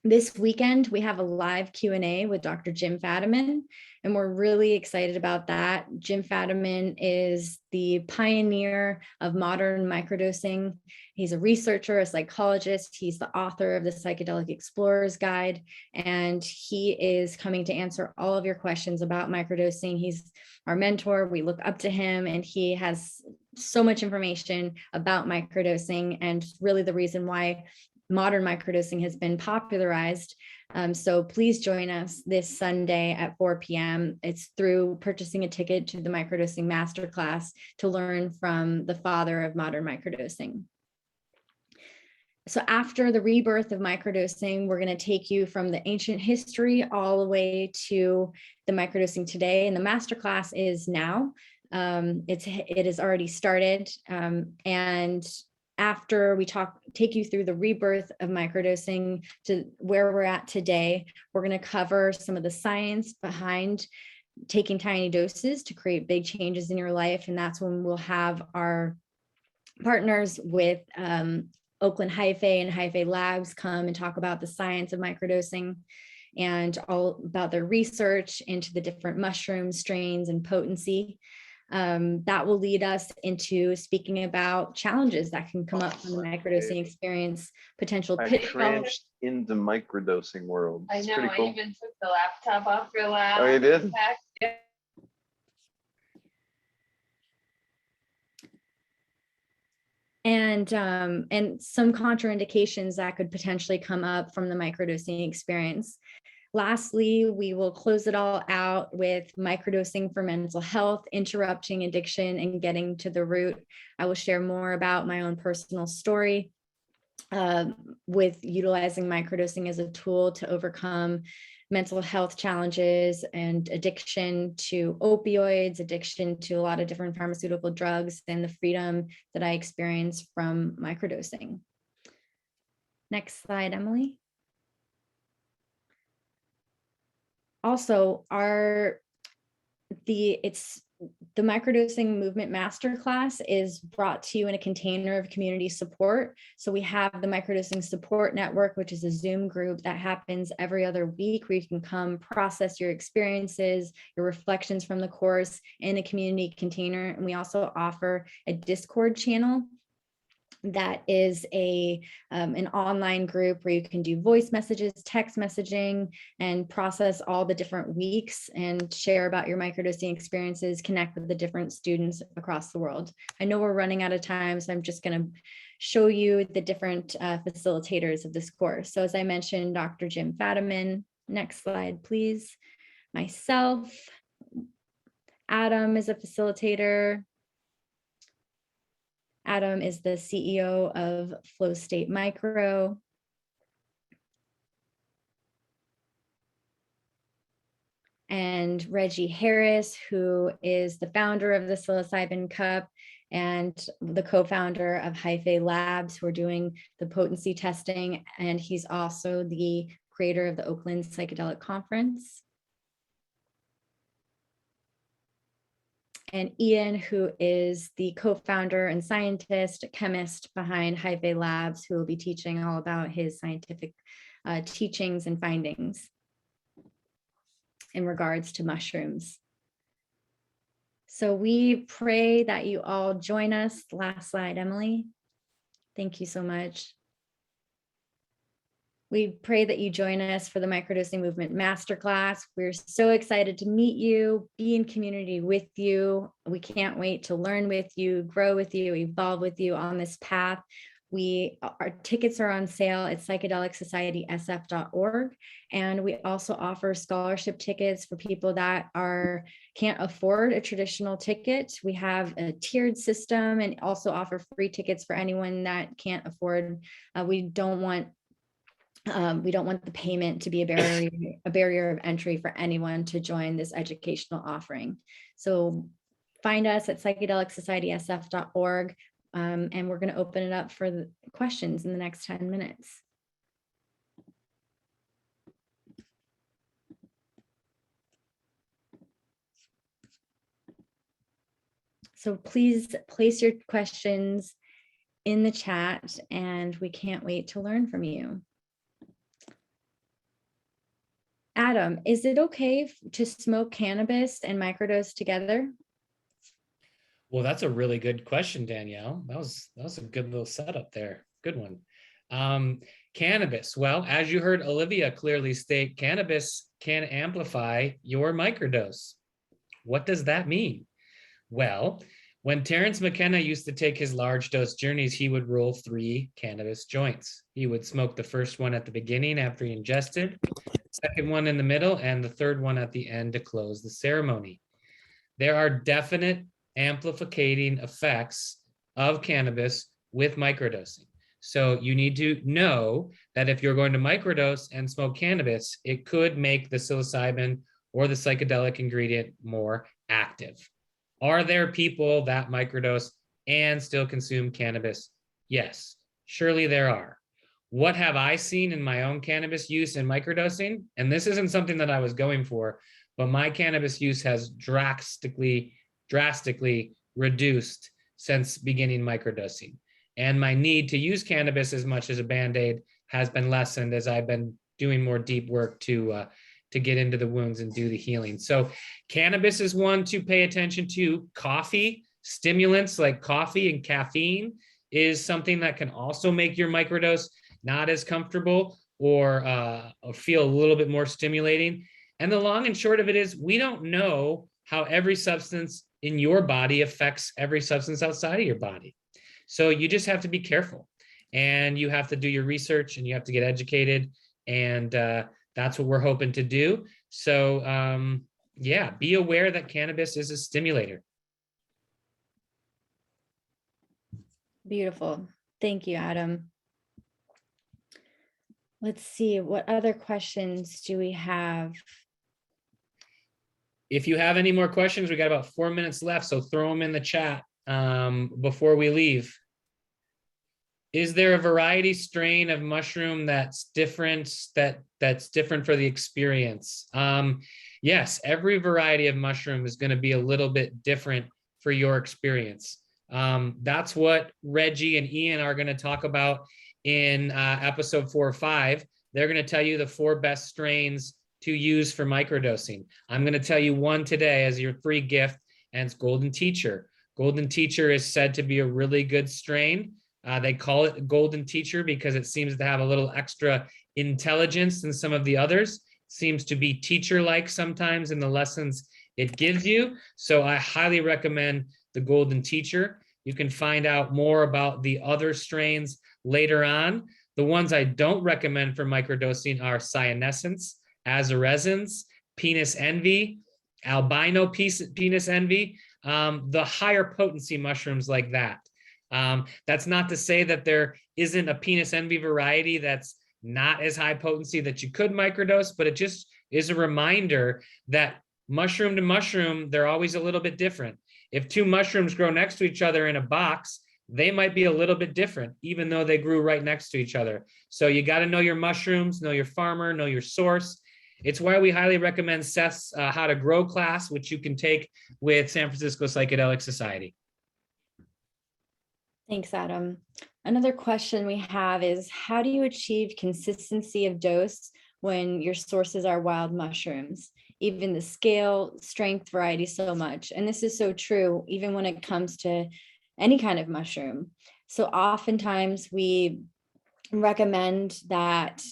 Speaker 1: this weekend, we have a live Q&A with Dr. Jim Fadiman, and we're really excited about that. Jim Fadiman is the pioneer of modern microdosing. He's a researcher, a psychologist. He's the author of the Psychedelic Explorer's Guide, and he is coming to answer all of your questions about microdosing. He's our mentor. We look up to him, and he has so much information about microdosing and really the reason why modern microdosing has been popularized. So please join us this Sunday at 4 p.m. It's through purchasing a ticket to the Microdosing Masterclass to learn from the father of modern microdosing. So after the rebirth of microdosing, we're going to take you from the ancient history all the way to the microdosing today. And the masterclass is now. It has already started. And after we take you through the rebirth of microdosing to where we're at today, we're going to cover some of the science behind taking tiny doses to create big changes in your life. And that's when we'll have our partners with Oakland Hyphae and Hyphae Labs come and talk about the science of microdosing and all about their research into the different mushroom strains and potency. That will lead us into speaking about challenges that can come up from the microdosing experience, potential pitfalls.
Speaker 5: In the microdosing world.
Speaker 6: I
Speaker 5: It's
Speaker 6: know,
Speaker 5: pretty
Speaker 6: I
Speaker 5: cool.
Speaker 6: even took the laptop off your lap.
Speaker 5: Oh, you did?
Speaker 6: Yeah.
Speaker 1: And some contraindications that could potentially come up from the microdosing experience. Lastly, we will close it all out with microdosing for mental health, interrupting addiction, and getting to the root. I will share more about my own personal story with utilizing microdosing as a tool to overcome mental health challenges and addiction to opioids, addiction to a lot of different pharmaceutical drugs, and the freedom that I experienced from microdosing. Next slide, Emily. Also, the Microdosing Movement Masterclass is brought to you in a container of community support. So we have the Microdosing Support Network, which is a Zoom group that happens every other week where you can come process your experiences, your reflections from the course in a community container. And we also offer a Discord channel that is an online group where you can do voice messages, text messaging, and process all the different weeks and share about your microdosing experiences, connect with the different students across the world. I know we're running out of time, so I'm just going to show you the different facilitators of this course. So as I mentioned, Dr. Jim Fadiman. Next slide, please. Myself. Adam is a facilitator. Adam is the CEO of Flow State Micro. And Reggie Harris, who is the founder of the Psilocybin Cup and the co-founder of Hyphae Labs, who are doing the potency testing. And he's also the creator of the Oakland Psychedelic Conference. And Ian, who is the co-founder and scientist, chemist behind Hyphae Labs, who will be teaching all about his scientific teachings and findings in regards to mushrooms. So we pray that you all join us. Last slide, Emily. Thank you so much. We pray that you join us for the Microdosing Movement Masterclass. We're so excited to meet you, be in community with you. We can't wait to learn with you, grow with you, evolve with you on this path. Our tickets are on sale at psychedelicsocietysf.org. And we also offer scholarship tickets for people that can't afford a traditional ticket. We have a tiered system and also offer free tickets for anyone that can't afford. We don't want We don't want the payment to be a barrier of entry for anyone to join this educational offering. So find us at psychedelicsocietysf.org, and we're going to open it up for the questions in the next 10 minutes. So please place your questions in the chat, and we can't wait to learn from you. Adam, is it okay to smoke cannabis and microdose together?
Speaker 3: Well, that's a really good question, Danielle. That was a good little setup there. Good one. Cannabis. Well, as you heard Olivia clearly state, cannabis can amplify your microdose. What does that mean? Well, when Terence McKenna used to take his large dose journeys, he would roll 3 cannabis joints. He would smoke the first one at the beginning after he ingested, second one in the middle, and the third one at the end to close the ceremony. There are definite amplifying effects of cannabis with microdosing. So you need to know that if you're going to microdose and smoke cannabis, it could make the psilocybin or the psychedelic ingredient more active. Are there people that microdose and still consume cannabis? Yes, surely there are. What have I seen in my own cannabis use and microdosing? And this isn't something that I was going for, but my cannabis use has drastically reduced since beginning microdosing. And my need to use cannabis as much as a Band-Aid has been lessened as I've been doing more deep work to get into the wounds and do the healing. So cannabis is one to pay attention to. Coffee, stimulants like coffee and caffeine is something that can also make your microdose not as comfortable or feel a little bit more stimulating. And the long and short of it is we don't know how every substance in your body affects every substance outside of your body. So you just have to be careful, and you have to do your research, and you have to get educated, and that's what we're hoping to do. So yeah, be aware that cannabis is a stimulator.
Speaker 1: Beautiful. Thank you, Adam. Let's see, what other questions do we have?
Speaker 3: If you have any more questions, we got about 4 minutes left, so throw them in the chat before we leave. Is there a variety strain of mushroom that's different that's different for the experience? Yes, every variety of mushroom is going to be a little bit different for your experience. That's what Reggie and Ian are going to talk about in episode 4 or 5. They're going to tell you the 4 best strains to use for microdosing. I'm going to tell you one today as your free gift, and it's Golden Teacher. Golden Teacher is said to be a really good strain. They call it Golden Teacher because it seems to have a little extra intelligence than some of the others. It seems to be teacher-like sometimes in the lessons it gives you. So I highly recommend the Golden Teacher. You can find out more about the other strains later on. The ones I don't recommend for microdosing are Cyanescence, Azaresins, Penis Envy, Albino Penis Envy, the higher potency mushrooms like that. That's not to say that there isn't a Penis Envy variety that's not as high potency that you could microdose, but it just is a reminder that mushroom to mushroom, they're always a little bit different. If 2 mushrooms grow next to each other in a box, they might be a little bit different, even though they grew right next to each other. So you got to know your mushrooms, know your farmer, know your source. It's why we highly recommend Seth's How to Grow class, which you can take with San Francisco Psychedelic Society.
Speaker 1: Thanks, Adam. Another question we have is, how do you achieve consistency of dose when your sources are wild mushrooms? Even the scale, strength, variety so much. And this is so true, even when it comes to any kind of mushroom. So oftentimes we recommend that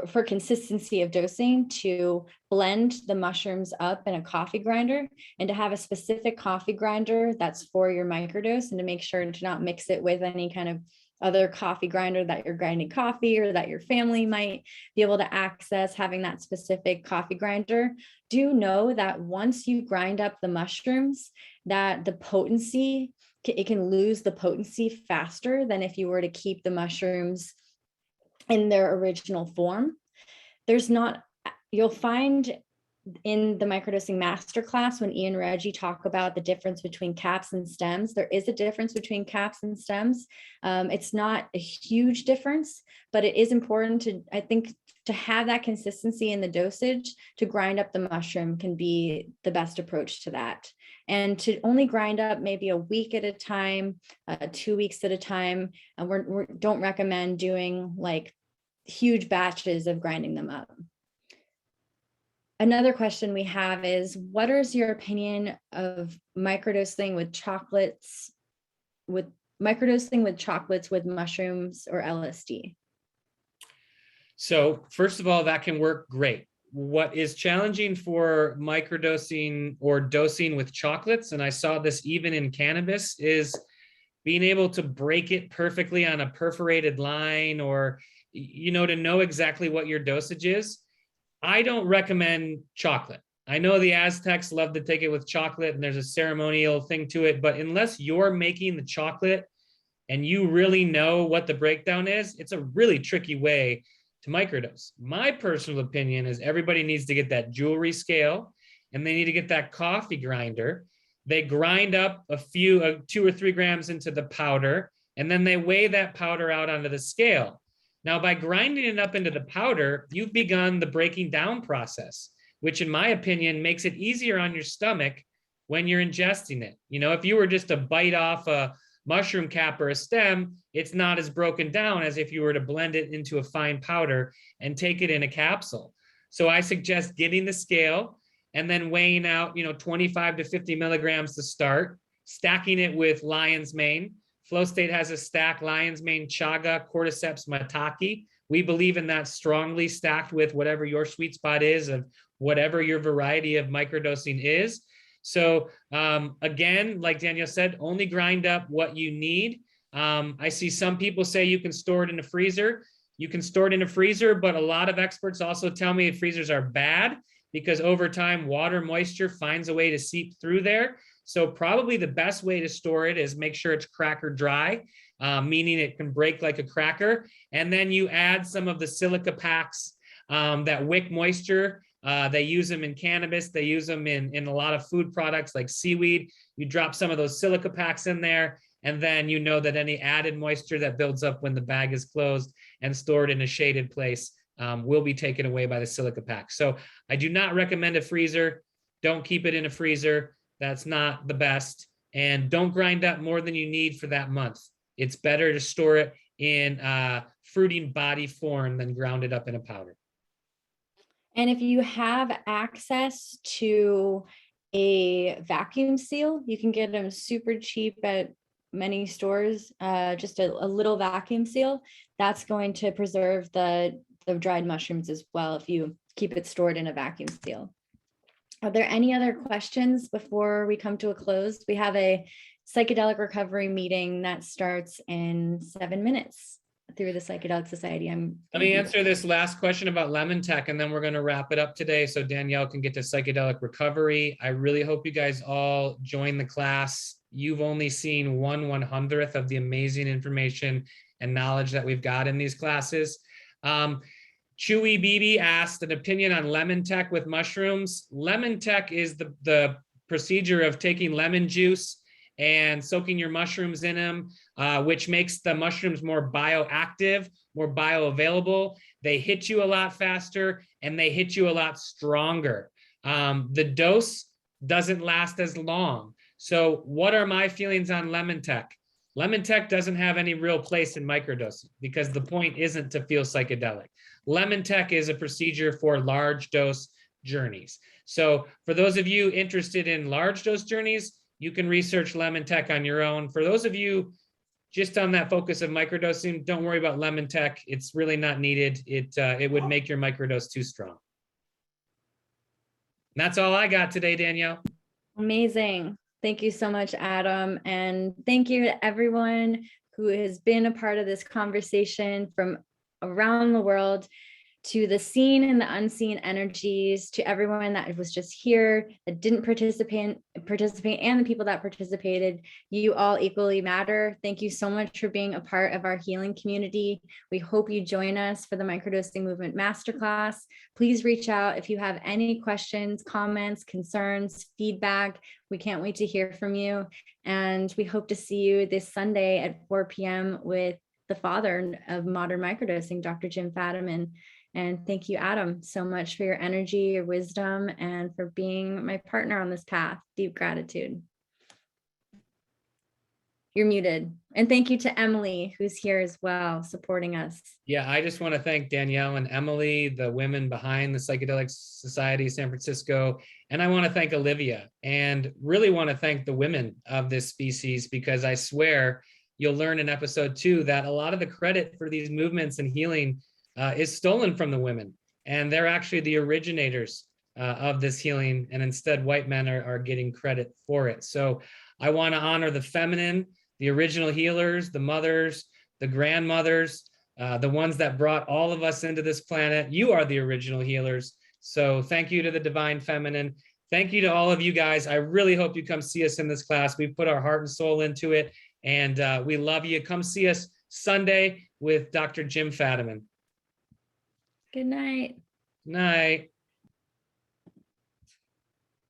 Speaker 1: for consistency of dosing, to blend the mushrooms up in a coffee grinder, and to have a specific coffee grinder that's for your microdose, and to make sure to not mix it with any kind of other coffee grinder that you're grinding coffee or that your family might be able to access. Having that specific coffee grinder, do know that once you grind up the mushrooms, that the potency, it can lose the potency faster than if you were to keep the mushrooms in their original form. There's not, you'll find in the microdosing masterclass, when Ian and Reggie talk about the difference between caps and stems, there is a difference between caps and stems. It's not a huge difference, but it is important to, I think, to have that consistency in the dosage. To grind up the mushroom can be the best approach to that. And to only grind up maybe a week at a time, 2 weeks at a time. And we don't recommend doing like huge batches of grinding them up. Another question we have is, what is your opinion of microdosing with chocolates, with mushrooms or LSD?
Speaker 3: So first of all, that can work great. What is challenging for microdosing or dosing with chocolates, and I saw this even in cannabis, is being able to break it perfectly on a perforated line, or, you know, to know exactly what your dosage is. I don't recommend chocolate. I know the Aztecs love to take it with chocolate and there's a ceremonial thing to it, but unless you're making the chocolate and you really know what the breakdown is, it's a really tricky way to microdose. My personal opinion is everybody needs to get that jewelry scale and they need to get that coffee grinder. They grind up a few, 2 or 3 grams into the powder, and then they weigh that powder out onto the scale. Now, by grinding it up into the powder, you've begun the breaking down process, which in my opinion makes it easier on your stomach when you're ingesting it. You know, if you were just to bite off a mushroom cap or a stem, it's not as broken down as if you were to blend it into a fine powder and take it in a capsule. So I suggest getting the scale and then weighing out, 25 to 50 milligrams to start, stacking it with lion's mane. Flow State has a stack, lion's mane, chaga, cordyceps, maitake. We believe in that strongly, stacked with whatever your sweet spot is of whatever your variety of microdosing is. So again, like Danielle said, only grind up what you need. I see some people say you can store it in a freezer. You can store it in a freezer, but a lot of experts also tell me freezers are bad because over time, water moisture finds a way to seep through there. So probably the best way to store it is make sure it's cracker dry, meaning it can break like a cracker. And then you add some of the silica packs that wick moisture. They use them in cannabis. They use them in a lot of food products like seaweed. You drop some of those silica packs in there, and then you know that any added moisture that builds up when the bag is closed and stored in a shaded place will be taken away by the silica pack. So I do not recommend a freezer. Don't keep it in a freezer. That's not the best. And don't grind up more than you need for that month. It's better to store it in fruiting body form than ground it up in a powder.
Speaker 1: And if you have access to a vacuum seal, you can get them super cheap at many stores, just a little vacuum seal. That's going to preserve the dried mushrooms as well if you keep it stored in a vacuum seal. Are there any other questions before we come to a close? We have a psychedelic recovery meeting that starts in 7 minutes through the Psychedelic Society.
Speaker 3: Let me answer this last question about lemon tech, and then we're going to wrap it up today so Danielle can get to psychedelic recovery. I really hope you guys all join the class. You've only seen 1/100th of the amazing information and knowledge that we've got in these classes. Chewy BB asked an opinion on lemon tech with mushrooms. Lemon tech is the procedure of taking lemon juice and soaking your mushrooms in them, which makes the mushrooms more bioactive, more bioavailable. They hit you a lot faster and they hit you a lot stronger. The dose doesn't last as long. So what are my feelings on lemon tech? Lemon tech doesn't have any real place in microdosing because the point isn't to feel psychedelic. Lemon tech is a procedure for large dose journeys. So for those of you interested in large dose journeys, you can research lemon tech on your own. For those of you just on that focus of microdosing, don't worry about lemon tech. It's really not needed. It would make your microdose too strong. And that's all I got today, Danielle.
Speaker 1: Amazing. Thank you so much, Adam. And thank you to everyone who has been a part of this conversation from around the world. to the seen and the unseen energies, to everyone that was just here, that didn't participate, and the people that participated, you all equally matter. Thank you so much for being a part of our healing community. We hope you join us for the Microdosing Movement Masterclass. Please reach out if you have any questions, comments, concerns, feedback. We can't wait to hear from you. And we hope to see you this Sunday at 4 p.m. with the father of modern microdosing, Dr. Jim Fadiman. And thank you, Adam, so much for your energy, your wisdom, and for being my partner on this path. Deep gratitude. You're muted. And thank you to Emily, who's here as well, supporting us.
Speaker 3: Yeah, I just want to thank Danielle and Emily, the women behind the Psychedelic Society San Francisco. And I want to thank Olivia, and really want to thank the women of this species, because I swear you'll learn in episode 2 that a lot of the credit for these movements and healing is stolen from the women, and they're actually the originators of this healing, and instead white men are getting credit for it. So I want to honor the feminine, the original healers, the mothers, the grandmothers, the ones that brought all of us into this planet. You are the original healers. So thank you to the divine feminine. Thank you to all of you guys. I really hope you come see us in this class. We've put our heart and soul into it, and we love you. Come see us Sunday with Dr. Jim Fadiman.
Speaker 1: Good night.
Speaker 3: Night.